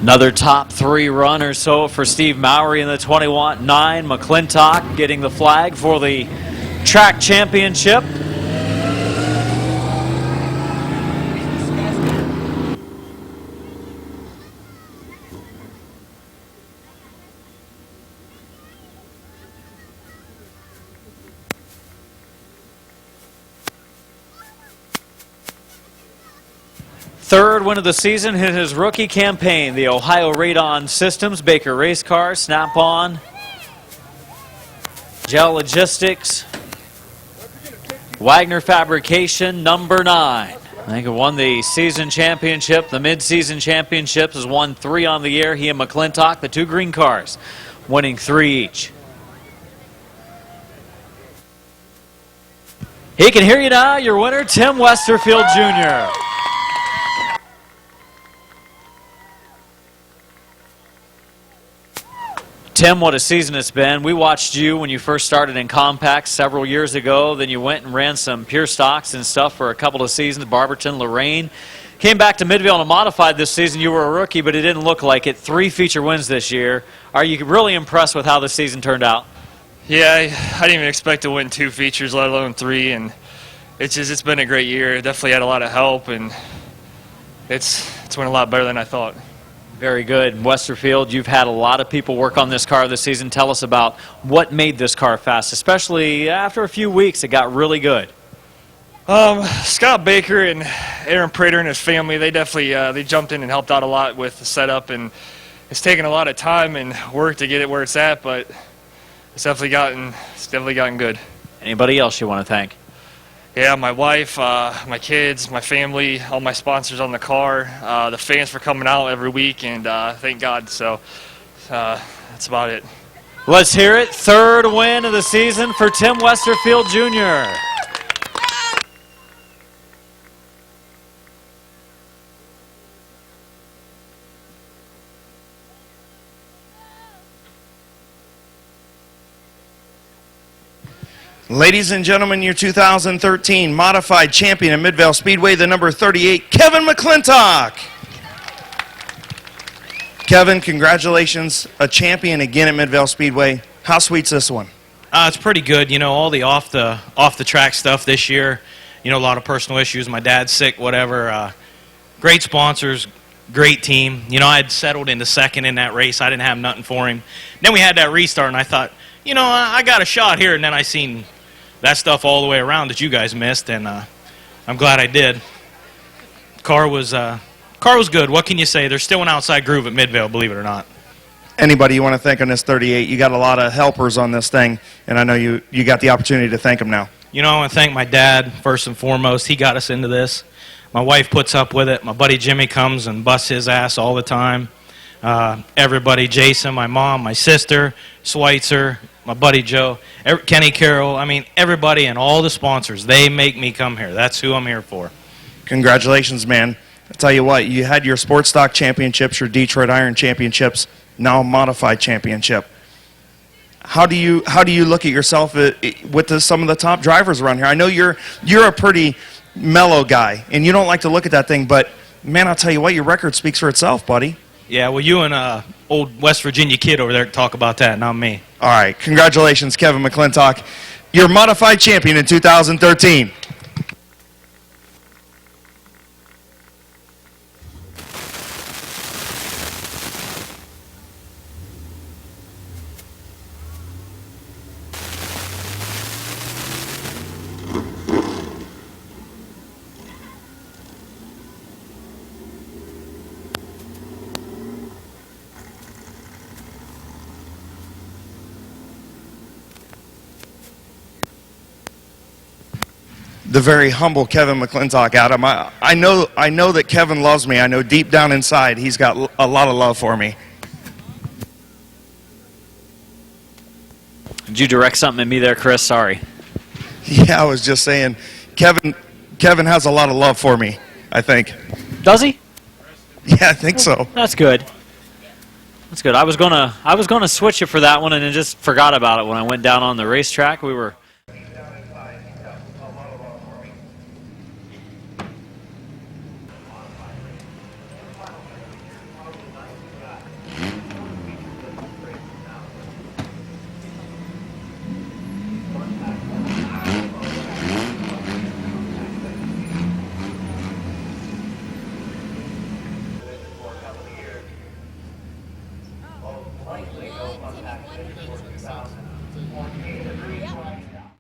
Another top 3 run or so for Steve Mowry in the 21-9. McClintock getting the flag for the track championship. Third win of the season in his rookie campaign. The Ohio Radon Systems, Baker Race Car, Snap-on, Gel Logistics, Wagner Fabrication, number 9. I think he won the season championship, the mid-season championships, has won 3 on the year. He and McClintock, the 2 green cars, winning 3 each. He can hear you now, your winner, Tim Westerfield Jr. Tim, what a season it's been. We watched you when you first started in compacts several years ago. Then you went and ran some pure stocks and stuff for a couple of seasons, Barberton, Lorraine. Came back to Midvale and modified this season. You were a rookie, but it didn't look like it. 3 feature wins this year. Are you really impressed with how the season turned out? Yeah, I didn't even expect to win 2 features, let alone 3. And it's been a great year. Definitely had a lot of help, and it's went a lot better than I thought. Very good. Westerfield, you've had a lot of people work on this car this season. Tell us about what made this car fast, especially after a few weeks it got really good. Scott Baker and Aaron Prater and his family, they definitely they jumped in and helped out a lot with the setup, and it's taken a lot of time and work to get it where it's at, but it's definitely gotten good. Anybody else you want to thank? Yeah, my wife, my kids, my family, all my sponsors on the car, the fans for coming out every week, and thank God. So that's about it. Let's hear it. 3rd win of the season for Tim Westerfield Jr. Ladies and gentlemen, your 2013 modified champion at Midvale Speedway, the number 38, Kevin McClintock. Kevin, congratulations, a champion again at Midvale Speedway. How sweet's this one? It's pretty good. You know, all the off the track stuff this year. You know, a lot of personal issues. My dad's sick, whatever. Great sponsors, great team. You know, I had settled into 2nd in that race. I didn't have nothing for him. Then we had that restart, and I thought, you know, I got a shot here. And then I seen that stuff all the way around that you guys missed, and I'm glad I did. Car was good. What can you say? There's still an outside groove at Midvale, believe it or not. Anybody you want to thank on this 38? You got a lot of helpers on this thing, and I know you got the opportunity to thank them now. You know, I want to thank my dad first and foremost. He got us into this. My wife puts up with it. My buddy Jimmy comes and busts his ass all the time. Everybody, Jason, my mom, my sister, Schweitzer, my buddy Joe, Kenny Carroll, I mean, everybody and all the sponsors, they make me come here. That's who I'm here for. Congratulations, man. I tell you what, you had your Sports Stock Championships, your Detroit Iron Championships, now a Modified Championship. How do you look at yourself with some of the top drivers around here? I know you're a pretty mellow guy, and you don't like to look at that thing, but, man, I'll tell you what, your record speaks for itself, buddy. Yeah, well, you and old West Virginia kid over there talk about that, not me. All right, congratulations, Kevin McClintock. You're modified champion in 2013. the very humble Kevin McClintock out. I know that Kevin loves me. I know deep down inside he's got a lot of love for me. Did you direct something at me there, Chris? Sorry. Yeah, I was just saying, Kevin has a lot of love for me, I think. Does he? Yeah, I think so. That's good. That's good. I was gonna switch it for that one, and then just forgot about it when I went down on the racetrack. We were.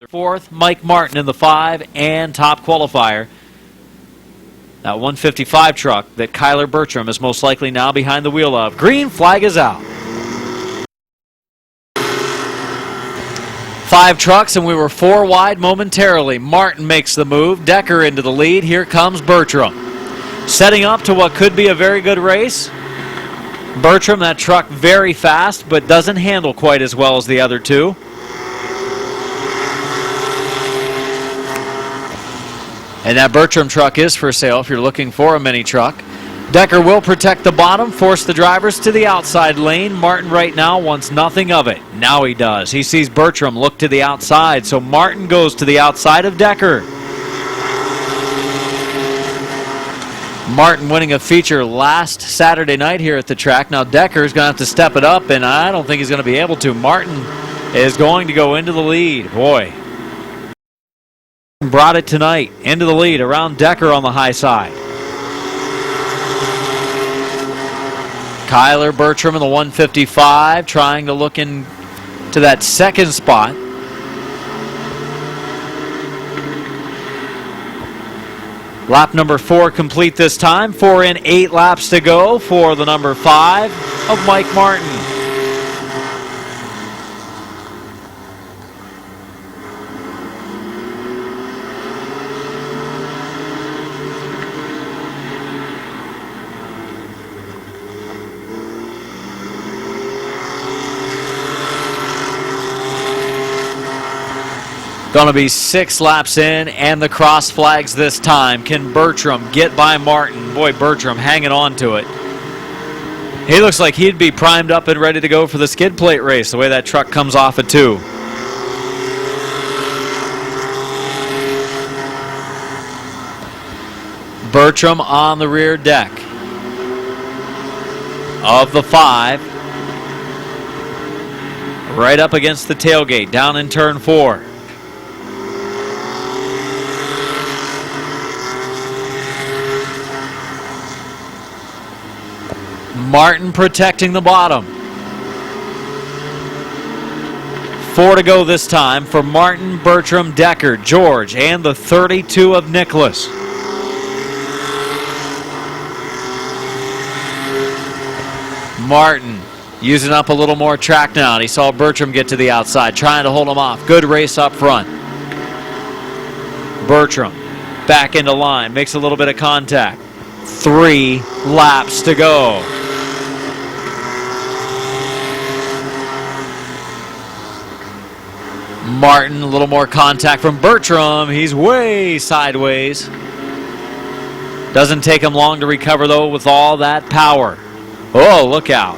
Fourth, Mike Martin in the 5 and top qualifier. That 155 truck that Kyler Bertram is most likely now behind the wheel of. Green flag is out. 5 trucks, and we were 4 wide momentarily. Martin makes the move. Decker into the lead. Here comes Bertram. Setting up to what could be a very good race. Bertram, that truck very fast, but doesn't handle quite as well as the other two. And that Bertram truck is for sale if you're looking for a mini truck. Decker will protect the bottom, force the drivers to the outside lane. Martin right now wants nothing of it. Now he does. He sees Bertram look to the outside, so Martin goes to the outside of Decker. Martin winning a feature last Saturday night here at the track. Now Decker's going to have to step it up, and I don't think he's going to be able to. Martin is going to go into the lead. Boy. Brought it tonight into the lead around Decker on the high side. Kyler Bertram in the 155 trying to look into that second spot. Lap number 4 complete this time. 4 in, 8 laps to go for the number 5 of Mike Martin. Going to be 6 laps in and the cross flags this time. Can Bertram get by Martin? Boy, Bertram hanging on to it. He looks like he'd be primed up and ready to go for the skid plate race, the way that truck comes off at 2. Bertram on the rear deck of the 5. Right up against the tailgate, down in turn 4. Martin protecting the bottom. 4 to go this time for Martin, Bertram, Decker, George, and the 32 of Nicholas. Martin using up a little more track now. And he saw Bertram get to the outside, trying to hold him off. Good race up front. Bertram back into line, makes a little bit of contact. 3 laps to go. Martin, a little more contact from Bertram. He's way sideways. Doesn't take him long to recover, though, with all that power. Oh, look out.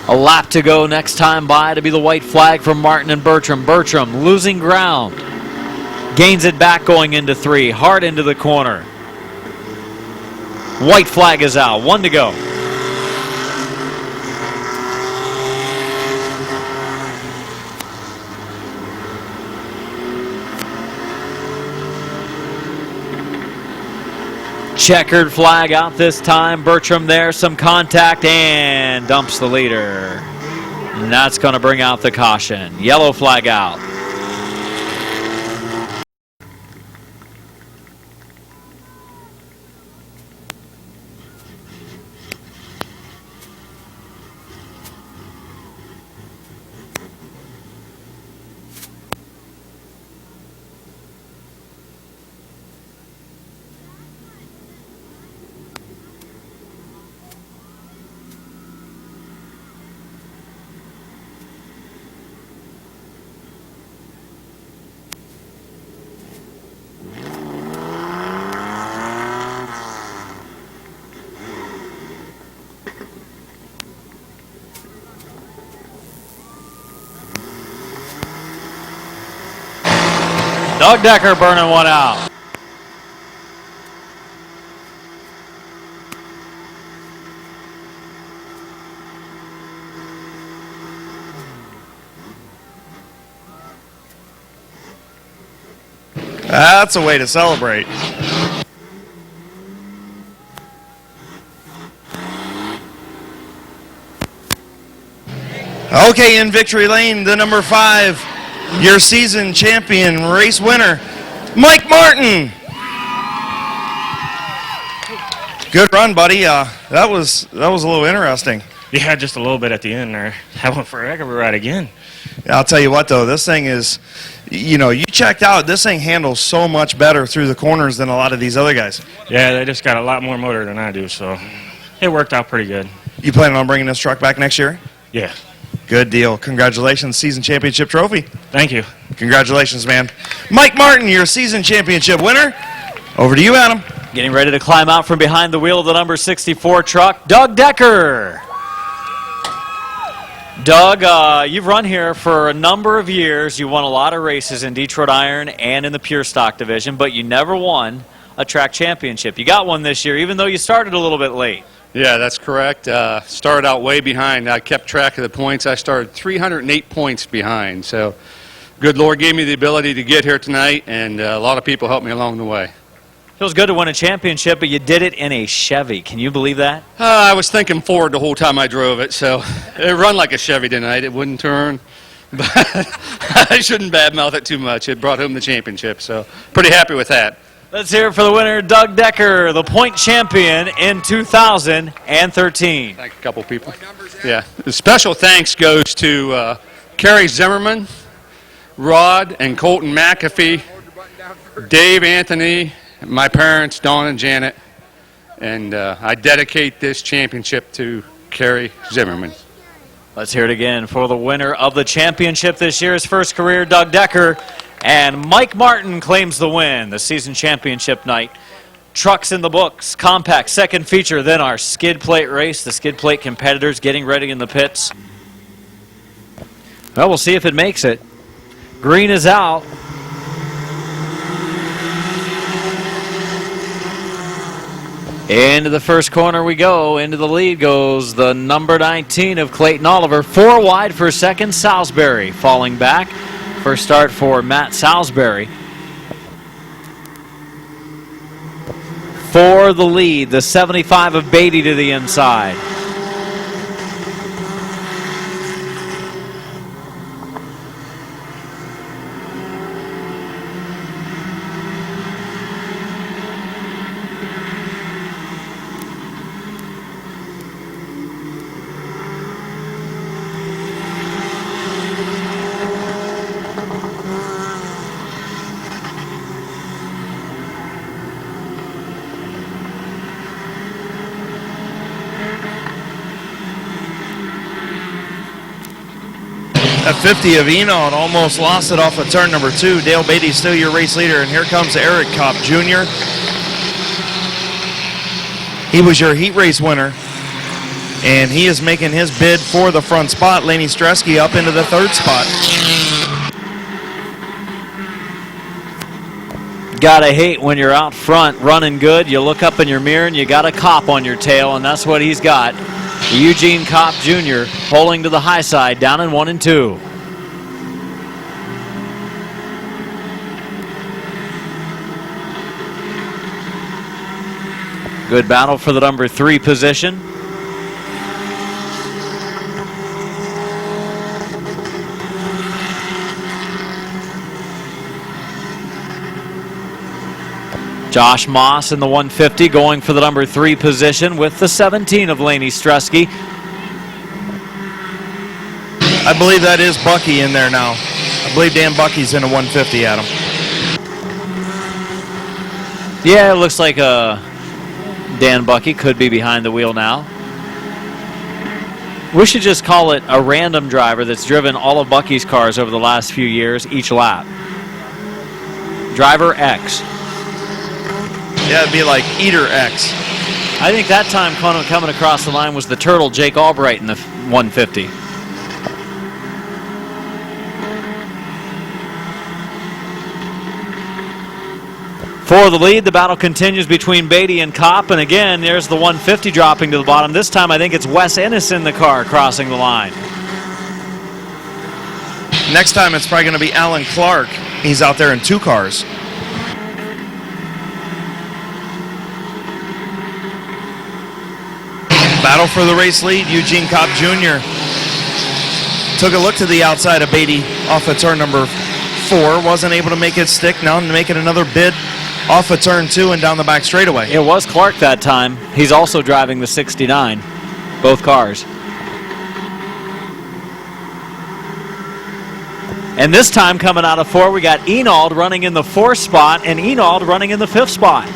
A lap to go next time by to be the white flag from Martin and Bertram. Bertram losing ground. Gains it back going into 3. Hard into the corner. White flag is out. 1 to go. Checkered flag out this time. Bertram there, some contact, and dumps the leader. And that's going to bring out the caution. Yellow flag out. Doug Decker burning one out. That's a way to celebrate. Okay, in victory lane, the number 5, your season champion, race winner, Mike Martin. Good run, buddy. That was a little interesting. Yeah, just a little bit at the end there. That went for a heck of a ride again. I'll tell you what, though, this thing is, you checked out, this thing handles so much better through the corners than a lot of these other guys. Yeah, they just got a lot more motor than I do, so it worked out pretty good. You planning on bringing this truck back next year? Yeah. Good deal. Congratulations, season championship trophy. Thank you. Congratulations, man. Mike Martin, your season championship winner. Over to you, Adam. Getting ready to climb out from behind the wheel of the number 64 truck, Doug Decker. Doug, you've run here for a number of years. You won a lot of races in Detroit Iron and in the Pure Stock division, but you never won a track championship. You got one this year, even though you started a little bit late. Yeah, that's correct. Started out way behind. I kept track of the points. I started 308 points behind. So good Lord gave me the ability to get here tonight, and a lot of people helped me along the way. Feels good to win a championship, but you did it in a Chevy. Can you believe that? I was thinking Ford the whole time I drove it, so it run like a Chevy tonight. It wouldn't turn, but I shouldn't badmouth it too much. It brought home the championship, so pretty happy with that. Let's hear it for the winner, Doug Decker, the point champion in 2013. Thank a couple people. Yeah. The special thanks goes to Kerry Zimmerman, Rod and Colton McAfee, Dave Anthony, my parents, Dawn and Janet, and I dedicate this championship to Kerry Zimmerman. Let's hear it again for the winner of the championship this year, his first career, Doug Decker. And Mike Martin claims the win, the season championship night. Trucks in the books, compact, second feature, then our skid plate race. The skid plate competitors getting ready in the pits. Well, we'll see if it makes it. Green is out. Into the first corner we go. Into the lead goes the number 19 of Clayton Oliver. 4 wide for second, Salisbury falling back. First start for Matt Salisbury. For the lead, the 75 of Beatty to the inside. At 50 of Enon almost lost it off of turn number 2. Dale Beatty still your race leader, and here comes Eric Kopp Jr. He was your heat race winner, and he is making his bid for the front spot. Laney Stresky up into the 3rd spot. Gotta hate when you're out front running good. You look up in your mirror and you got a Kopp on your tail, and that's what he's got. Eugene Kopp Jr. pulling to the high side, down in 1 and 2. Good battle for the number 3 position. Josh Moss in the 150 going for the number 3 position with the 17 of Laney Stresky. I believe that is Bucky in there now. I believe Dan Bucky's in a 150, Adam. Yeah, it looks like Dan Bucky could be behind the wheel now. We should just call it a random driver that's driven all of Bucky's cars over the last few years, each lap. Driver X. Yeah, it'd be like Eater X. I think that time coming across the line was the Turtle, Jake Albright, in the 150. For the lead, the battle continues between Beatty and Kopp, and again, there's the 150 dropping to the bottom. This time, I think it's Wes Ennis in the car crossing the line. Next time, it's probably going to be Alan Clark. He's out there in 2 cars. Battle for the race lead. Eugene Kopp Jr. took a look to the outside of Beatty off of turn number 4. Wasn't able to make it stick. Now to make it another bid off of turn 2 and down the back straightaway. It was Clark that time. He's also driving the 69, both cars. And this time coming out of 4, we got Enald running in the 4th spot and Enald running in the 5th spot.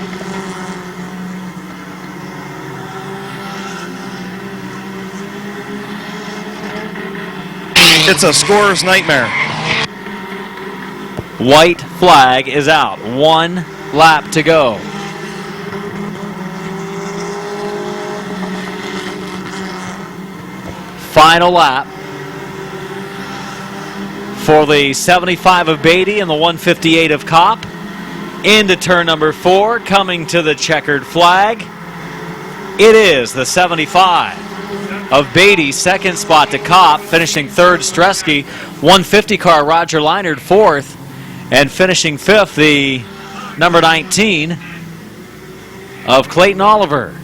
It's a scorer's nightmare. White flag is out. 1 lap to go. Final lap for the 75 of Beatty and the 158 of Kopp. Into turn number 4, coming to the checkered flag. It is the 75 of Beatty, 2nd spot to Kopp, finishing 3rd Stresky, 150 car Roger Leinert 4th, and finishing 5th the number 19 of Clayton Oliver.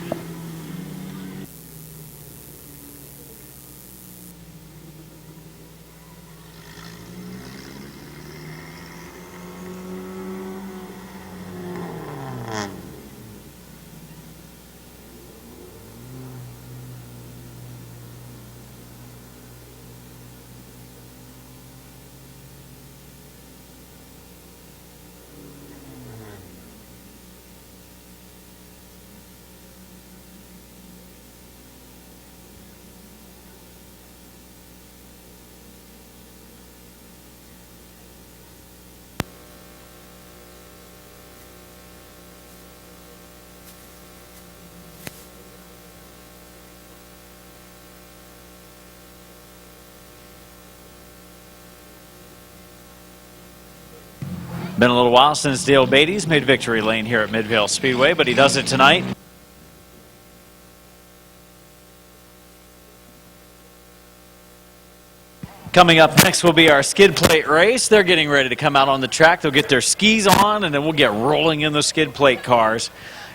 Been a little while since Dale Beatty's made victory lane here at Midvale Speedway, but he does it tonight. Coming up next will be our skid plate race. They're getting ready to come out on the track. They'll get their skis on, and then we'll get rolling in the skid plate cars.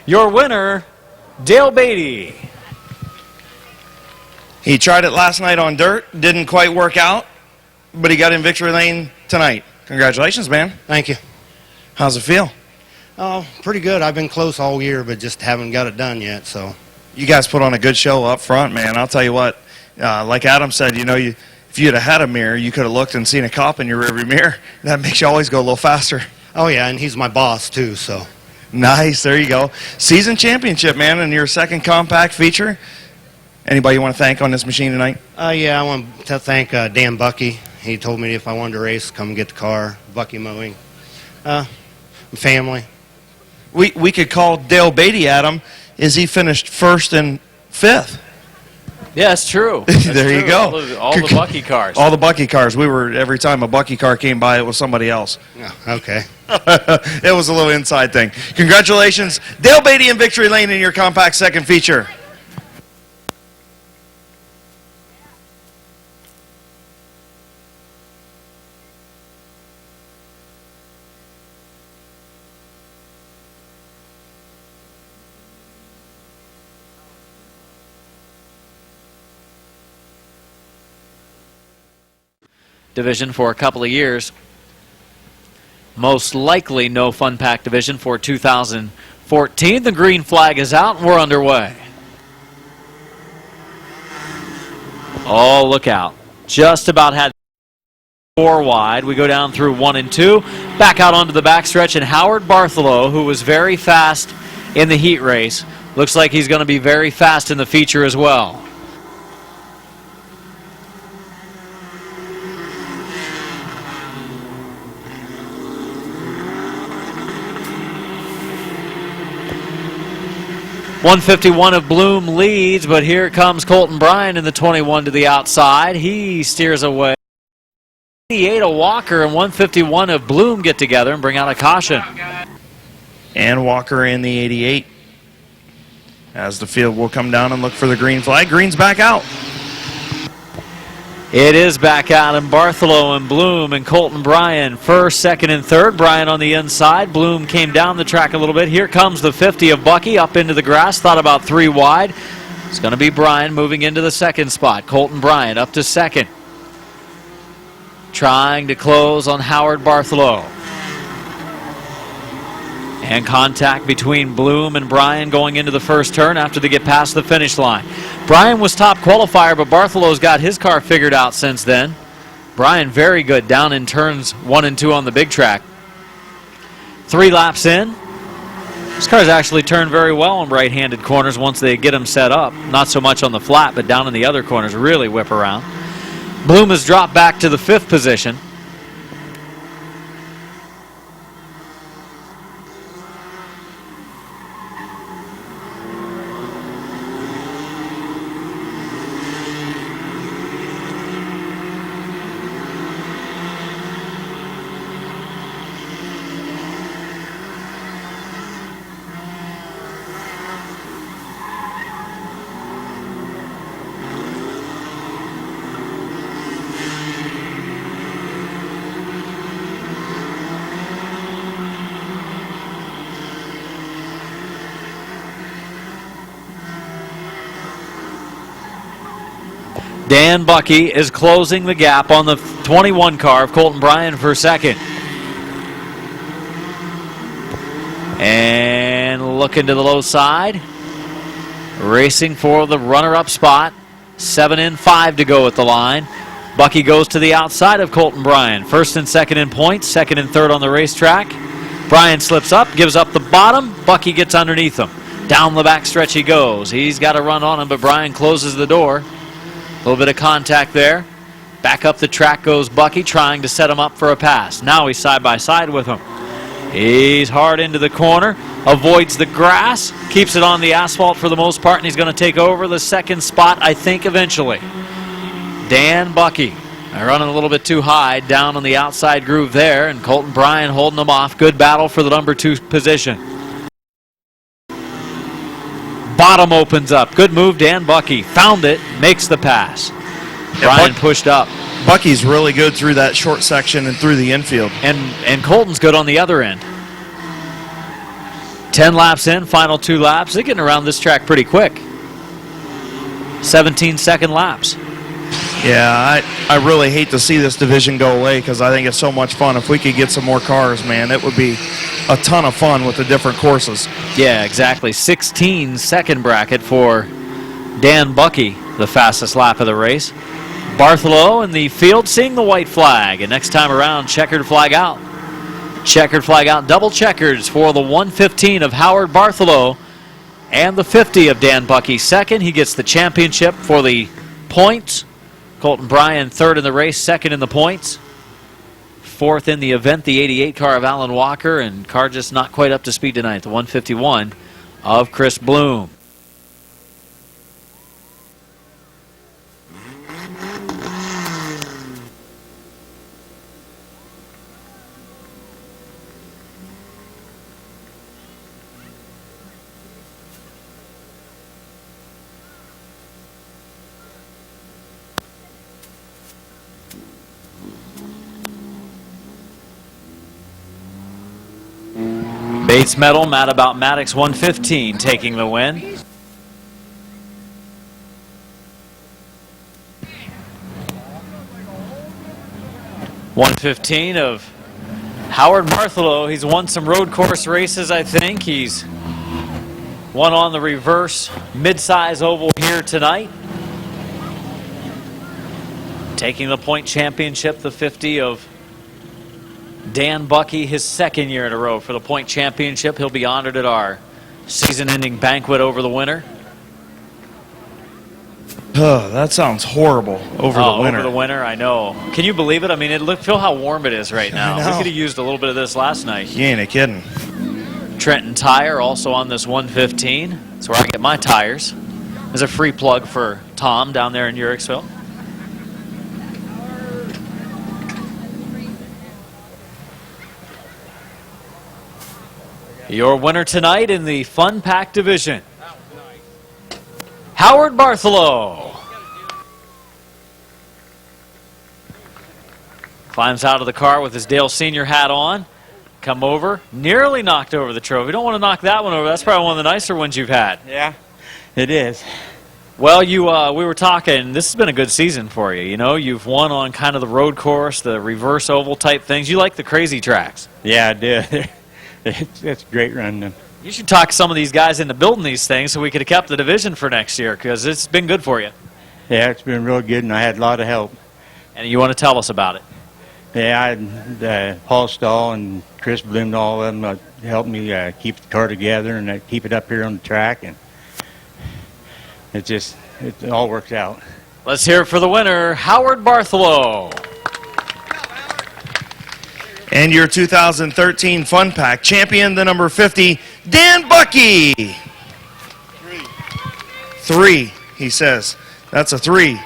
Your winner, Dale Beatty. He tried it last night on dirt. Didn't quite work out, but he got in victory lane tonight. Congratulations, man. Thank you. How's it feel? Oh, pretty good. I've been close all year, but just haven't got it done yet. So, you guys put on a good show up front, man. I'll tell you what. Like Adam said, you know, if you'd have had a mirror, you could have looked and seen a cop in your rearview mirror. That makes you always go a little faster. Oh yeah, and he's my boss too. So, nice. There you go. Season championship, man, and your 2nd compact feature. Anybody you want to thank on this machine tonight? Yeah, I want to thank Dan Bucky. He told me if I wanted to race, come get the car. Bucky Mowing. Family. We could call Dale Beatty, Adam. Is he finished 1st and 5th? Yeah, that's true. That's there true. you go. All the Bucky cars. All the Bucky cars. We were, every time a Bucky car came by, it was somebody else. Yeah, okay. It was a little inside thing. Congratulations. Dale Beatty in victory lane in your compact 2nd feature. Division for a couple of years. Most likely no fun pack division for 2014. The green flag is out and we're underway. Oh, look out. Just about had 4 wide. We go down through 1 and 2. Back out onto the backstretch, and Howard Bartholow, who was very fast in the heat race, looks like he's going to be very fast in the feature as well. .151 of Bloom leads, but here comes Colton Bryan in the 21 to the outside. He steers away. 88 of Walker and 151 of Bloom get together and bring out a caution. and Walker in the 88. As the field will come down and look for the green flag. Green's back out. It is back out, and Bartholow and Bloom and Colton Bryan first, second, and third. Bryan on the inside. Bloom came down the track a little bit. Here comes the 50 of Bucky up into the grass. Thought about 3 wide. It's going to be Bryan moving into the second spot. Colton Bryan up to second. Trying to close on Howard Bartholow. And contact between Bloom and Bryan going into the first turn after they get past the finish line. Bryan was top qualifier, but Bartholow's got his car figured out since then. Bryan very good down in turns 1 and 2 on the big track. 3 laps in. This car's actually turned very well on right-handed corners once they get them set up. Not so much on the flat, but down in the other corners really whip around. Bloom has dropped back to the 5th position. Dan Bucky is closing the gap on the 21 car of Colton Bryan for second. And looking to the low side. Racing for the runner-up spot. 7 in, 5 to go at the line. Bucky goes to the outside of Colton Bryan. First and second in points, second and third on the racetrack. Bryan slips up, gives up the bottom. Bucky gets underneath him. Down the back stretch he goes. He's got a run on him, but Bryan closes the door. A little bit of contact there. Back up the track goes Bucky, trying to set him up for a pass. Now he's side by side with him. He's hard into the corner, avoids the grass, keeps it on the asphalt for the most part, and he's going to take over the second spot, I think, eventually. Dan Bucky running a little bit too high down on the outside groove there, and Colton Bryan holding him off. Good battle for the number 2 position. Bottom opens up. Good move, Dan Bucky. Found it, makes the pass. Bryan pushed up. Bucky's really good through that short section and through the infield. And Colton's good on the other end. 10 laps in, final 2 laps. They're getting around this track pretty quick. 17-second laps. Yeah, I really hate to see this division go away because I think it's so much fun. If we could get some more cars, man, it would be a ton of fun with the different courses. Yeah, exactly. 16-second bracket for Dan Bucky, the fastest lap of the race. Bartholow in the field seeing the white flag, and next time around, checkered flag out. Checkered flag out, double checkers for the 115 of Howard Bartholow and the 50 of Dan Bucky. Second, he gets the championship for the points. Colton Bryan third in the race, second in the points. Fourth in the event, the 88 car of Alan Walker, and car just not quite up to speed tonight, the 151 of Chris Bloom. Bates Metal, mad about Maddox 115 taking the win. .115 of Howard Bartholow. He's won some road course races, I think. He's won on the reverse mid-size oval here tonight. Taking the point championship, the 50 of Dan Bucky, his second year in a row for the point championship. He'll be honored at our season-ending banquet over the winter. That sounds horrible. Over the winter. Over the winter, I know. Can you believe it? I mean, feel how warm it is right now. We could have used a little bit of this last night. You ain't kidding. Trenton Tire also on this 115. That's where I get my tires. There's a free plug for Tom down there in Uricksville. Your winner tonight in the Fun Pack division, Howard Bartholow. Climbs out of the car with his Dale Sr. hat on. Come over, nearly knocked over the trophy. Don't want to knock that one over. That's probably one of the nicer ones you've had. Yeah, it is. Well, we were talking, this has been a good season for you. You know, you've won on kind of the road course, the reverse oval type things. You like the crazy tracks. Yeah, I do. It's great running them. You should talk some of these guys into building these things so we could have kept the division for next year, because it's been good for you. Yeah, it's been real good, and I had a lot of help. And you want to tell us about it? Yeah, I had Paul Stahl and Chris Bloom, all of them helped me keep the car together and keep it up here on the track, and it all works out. Let's hear it for the winner, Howard Bartholow. And your 2013 Fun Pack champion, the number 50, Dan Bucky. 3, he says. That's a 3.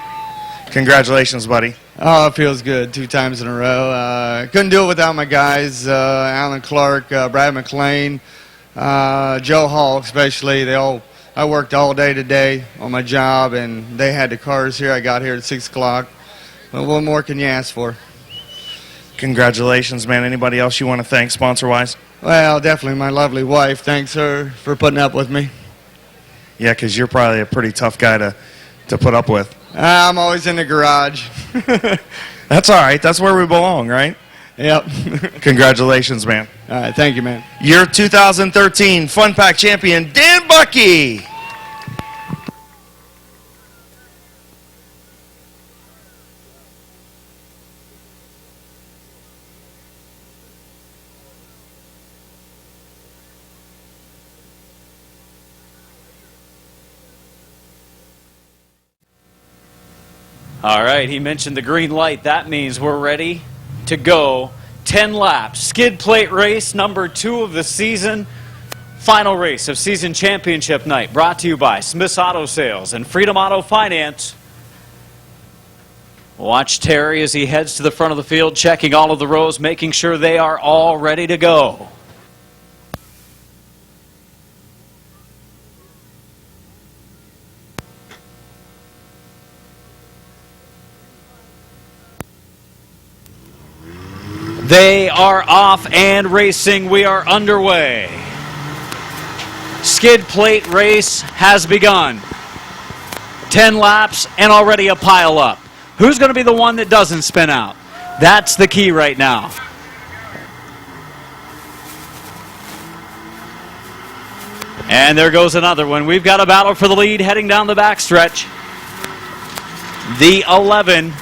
Congratulations, buddy. Oh, it feels good 2 times in a row. Couldn't do it without my guys, Alan Clark, Brad McLean, Joe Hall especially. I worked all day today on my job, and they had the cars here. I got here at 6 o'clock. Well, what more can you ask for? Congratulations, man. Anybody else you want to thank sponsor-wise? Well, definitely my lovely wife. Thanks her for putting up with me. Yeah, because you're probably a pretty tough guy to put up with. I'm always in the garage. That's all right. That's where we belong, right? Yep. Congratulations, man. All right, thank you, man. Your 2013 Fun Pack champion, Dan Bucky. All right, he mentioned the green light. That means we're ready to go. 10 laps. Skid plate race number 2 of the season. Final race of season championship night. Brought to you by Smith's Auto Sales and Freedom Auto Finance. Watch Terry as he heads to the front of the field, checking all of the rows, making sure they are all ready to go. They are off and racing. We are underway. Skid plate race has begun. 10 laps and already a pile up. Who's going to be the one that doesn't spin out? That's the key right now. And there goes another one. We've got a battle for the lead heading down the backstretch. The 11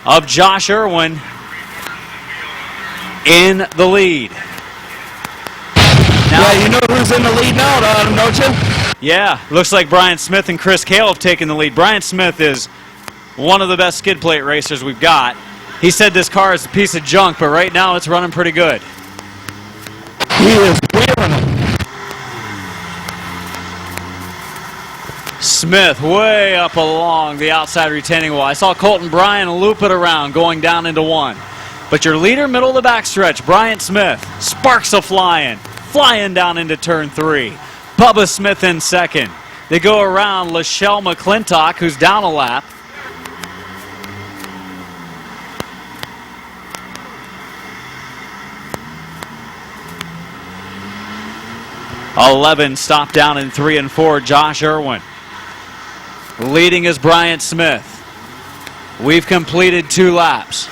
of Josh Irwin in the lead. Now, yeah, you know who's in the lead now, don't you? Yeah, looks like Brian Smith and Chris Cale have taken the lead. Brian Smith is one of the best skid plate racers we've got. He said this car is a piece of junk, but right now it's running pretty good. He is wearing them. Smith way up along the outside retaining wall. I saw Colton Bryan loop it around going down into 1. But your leader, middle of the backstretch, Bryant Smith, sparks a flying down into turn 3. Bubba Smith in second. They go around Lachelle McClintock, who's down a lap. "11" stopped down in 3 and 4, Josh Irwin. Leading is Bryant Smith. We've completed 2 laps.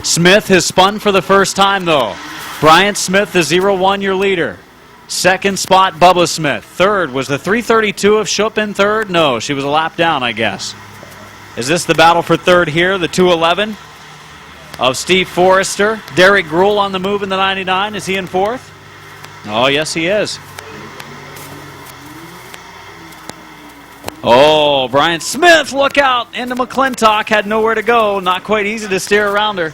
Smith has spun for the first time, though. Bryant Smith, the 0-1, your leader. Second spot, Bubba Smith. Third was the 332 of Schupp in third? No, she was a lap down, I guess. Is this the battle for third here? The 211 of Steve Forrester. Derek Gruhl on the move in the 99. Is he in fourth? Oh, yes, he is. Oh, Bryant Smith, look out into McClintock. Had nowhere to go. Not quite easy to steer around her.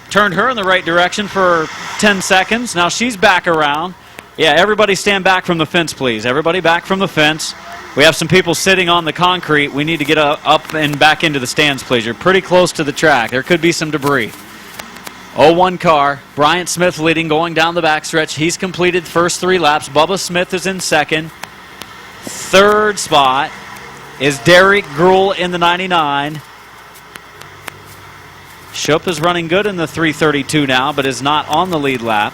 Turned her in the right direction for 10 seconds. Now she's back around. Yeah, everybody stand back from the fence, please. Everybody back from the fence. We have some people sitting on the concrete. We need to get up and back into the stands, please. You're pretty close to the track. There could be some debris. 0-1 car. Bryant Smith leading going down the backstretch. He's completed the first 3 laps. Bubba Smith is in second. Third spot is Derek Gruhl in the 99. Schupp is running good in the 332 now, but is not on the lead lap.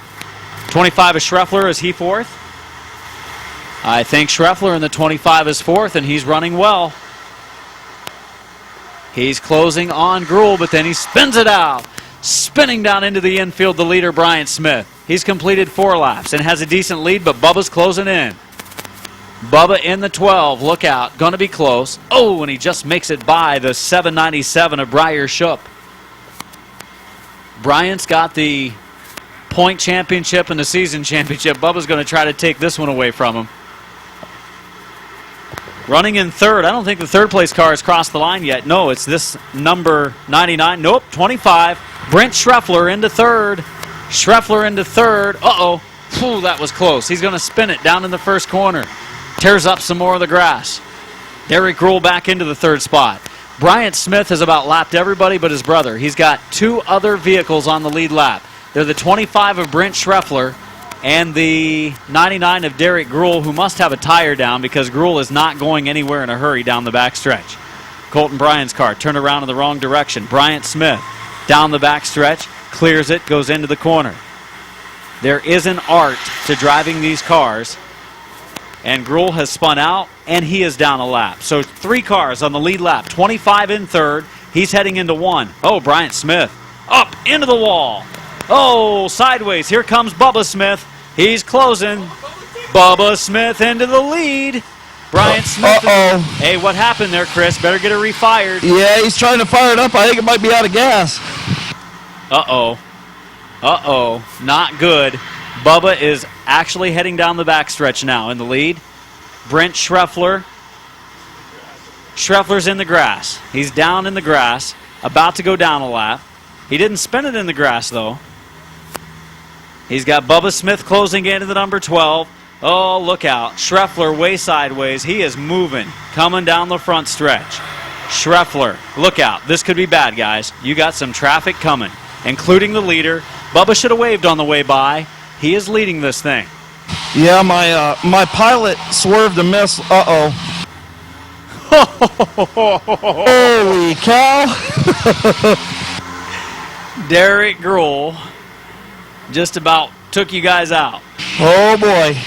25 is Schreffler. Is he fourth? I think Schreffler in the 25 is fourth, and he's running well. He's closing on Gruhl, but then he spins it out. Spinning down into the infield, the leader, Bryant Smith. He's completed 4 laps and has a decent lead, but Bubba's closing in. Bubba in the 12. Look out. Going to be close. Oh, and he just makes it by the 797 of Breyer Schupp. Bryant's got the point championship and the season championship. Bubba's going to try to take this one away from him. Running in third. I don't think the third place car has crossed the line yet. No, it's this number 99. Nope, 25. Brent Schreffler into third. Schreffler into third. Uh-oh. Phew, that was close. He's going to spin it down in the first corner. Tears up some more of the grass. Derek Gruhl back into the third spot. Bryant Smith has about lapped everybody but his brother. He's got 2 other vehicles on the lead lap. They're the 25 of Brent Schreffler and the 99 of Derek Gruhl, who must have a tire down because Gruhl is not going anywhere in a hurry down the backstretch. Colton Bryant's car turned around in the wrong direction. Bryant Smith down the backstretch, clears it, goes into the corner. There is an art to driving these cars, and Gruhl has spun out, and he is down a lap. So 3 cars on the lead lap, 25 in third. He's heading into 1. Oh, Bryant Smith up into the wall. Oh, sideways. Here comes Bubba Smith. He's closing. Bubba Smith into the lead. Bryant Smith. Uh-oh. Hey, what happened there, Chris? Better get it refired. Yeah, he's trying to fire it up. I think it might be out of gas. Uh-oh. Uh-oh. Not good. Bubba is actually heading down the backstretch now in the lead. Brent Schreffler. Schreffler's in the grass. He's down in the grass, about to go down a lap. He didn't spin it in the grass, though. He's got Bubba Smith closing into the number 12. Oh, look out. Schreffler way sideways. He is moving, coming down the front stretch. Schreffler, look out. This could be bad, guys. You got some traffic coming, including the leader. Bubba should have waved on the way by. He is leading this thing. Yeah, my pilot swerved a miss. Uh-oh. Holy cow. Derek Gruhl just about took you guys out. Oh, boy.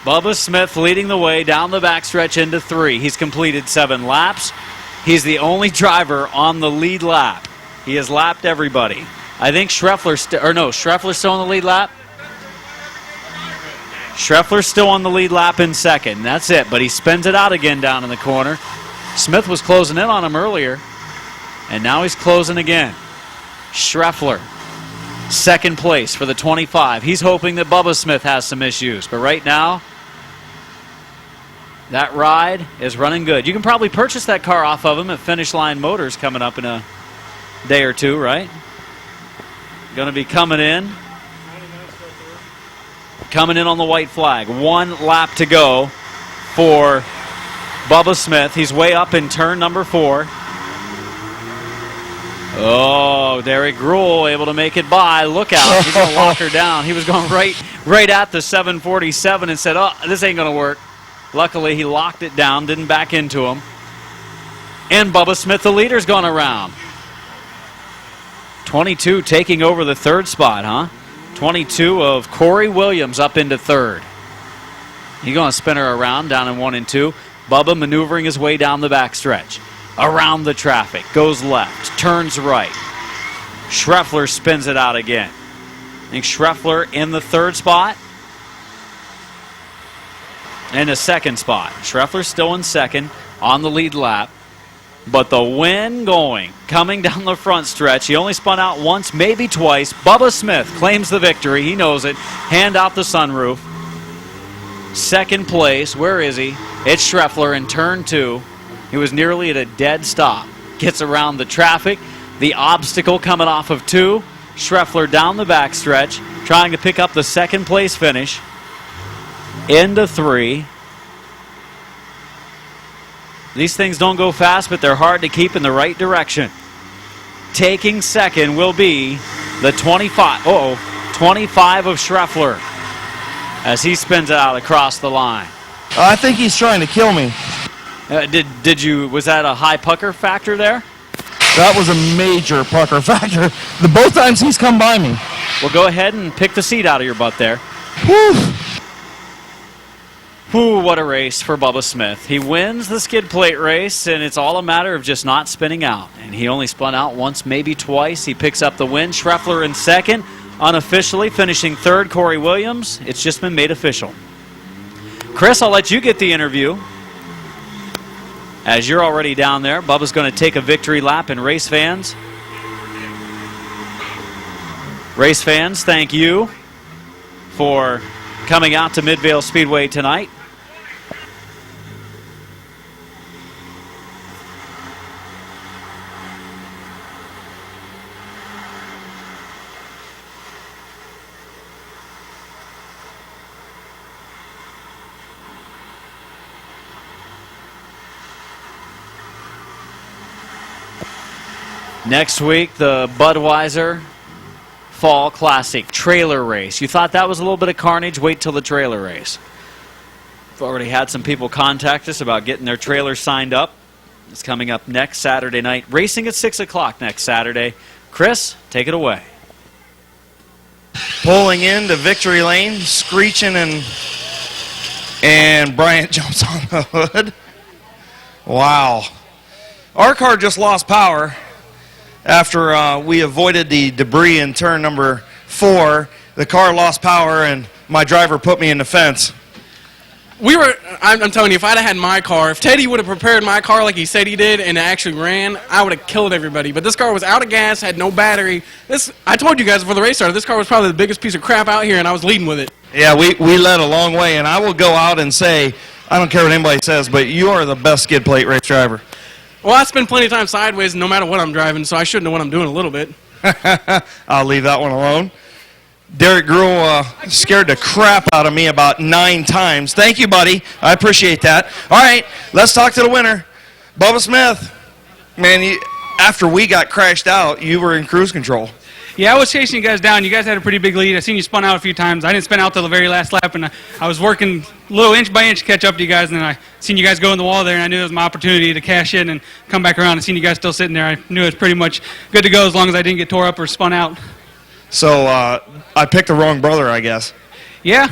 Bubba Smith leading the way down the backstretch into 3. He's completed 7 laps. He's the only driver on the lead lap. He has lapped everybody. I think Schreffler's still on the lead lap. Schreffler's still on the lead lap in second. That's it, but he spins it out again down in the corner. Smith was closing in on him earlier, and now he's closing again. Schreffler, second place for the 25. He's hoping that Bubba Smith has some issues, but right now, that ride is running good. You can probably purchase that car off of him at Finish Line Motors coming up in a day or two, right? Going to be coming in. Coming in on the white flag. 1 lap to go for Bubba Smith. He's way up in turn number 4. Oh, Derek Gruhl able to make it by. Look out. He's going to lock her down. He was going right at the 747 and said, oh, this ain't going to work. Luckily, he locked it down, didn't back into him. And Bubba Smith, the leader's gone around. 22 taking over the third spot, huh? 22 of Corey Williams up into third. He's going to spin her around down in 1 and 2. Bubba maneuvering his way down the backstretch. Around the traffic. Goes left. Turns right. Schreffler spins it out again. I think Schreffler in the third spot. And the second spot. Schreffler still in second on the lead lap. But the wind coming down the front stretch. He only spun out once, maybe twice. Bubba Smith claims the victory. He knows it. Hand out the sunroof. Second place. Where is he? It's Schreffler in turn 2. He was nearly at a dead stop. Gets around the traffic. The obstacle coming off of 2. Schreffler down the backstretch, trying to pick up the second place finish. Into 3. These things don't go fast, but they're hard to keep in the right direction. taking second will be the 25 of Schreffler as he spins out across the line. I think he's trying to kill me. Was that a high pucker factor there? That was a major pucker factor. Both times he's come by me. Well, go ahead and pick the seat out of your butt there. Whew. Whew, what a race for Bubba Smith. He wins the skid plate race, and it's all a matter of just not spinning out. And he only spun out once, maybe twice. He picks up the win. Schreffler in second, unofficially finishing third. Corey Williams, it's just been made official. Chris, I'll let you get the interview. As you're already down there, Bubba's going to take a victory lap, and race fans, thank you for coming out to Midvale Speedway tonight. Next week, the Budweiser Fall Classic trailer race. You thought that was a little bit of carnage? Wait till the trailer race. We've already had some people contact us about getting their trailers signed up. It's coming up next Saturday night. Racing at 6 o'clock next Saturday. Chris, take it away. Pulling into victory lane, screeching, and Bryant jumps on the hood. Wow. Our car just lost power after we avoided the debris in turn number 4. The car lost power, and my driver put me in the fence. I'm telling you, if I'd have had my car, if Teddy would have prepared my car like he said he did and it actually ran, I would have killed everybody. But this car was out of gas, had no battery. I told you guys before the race started, this car was probably the biggest piece of crap out here, and I was leading with it. Yeah, we led a long way, and I will go out and say, I don't care what anybody says, but you are the best skid plate race driver. Well, I spend plenty of time sideways no matter what I'm driving, so I should know what I'm doing a little bit. I'll leave that one alone. Derek Gruhl scared the crap out of me about 9 times. Thank you, buddy. I appreciate that. All right, let's talk to the winner. Bubba Smith. Man, after we got crashed out, you were in cruise control. Yeah, I was chasing you guys down. You guys had a pretty big lead. I seen you spun out a few times. I didn't spin out till the very last lap, and I was working a little inch by inch to catch up to you guys, and then I seen you guys go in the wall there, and I knew it was my opportunity to cash in and come back around. I seen you guys still sitting there. I knew it was pretty much good to go as long as I didn't get tore up or spun out. So I picked the wrong brother, I guess. Yeah,